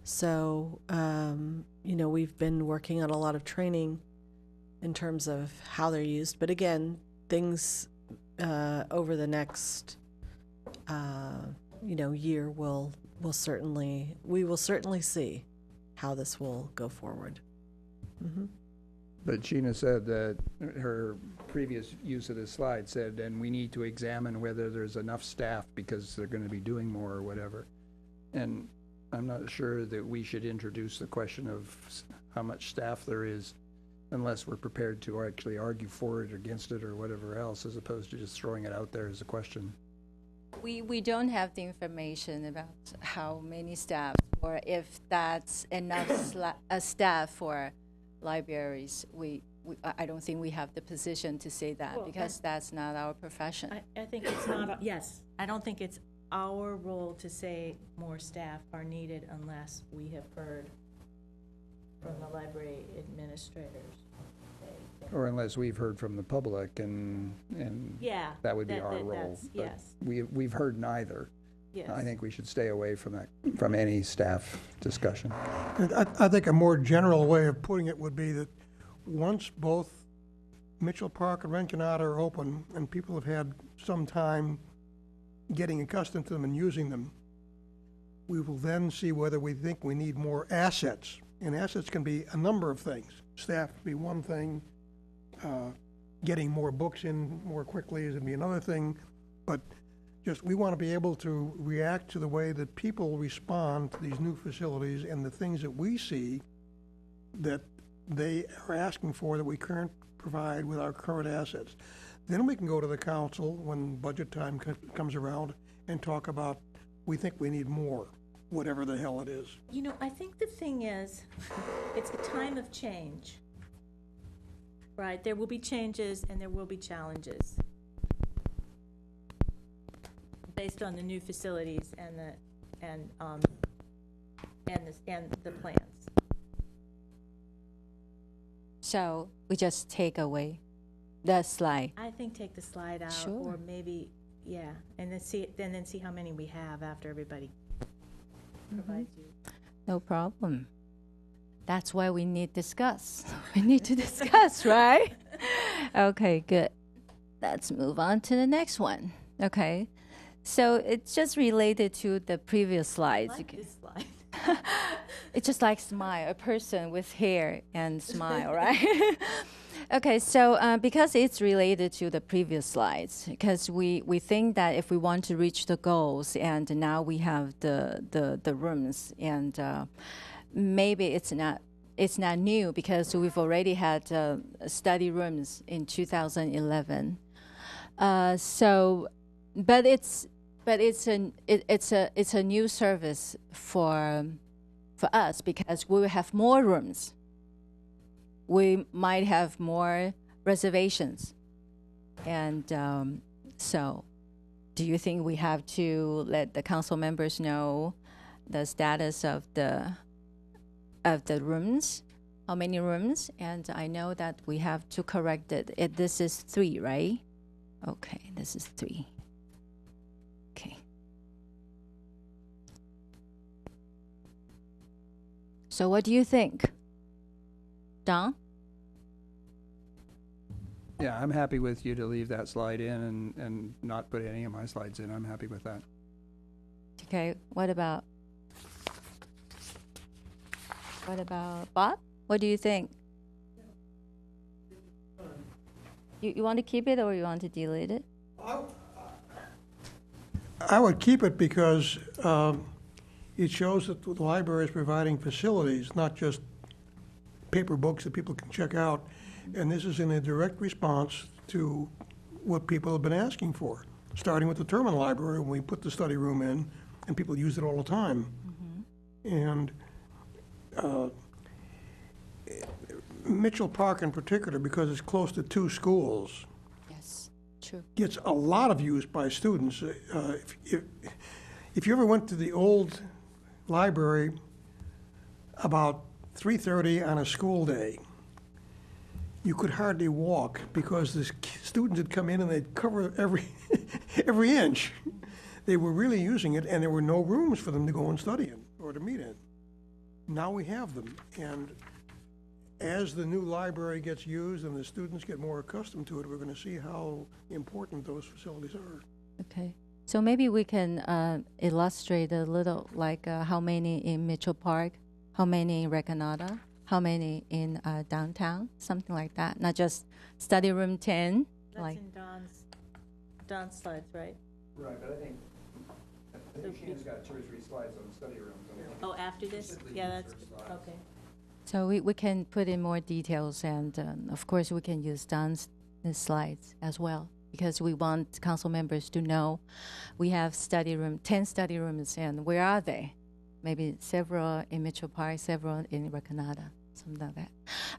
So, we've been working on a lot of training in terms of how they're used. But again, things over the next, year we will certainly see how this will go forward. Mm-hmm. But Sheena said that her previous use of this slide said, and we need to examine whether there's enough staff because they're gonna be doing more or whatever. And I'm not sure that we should introduce the question of how much staff there is unless we're prepared to actually argue for it or against it or whatever else, as opposed to just throwing it out there as a question. We don't have the information about how many staff, or if that's enough staff for libraries. I don't think we have the position to say that, Well, because that's not our profession. I think it's not, yes, I don't think it's our role to say more staff are needed unless we have heard from the library administrators. Or unless we've heard from the public and Yeah. that would be our role. that's- But yes. We've heard neither. Yes. I think we should stay away from that, from any staff discussion. And I think a more general way of putting it would be that once both Mitchell Park and Renconada are open and people have had some time getting accustomed to them and using them, we will then see whether we think we need more assets. And assets can be a number of things. Staff can be one thing, getting more books in more quickly is going to be another thing, but just, we want to be able to react to the way that people respond to these new facilities and the things that we see that they are asking for that we can't provide with our current assets. Then we can go to the council when budget time comes around and talk about, we think we need more, whatever the hell it is. I think the thing is, it's a time of change, right? There will be changes and there will be challenges based on the new facilities and the plans. So we just take away the slide. I think take the slide out, Sure. or maybe, yeah, and then see how many we have after everybody provides you. No problem. That's why we need discuss. We need to discuss, right? Okay, good. Let's move on to the next one. Okay. So it's just related to the previous I slides. like this slide. It's just like smile, a person with hair and smile, right? Okay, so because it's related to the previous slides, because we think that if we want to reach the goals, and now we have the rooms, and maybe it's not new because we've already had study rooms in 2011. But it's a new service for us because we will have more rooms. We might have more reservations, and so, do you think we have to let the council members know the status of the rooms? How many rooms? And I know that we have to correct it. This is 3, right? Okay, this is 3. Okay. So what do you think? Don? Yeah, I'm happy with you to leave that slide in and not put any of my slides in. I'm happy with that. Okay, what about Bob? What do you think? You want to keep it or you want to delete it? I would keep it because it shows that the library is providing facilities, not just paper books that people can check out. And this is in a direct response to what people have been asking for, starting with the Terman Library when we put the study room in, and people use it all the time. Mm-hmm. And Mitchell Park in particular, because it's close to 2 schools, Yes, true. gets a lot of use by students. If you ever went to the old library about 3:30 on a school day, you could hardly walk because the students would come in and they'd cover every inch. They were really using it, and there were no rooms for them to go and study in or to meet in. Now we have them, and as the new library gets used and the students get more accustomed to it, we're going to see how important those facilities are. Okay. So maybe we can illustrate a little, like how many in Mitchell Park, how many in Recanata, how many in downtown, something like that. Not just study room 10. That's like in Don's slides, right? Right, but I think Shannon's got 2 or 3 slides on study rooms. Oh, after this? Yeah, that's, okay. So we can put in more details, and of course we can use Don's slides as well, because we want council members to know we have 10 study rooms, and where are they? Maybe several in Mitchell Park, several in Recanata, something like that.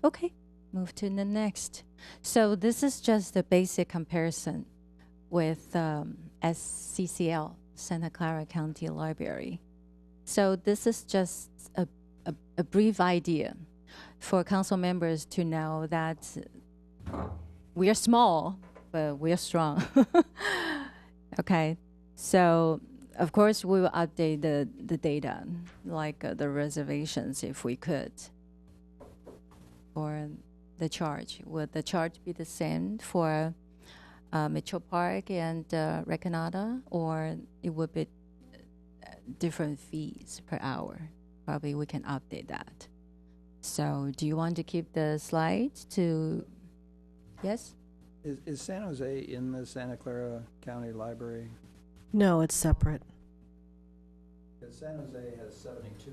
Okay, move to the next. So this is just a basic comparison with SCCL, Santa Clara County Library. So this is just a brief idea for council members to know that we are small, but we are strong. Okay, so of course we will update the data, like the reservations if we could, or the charge. Would the charge be the same for Mitchell Park and Recanata, or it would be different fees per hour? Probably we can update that. So do you want to keep the slides to, yes? Is San Jose in the Santa Clara County Library? No, it's separate. Because San Jose has 72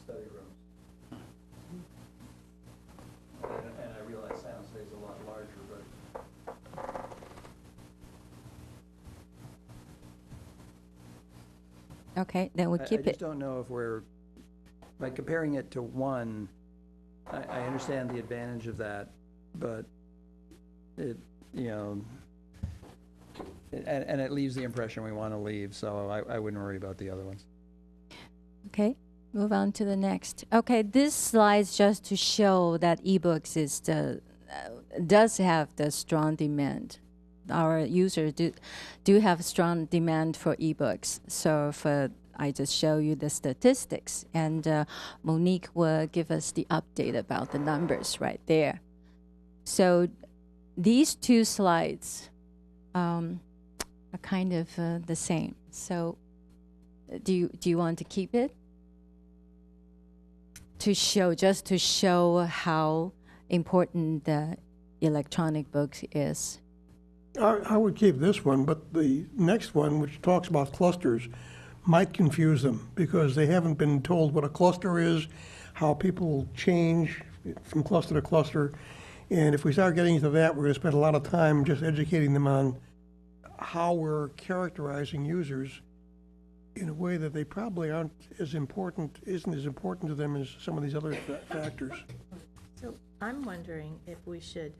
study rooms. And I realize San Jose is a lot larger, but Okay, then we keep I just it. don't know if we're, by comparing it to one, I understand the advantage of that, but it, and it leaves the impression we want to leave, so I wouldn't worry about the other ones. Okay, move on to the next. Okay, this slide's just to show that ebooks is does have the strong demand. Our users do have strong demand for ebooks. So I just show you the statistics, and Monique will give us the update about the numbers right there. So these 2 slides are kind of the same. So do you want to keep it? To show how important the electronic books is. I would keep this one, but the next one, which talks about clusters, might confuse them because they haven't been told what a cluster is, how people change from cluster to cluster. And if we start getting into that, we're going to spend a lot of time just educating them on how we're characterizing users in a way that they probably isn't as important to them as some of these other factors. So I'm wondering if we should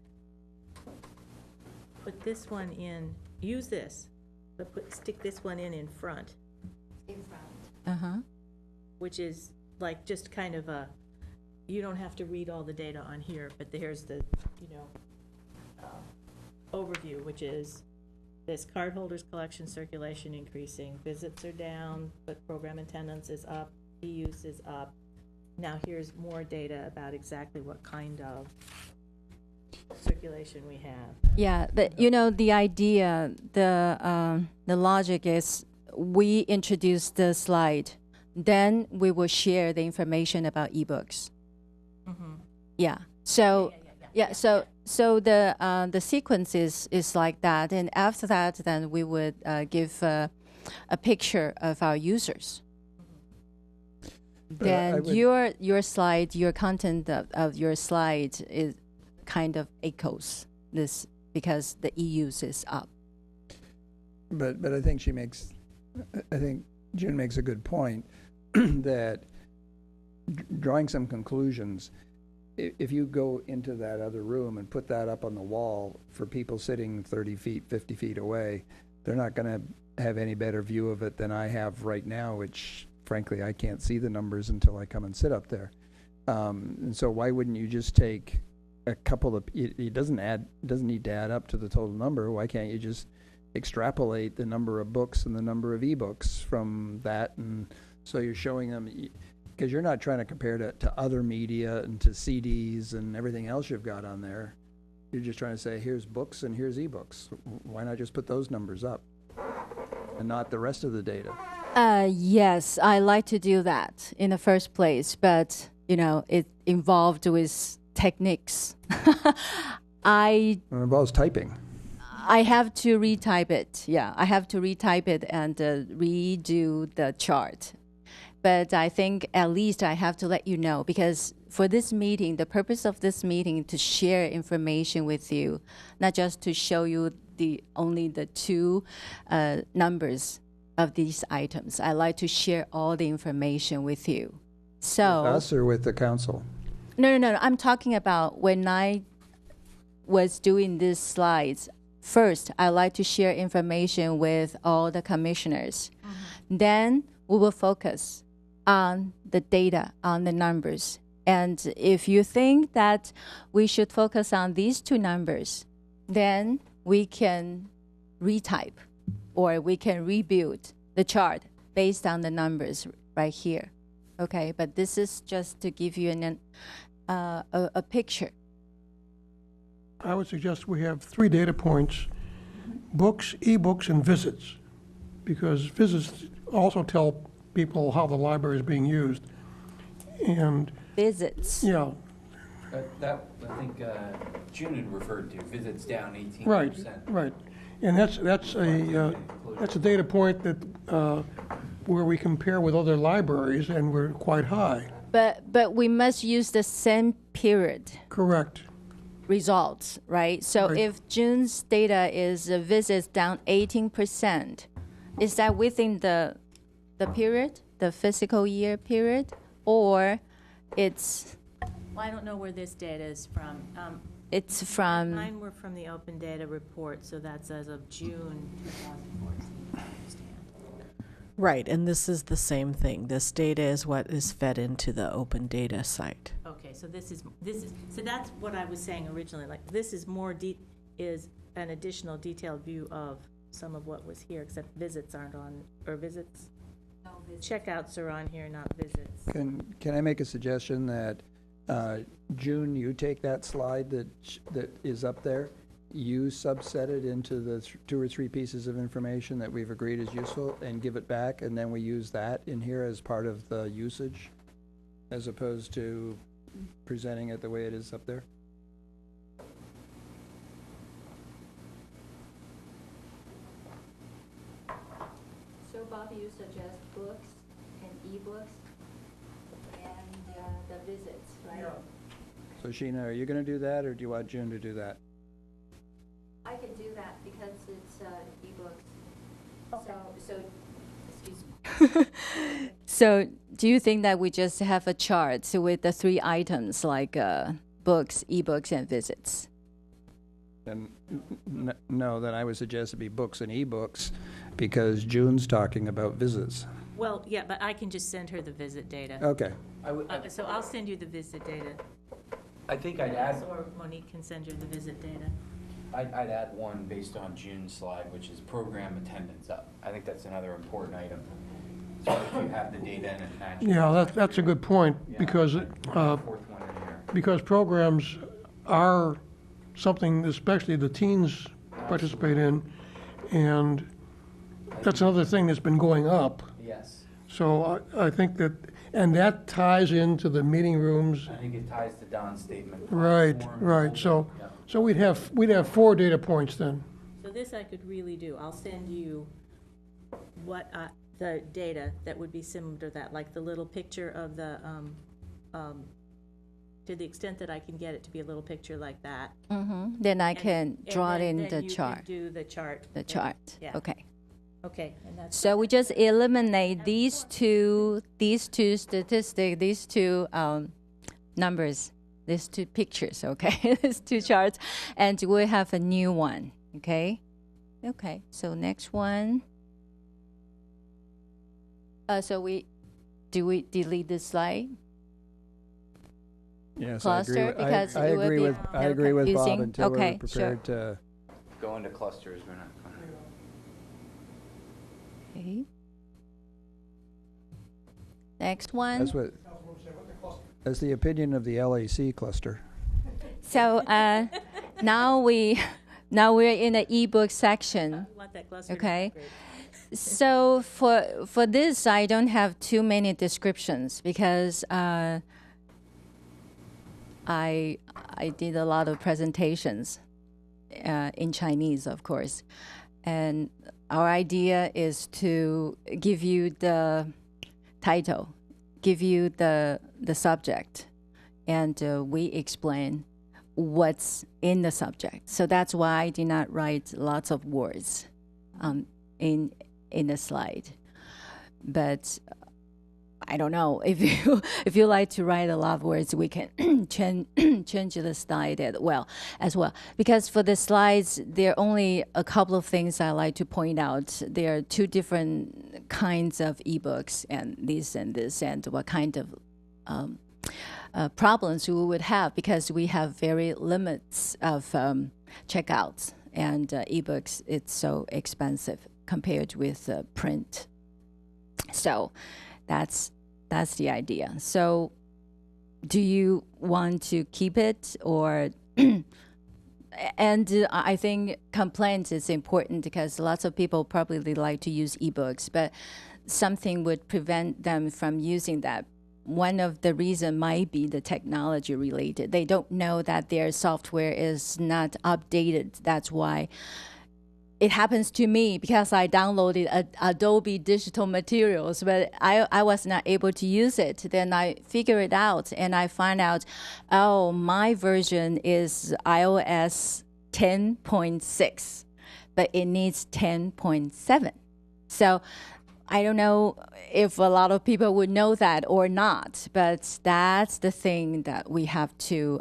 put this one in, use this, but stick this one in front. In front. Uh-huh. Which is like just kind of you don't have to read all the data on here, but here's the, overview, which is this cardholders collection circulation increasing, visits are down, but program attendance is up, e-use is up. Now here's more data about exactly what kind of circulation we have. Yeah, but the idea, the logic is we introduce the slide, then we will share the information about ebooks. Mm-hmm. Yeah. So so the sequence is like that, and after that, then we would give a picture of our users. Then your slide, your content of your slide is kind of echoes this because the e-use is up. But I think June makes a good point that drawing some conclusions, if you go into that other room and put that up on the wall for people sitting 30 feet, 50 feet away, they're not going to have any better view of it than I have right now, which frankly I can't see the numbers until I come and sit up there. And so why wouldn't you just take a couple of, it doesn't need to add up to the total number. Why can't you just extrapolate the number of books and the number of ebooks from that? And so you're showing them, because you're not trying to compare to other media and to CDs and everything else you've got on there. You're just trying to say, here's books and here's ebooks. Why not just put those numbers up and not the rest of the data? Yes, I like to do that in the first place, but it involved with techniques. It involves typing. I have to retype it. Yeah, I have to retype it and redo the chart. But I think at least I have to let you know, because for this meeting, the purpose of this meeting to share information with you, not just to show you only the two numbers of these items. I like to share all the information with you. So With us or with the council? No. I'm talking about when I was doing these slides. First, I like to share information with all the commissioners. Then we will focus on the data, on the numbers. And if you think that we should focus on these two numbers, then we can retype or we can rebuild the chart based on the numbers right here. Okay, but this is just to give you a picture. I would suggest we have 3 data points: books, ebooks, and visits, because visits also tell people how the library is being used. And Visits. yeah, That, I think June had referred to, visits down 18%. right. And that's a data point that where we compare with other libraries, and we're quite high. But we must use the same period Correct. results, right? So Right. if June's data is visits down 18%, is that within the period, the fiscal year period, or it's Well, I don't know where this data is from. it's from? Mine were from the open data report, so that's as of June 2014, I understand. Right, and this is the same thing. This data is what is fed into the open data site. Okay, so so that's what I was saying originally, like, this is is an additional detailed view of some of what was here, except visits aren't on, or visits? No, Checkouts are on here, not visits. Can I make a suggestion that, June, you take that slide that is up there, you subset it into the 2 or 3 pieces of information that we've agreed is useful, and give it back, and then we use that in here as part of the usage, as opposed to presenting it the way it is up there? So Bob, you suggest books and ebooks and the visits, right? So Sheena, are you gonna do that, or do you want June to do that? I can do that because it's ebooks. So excuse me. So do you think that we just have a chart with the 3 items like books, ebooks, and visits? Then, no, then I would suggest it be books and ebooks, because June's talking about visits. Well, yeah, but I can just send her the visit data. Okay. So I'll send you the visit data. I think I'd add, Or Monique can send you the visit data. I'd add one based on June's slide, which is program attendance up. I think that's another important item. So if you have the data and it matches. Yeah, that's a good point, Yeah, because I'd put the 4th one in here. because programs are something especially the teens participate in, and that's another thing that's been going up. Yes, So I think that, and that ties into the meeting rooms. I think it ties to Don's statement. Right, Forms, right. open, yeah. So we'd have 4 data points then. So this I could really do. I'll send you what, the data that would be similar to that, like the little picture of the, to the extent that I can get it to be a little picture like that. Then I And- can and draw it then- in then the you chart. can do the chart. The chart. Yeah. Okay. Okay, and that's. So we just eliminate these two statistics, these 2 numbers, these 2 pictures, okay? These 2 charts, and we have a new one, okay? Okay, so next one. So we delete this slide? Yes, cluster? Because I it would agree be with, I kind of agree with Bob confusing. until we're Okay, sure. prepared to. Go into clusters, we're not gonna. Okay. Next one. That's the opinion of the LAC cluster. So now we're in the ebook section. Want that cluster to Okay. upgrade. So for this, I don't have too many descriptions because I did a lot of presentations in Chinese, of course, and our idea is to give you the title, give you the subject, and we explain what's in the subject. So that's why I did not write lots of words in the slide. But I don't know, if you like to write a lot of words, we can change the slide as well. Because for the slides, there are only a couple of things I like to point out. There are two different kinds of ebooks, and this, and what kind of problems we would have, because we have very limits of checkouts, and ebooks, it's so expensive compared with print. So that's the idea. So do you want to keep it, or and I think complaints is important because lots of people probably like to use ebooks, but something would prevent them from using that. One of the reasons might be the technology related. They don't know that their software is not updated. That's why it happens to me, because I downloaded Adobe Digital Materials, but I was not able to use it. Then I figure it out, and I find out, oh, my version is iOS 10.6, but it needs 10.7. So I don't know if a lot of people would know that or not, but that's the thing that we have to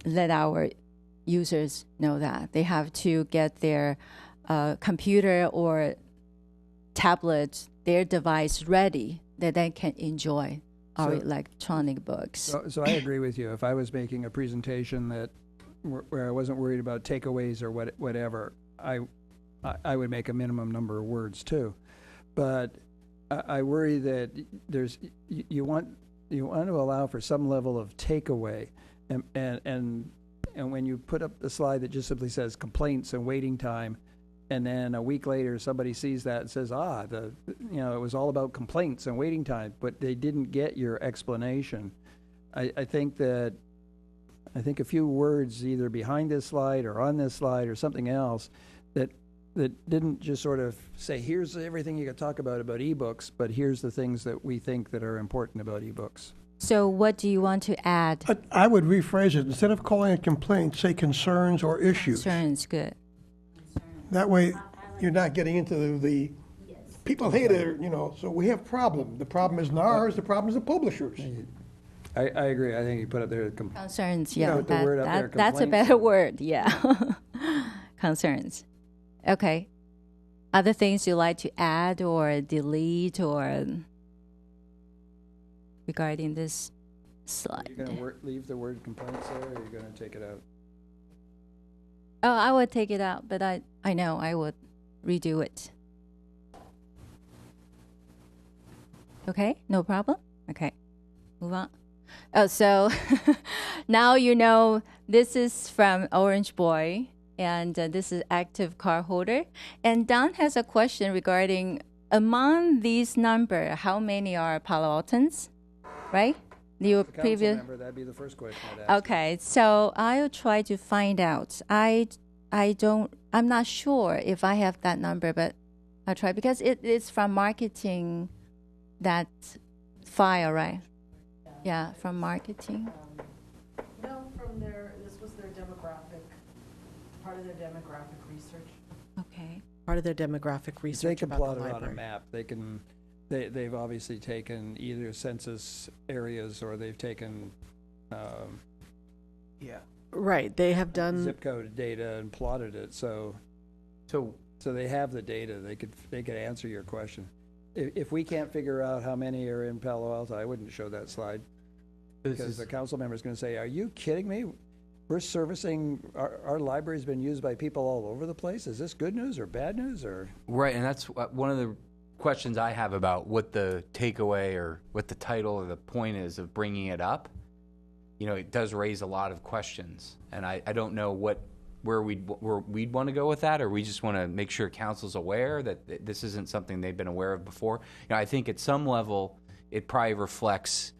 let our users know, that they have to get their computer or tablet, their device ready, that they can enjoy our electronic books. So I agree with you. If I was making a presentation that where I wasn't worried about takeaways or whatever, I would make a minimum number of words too. But I worry that you want to allow for some level of takeaway, and when you put up the slide that just simply says complaints and waiting time, and then a week later somebody sees that and says, it was all about complaints and waiting time, but they didn't get your explanation. I think a few words either behind this slide or on this slide or something else that didn't just sort of say, here's everything you could talk about ebooks, but here's the things that we think that are important about ebooks. So what do you want to add? I would rephrase it. Instead of calling it complaints, say concerns or issues. Concerns, good. That way, you're not getting into the people hate it, so we have problem. The problem isn't ours, the problem is the publishers. I agree. I think you put up there Concerns, yeah. put the word up there, That's a better word, yeah. Concerns. Okay. Other things you like to add or delete or regarding this slide? Are you going to leave the word complaints there, or are you going to take it out? Oh, I would take it out, but I know I would redo it. Okay, no problem? Okay, move on. Oh, so now you know this is from Orange Boy, and this is active card holder. And Don has a question regarding, among these number, how many are Palo Altans, right? Your The previous. council member, that'd be the first question I'd ask. Okay, so I'll try to find out. I'm not sure if I have that number, but I'll try, because it's from marketing, that file, right? Yeah, from marketing. No, this was their demographic, part of their demographic research. Okay. Part of their demographic research They can about plot the it on a library. map. They've obviously taken either census areas, or they've taken Right, they have done, zip code data and plotted it. So they have the data. They could answer your question. If we can't figure out how many are in Palo Alto, I wouldn't show that slide. Because the council member's gonna say, are you kidding me? We're servicing, our library's been used by people all over the place. Is this good news or bad news or? Right, and that's one of the questions I have about what the takeaway or what the title or the point is of bringing it up. You know, it does raise a lot of questions, and I don't know where we'd want to go with that, or we just want to make sure council's aware that this isn't something they've been aware of before. You know, I think at some level it probably reflects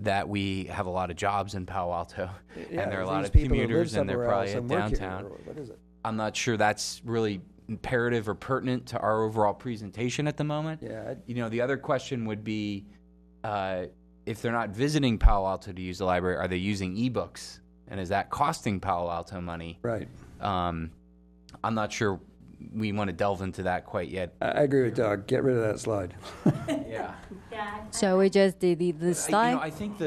that we have a lot of jobs in Palo Alto, and there are a lot of commuters, and they're probably at downtown. What is it? I'm not sure that's really imperative or pertinent to our overall presentation at the moment. Yeah. You know, the other question would be, if they're not visiting Palo Alto to use the library, are they using ebooks? And is that costing Palo Alto money? Right. I'm not sure we want to delve into that quite yet. I agree with Doug. Get rid of that slide. Yeah. So we just delete this slide? You know, I think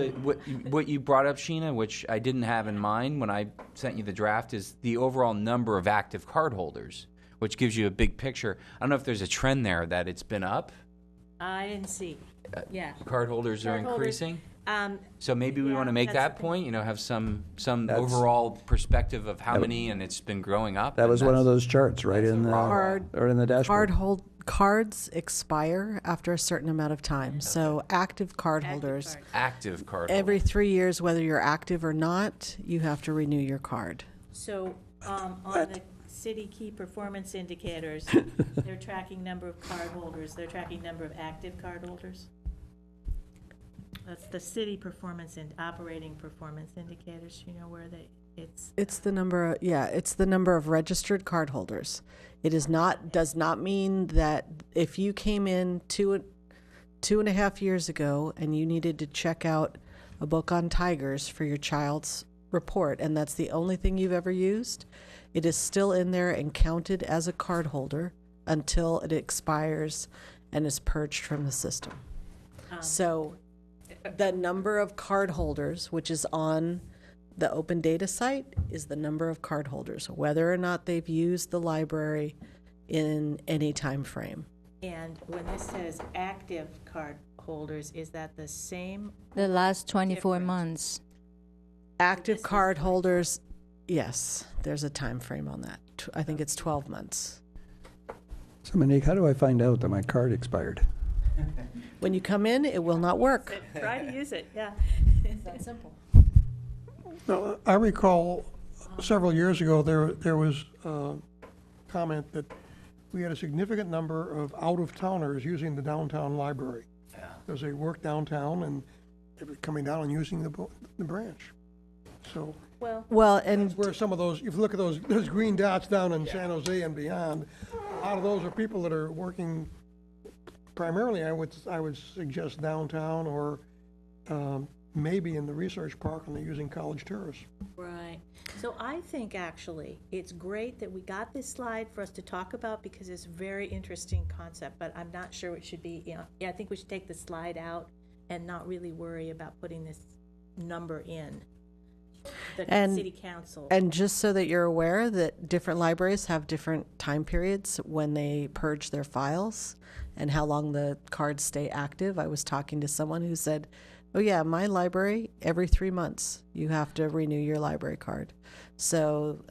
what you brought up, Sheena, which I didn't have in mind when I sent you the draft, is the overall number of active cardholders, which gives you a big picture. I don't know if there's a trend there that it's been up. I didn't see. Yeah. Cardholders are Cardholders, increasing. So maybe we want to make that's that the thing. point. You know, have some overall perspective of how many, and it's been growing up. That was one of those charts, right in the, Card- or in the dashboard. Cards expire after a certain amount of time. So active card holders, Active cardholders. every 3 years, whether you're active or not, you have to renew your card. So, on the city key performance indicators, they're tracking number of cardholders, they're tracking number of active cardholders? That's the city performance and operating performance indicators, you know, where It's the number, it's the number of registered cardholders. It does not mean that if you came in two and a half years ago and you needed to check out a book on tigers for your child's report, and that's the only thing you've ever used, it is still in there and counted as a cardholder until it expires and is purged from the system. So the number of cardholders, which is on the open data site, is the number of cardholders, whether or not they've used the library in any time frame. And when this says active card holders, is that the same? The last 24 Different. months. Active This is card holders, yes, there's a time frame on that. I think it's 12 months. So Monique, how do I find out that my card expired? When you come in, it will not work. Try to use it, yeah. It's that simple. Now, I recall several years ago, there was a comment that we had a significant number of out-of-towners using the downtown library. Yeah. Because they worked downtown and they were coming down and using the branch. So Well, and where some of those, if you look at those green dots down in San Jose and beyond, a lot of those are people that are working primarily, I would suggest downtown or maybe in the research park, and they're using College Terrace. Right. So I think actually it's great that we got this slide for us to talk about because it's a very interesting concept, but I'm not sure it should be, I think we should take the slide out and not really worry about putting this number in. The And- city council. And just so that you're aware that different libraries have different time periods when they purge their files and how long the cards stay active. I was talking to someone who said, oh yeah, my library, every 3 months, you have to renew your library card. So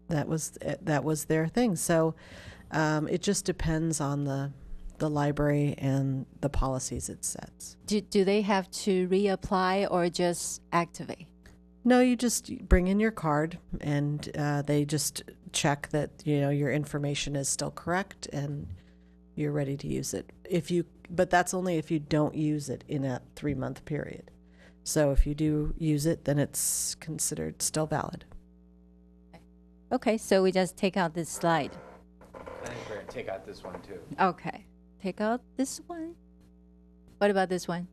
that was their thing. So it just depends on the library and the policies it sets. Do they have to reapply or just activate? No, you just bring in your card, and they just check that your information is still correct and you're ready to use it. But that's only if you don't use it in a 3-month period. So if you do use it, then it's considered still valid. Okay, so we just take out this slide. I think we're going to take out this one too. Okay, take out this one. What about this one?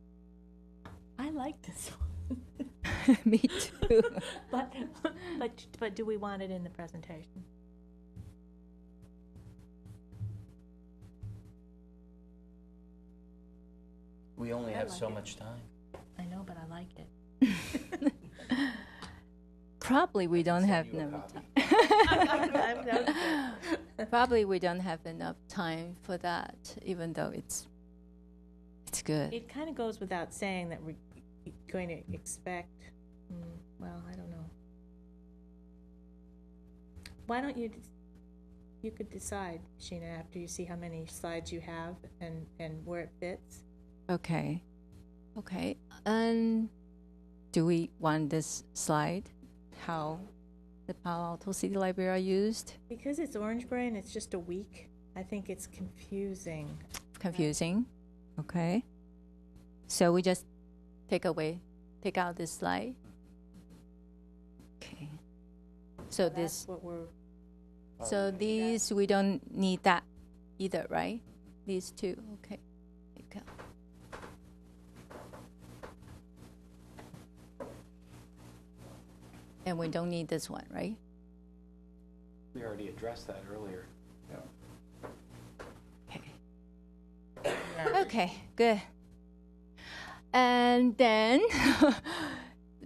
I like this one. Me too. But do we want it in the presentation? We only I have like so it. much time. I know, but I like it. Probably we don't have you a enough copy. time. Probably we don't have enough time for that, even though it's good. It kind of goes without saying that going to expect, well, I don't know. Why don't you, you could decide, Sheena, after you see how many slides you have and where it fits. Okay. Okay. Do we want this slide? How the Palo Alto City Library are used? Because it's Orangebury and it's just a week, I think it's confusing. Confusing. Okay. So we just take out this slide. Okay. So That's what we're, so these, we don't need that either, right? These two, okay. There you go. And we don't need this one, right? We already addressed that earlier. Okay. Okay, good. And then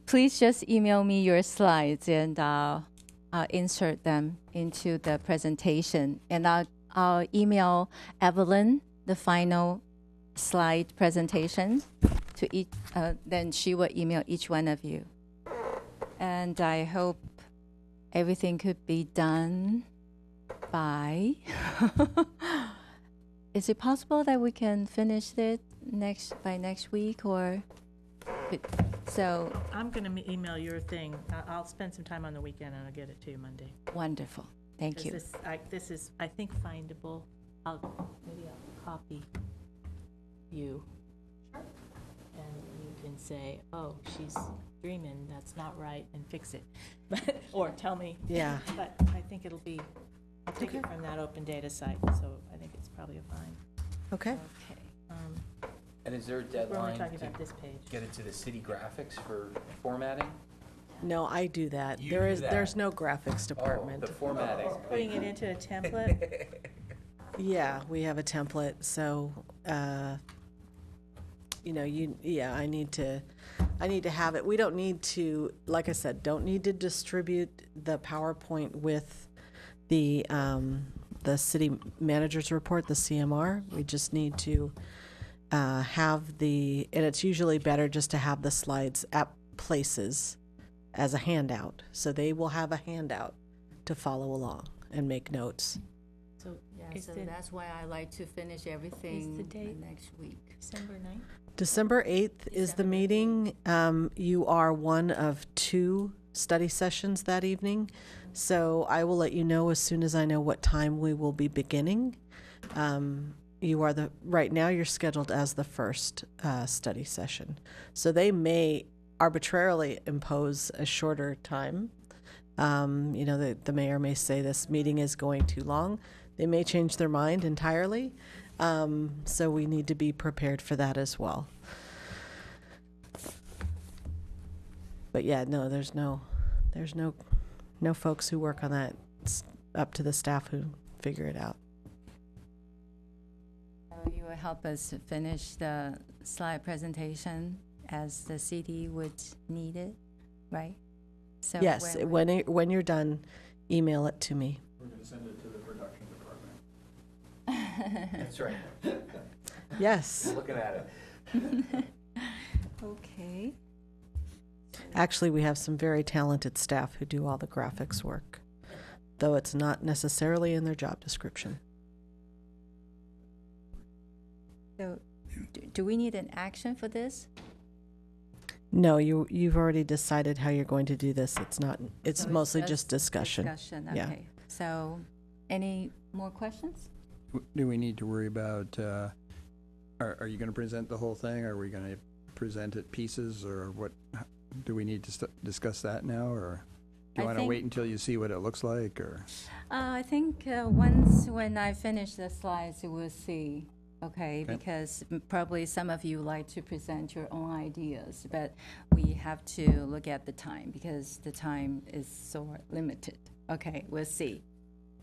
please just email me your slides and I'll insert them into the presentation. And I'll email Evelyn the final slide presentation to each, then she will email each one of you. And I hope everything could be done by, is it possible that we can finish it by next week or, so I'm gonna email your thing. I'll spend some time on the weekend and I'll get it to you Monday. wonderful. Thank you. This is, I think, findable. Maybe I'll copy you. And you can say, oh, she's dreaming, that's not right, and fix it. Or tell me. Yeah. But I think it'll be, I'll take it from that open data site, so I think it's probably a fine. Okay. Okay. And is there a We're only deadline talking to about this page. get it to the city graphics for formatting? No, I do that. You do that. There's no graphics Oh, department. the formatting. Putting it into a template. Yeah, we have a template, so, I need to have it. We don't need to, like I said, don't need to distribute the PowerPoint with the city manager's report, the CMR. We just need to have and it's usually better just to have the slides at places as a handout. So they will have a handout to follow along and make notes. So, Yeah, is so the that's why I like to finish everything date? next week. December 9th? December 8th is the meeting. You are one of 2 study sessions that evening. So I will let you know as soon as I know what time we will be beginning. Right now you're scheduled as the first study session. So they may arbitrarily impose a shorter time. The mayor may say this meeting is going too long. They may change their mind entirely. So we need to be prepared for that as well. But yeah, no, there's no folks who work on that. It's up to the staff who figure it out. So you will help us finish the slide presentation as the city would need it, right? So Yes, when you're done, email it to me. We're going to send it to the production department. That's right. Yes. Looking at it. Okay. Actually, we have some very talented staff who do all the graphics work, though it's not necessarily in their job description. So do we need an action for this? No, you've already decided how you're going to do this. It's So mostly just discussion. Discussion, Yeah. okay. So any more questions? Do we need to worry about, are you going to present the whole thing? Are we going to present it pieces, or what? Do we need to discuss that now, or do you I want to think- wait until you see what it looks like, or? I think when I finish the slides, we'll see, okay? Because probably some of you like to present your own ideas, but we have to look at the time because the time is so limited. Okay, we'll see.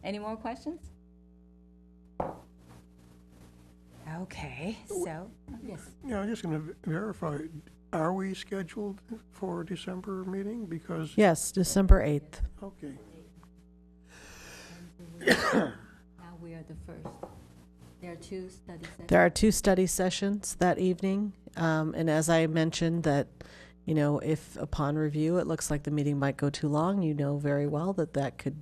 Any more questions? Okay, so, yes. Yeah, I'm just going to verify, are we scheduled for a December meeting? Because, Yes, December 8th. okay. Now we are the first. There are 2 study sessions. There are 2 study sessions that evening, and as I mentioned, that You know, if upon review it looks like the meeting might go too long, you know very well that that could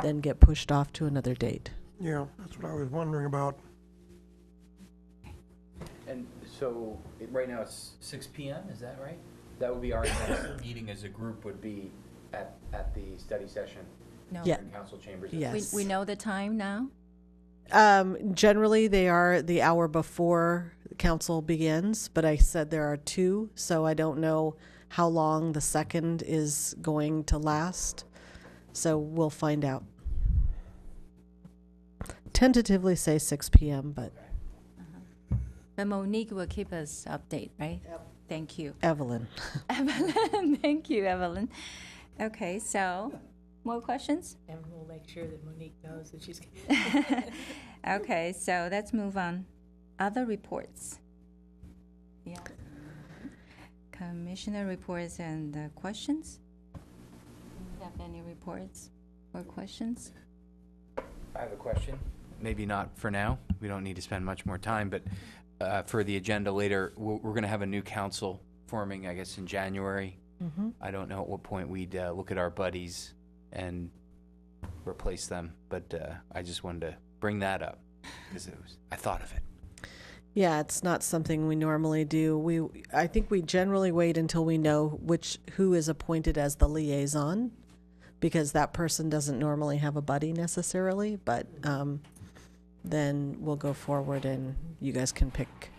then get pushed off to another date. Yeah, that's what I was wondering about. And so, right now it's 6 PM, is that right? That would be our next meeting as a group would be at the study session No. Yeah. in council chambers. Yes. We know the time now? Generally, they are the hour before the council begins, but I said there are two, so I don't know how long the second is going to last. So we'll find out. Tentatively say 6 p.m., but But Monique will keep us update, right? Yep. Thank you. Evelyn. Evelyn, thank you, Evelyn. Okay, so, more questions? And we'll make sure that Monique knows that she's. Okay, so let's move on. Other reports. Yeah. Commissioner reports and questions? Do you have any reports or questions? I have a question. Maybe not for now. We don't need to spend much more time, but for the agenda later, we're going to have a new council forming, I guess, in January. Mm-hmm. I don't know at what point we'd look at our buddies and replace them, but I just wanted to bring that up because I thought of it. Yeah, it's not something we normally do. I think we generally wait until we know who is appointed as the liaison, because that person doesn't normally have a buddy necessarily, but then we'll go forward and you guys can pick.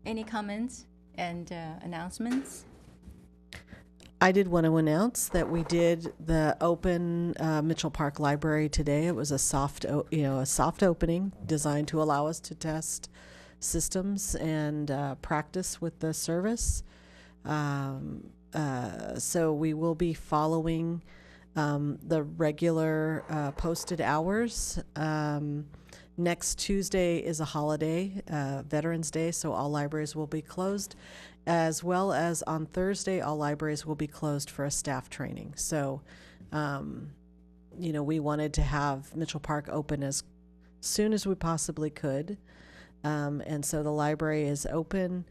Any comments and announcements? I did want to announce that we did the open Mitchell Park Library today. It was a soft opening designed to allow us to test systems and practice with the service. So we will be following the regular posted hours. Next Tuesday is a holiday, Veterans Day, so all libraries will be closed, as well as on Thursday, all libraries will be closed for a staff training. So, we wanted to have Mitchell Park open as soon as we possibly could. And so the library is open.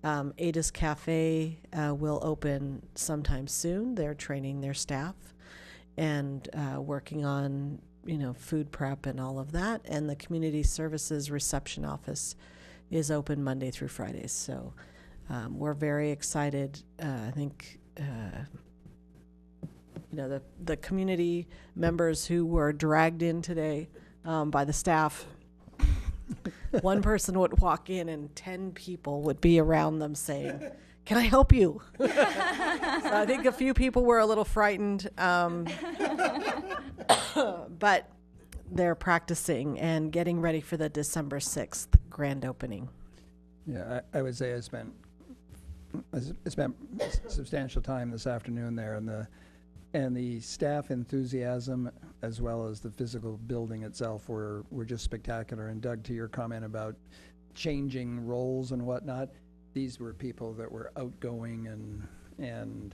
Ada's Cafe will open sometime soon. They're training their staff and working on, food prep and all of that. And the Community Services Reception Office is open Monday through Fridays. So we're very excited. I think, the community members who were dragged in today by the staff, one person would walk in and 10 people would be around them saying, "Can I help you?" So I think a few people were a little frightened, but they're practicing and getting ready for the December 6th grand opening. Yeah, I would say I spent substantial time this afternoon there, and the staff enthusiasm as well as the physical building itself were just spectacular. And Doug, to your comment about changing roles and whatnot, these were people that were outgoing and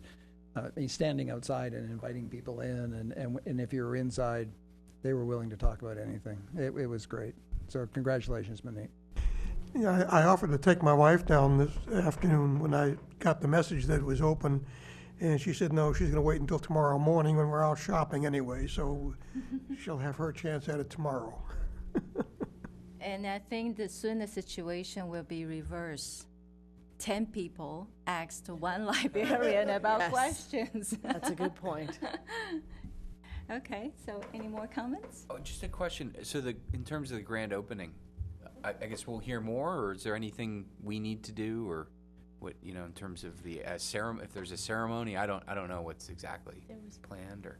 standing outside and inviting people in, and if you were inside, they were willing to talk about anything. It was great. So congratulations, Monique. Yeah, I offered to take my wife down this afternoon when I got the message that it was open, and she said no, she's going to wait until tomorrow morning when we're out shopping anyway, so she'll have her chance at it tomorrow. And I think soon the situation will be reversed. 10 people asked one librarian about Yes. questions. That's a good point. Okay, so any more comments? Oh, just a question. So in terms of the grand opening, I guess we'll hear more, or is there anything we need to do, or what, in terms of the ceremony? If there's a ceremony, I don't know what's exactly planned or.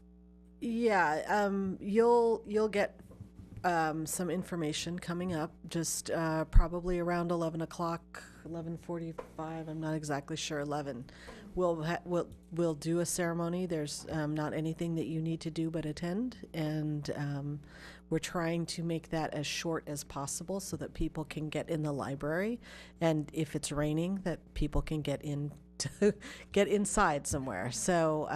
Yeah, you'll get some information coming up, just probably around 11 o'clock, 11:45. I'm not exactly sure. 11. We'll do a ceremony. There's not anything that you need to do but attend, and we're trying to make that as short as possible so that people can get in the library, and if it's raining, that people can get inside somewhere. So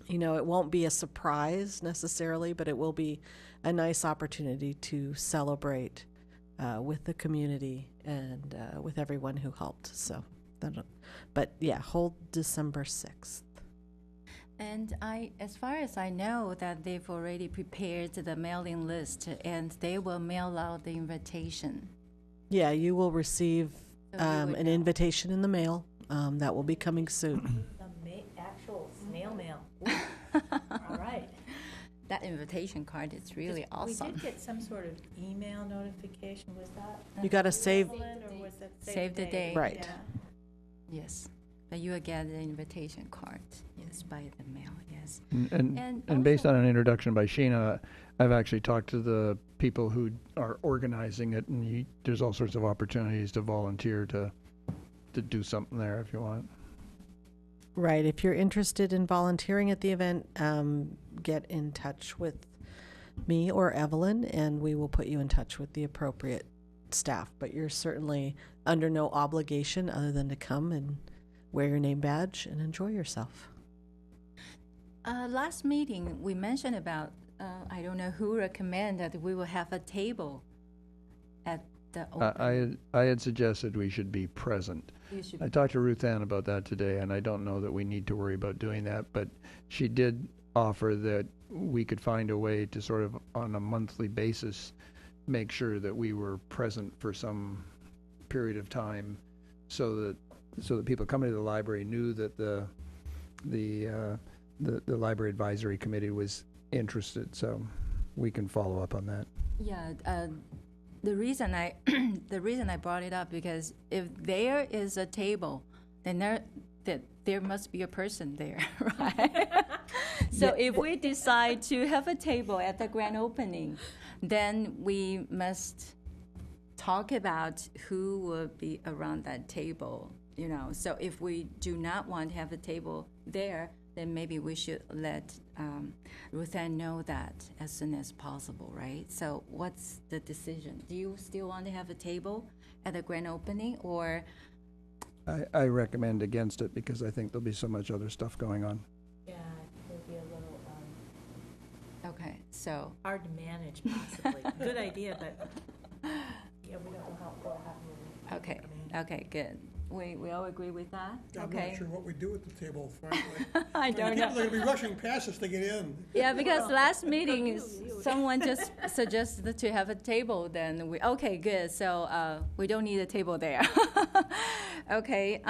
it won't be a surprise necessarily, but it will be a nice opportunity to celebrate with the community and with everyone who helped. So, but yeah, hold December 6th. And as far as I know, that they've already prepared the mailing list, and they will mail out the invitation. Yeah, you will receive So you would an know. invitation in the mail that will be coming soon. The actual snail mail. All right. That invitation card is really We awesome. did get some sort of email notification, was that? You got to save, Evelyn, or was that Save the date. Right. Yeah. Yes, but you will get the invitation card, yes, by the mail, yes. And And based also- on an introduction by Sheena, I've actually talked to the people who are organizing it, and there's all sorts of opportunities to volunteer to do something there if you want. right. If you're interested in volunteering at the event, get in touch with me or Evelyn, and we will put you in touch with the appropriate staff. But you're certainly under no obligation other than to come and wear your name badge and enjoy yourself. Last meeting, we mentioned about, I don't know who recommended that we will have a table at the open. I had suggested we should be present. You should- I talked to Ruth Ann about that today, and I don't know that we need to worry about doing that, but she did offer that we could find a way to sort of, on a monthly basis, make sure that we were present for some period of time, so that people coming to the library knew that the library advisory committee was interested. So we can follow up on that. Yeah, the reason I brought it up, because if there is a table, then there must be a person there, right? So if we decide to have a table at the grand opening, then we must talk about who will be around that table, you know. So if we do not want to have a table there, then maybe we should let Ruth Ann know that as soon as possible, right? So what's the decision? Do you still want to have a table at the grand opening, or? I recommend against it because I think there'll be so much other stuff going on. Yeah, it'll be a little Okay, so, hard to manage possibly. Good idea, but yeah, we don't know what happened. okay, good. We all agree with that? I'm Okay. not sure what we do at the table, frankly. I don't know. People are gonna be rushing past us to get in. Yeah, because last meeting, someone just suggested to have a table, then okay, good, so we don't need a table there. Okay,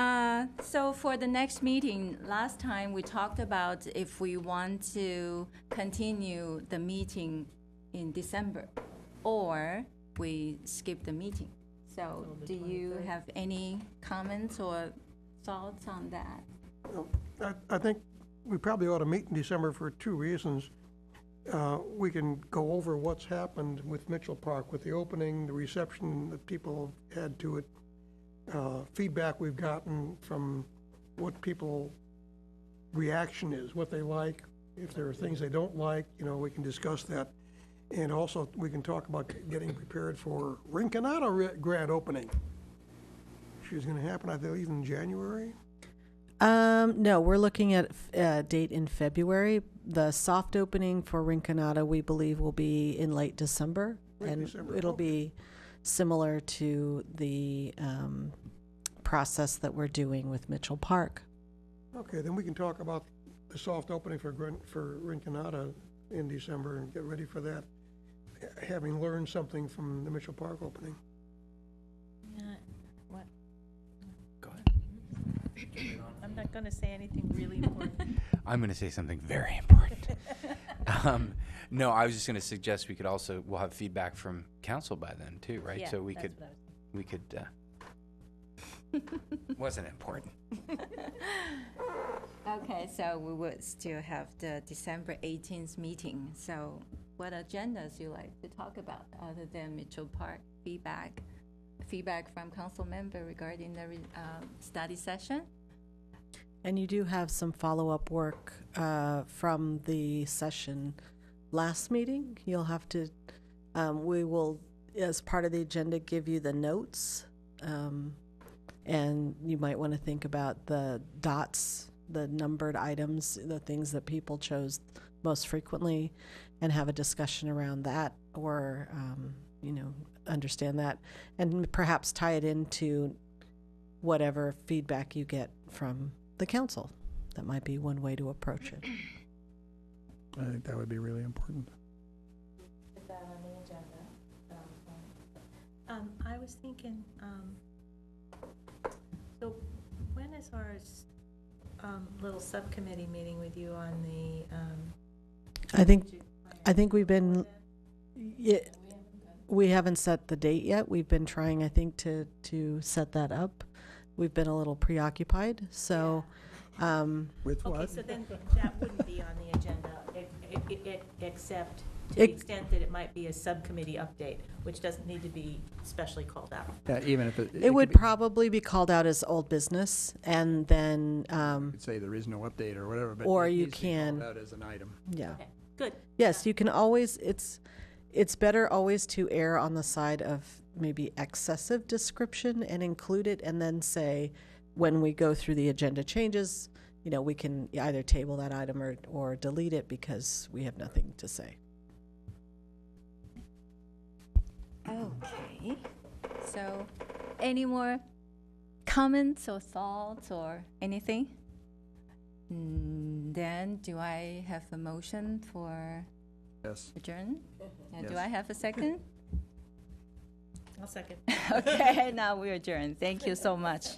so for the next meeting, last time we talked about if we want to continue the meeting in December, or we skip the meeting. So do you have any comments or thoughts on that? I think we probably ought to meet in December for two reasons. We can go over what's happened with Mitchell Park, with the opening, the reception that people had to it, feedback we've gotten from what people reaction is, what they like. If there are things they don't like, we can discuss that. And also, we can talk about getting prepared for Rinconado grand opening. Which is gonna happen, I believe, in January. No, we're looking at a date in February. The soft opening for Rinconada, we believe, will be in late December. Late And December, it'll okay. be similar to the process that we're doing with Mitchell Park. Okay, then we can talk about the soft opening for Rinconada in December and get ready for that, having learned something from the Mitchell Park opening. Yeah, what? Go ahead. I'm not gonna say anything really important. I'm going to say something very important. No, I was just going to suggest we'll have feedback from council by then too, right? Yeah, So we that's could, what I was wasn't important. Okay, so we would still have the December 18th meeting. So what agendas you like to talk about other than Mitchell Park feedback? Feedback from council member regarding the study session? And you do have some follow-up work from the session last meeting. You'll have to, we will, as part of the agenda, give you the notes. And you might want to think about the dots, the numbered items, the things that people chose most frequently and have a discussion around that, or, understand that, and perhaps tie it into whatever feedback you get from the council. That might be one way to approach it. I think that would be really important. Put that on the agenda. I was thinking, so when is our little subcommittee meeting with you on the? I think we've been, we haven't set the date yet. We've been trying, I think, to set that up. We've been a little preoccupied, so. With Okay, what? so then that wouldn't be on the agenda, except to the extent that it might be a subcommittee update, which doesn't need to be specially called out. Yeah, even if It would probably be called out as old business, and then, you could say there is no update or whatever, but or it you needs to be called can- out as an item. yeah. Okay, good. Yes, you can always, it's better always to err on the side of maybe excessive description and include it, and then say, when we go through the agenda changes, we can either table that item or delete it because we have nothing to say. Okay, so any more comments or thoughts or anything? Then do I have a motion for Yes. adjourn? Do Yes. I have a second? I'll second. Okay, now we adjourn. Thank you so much.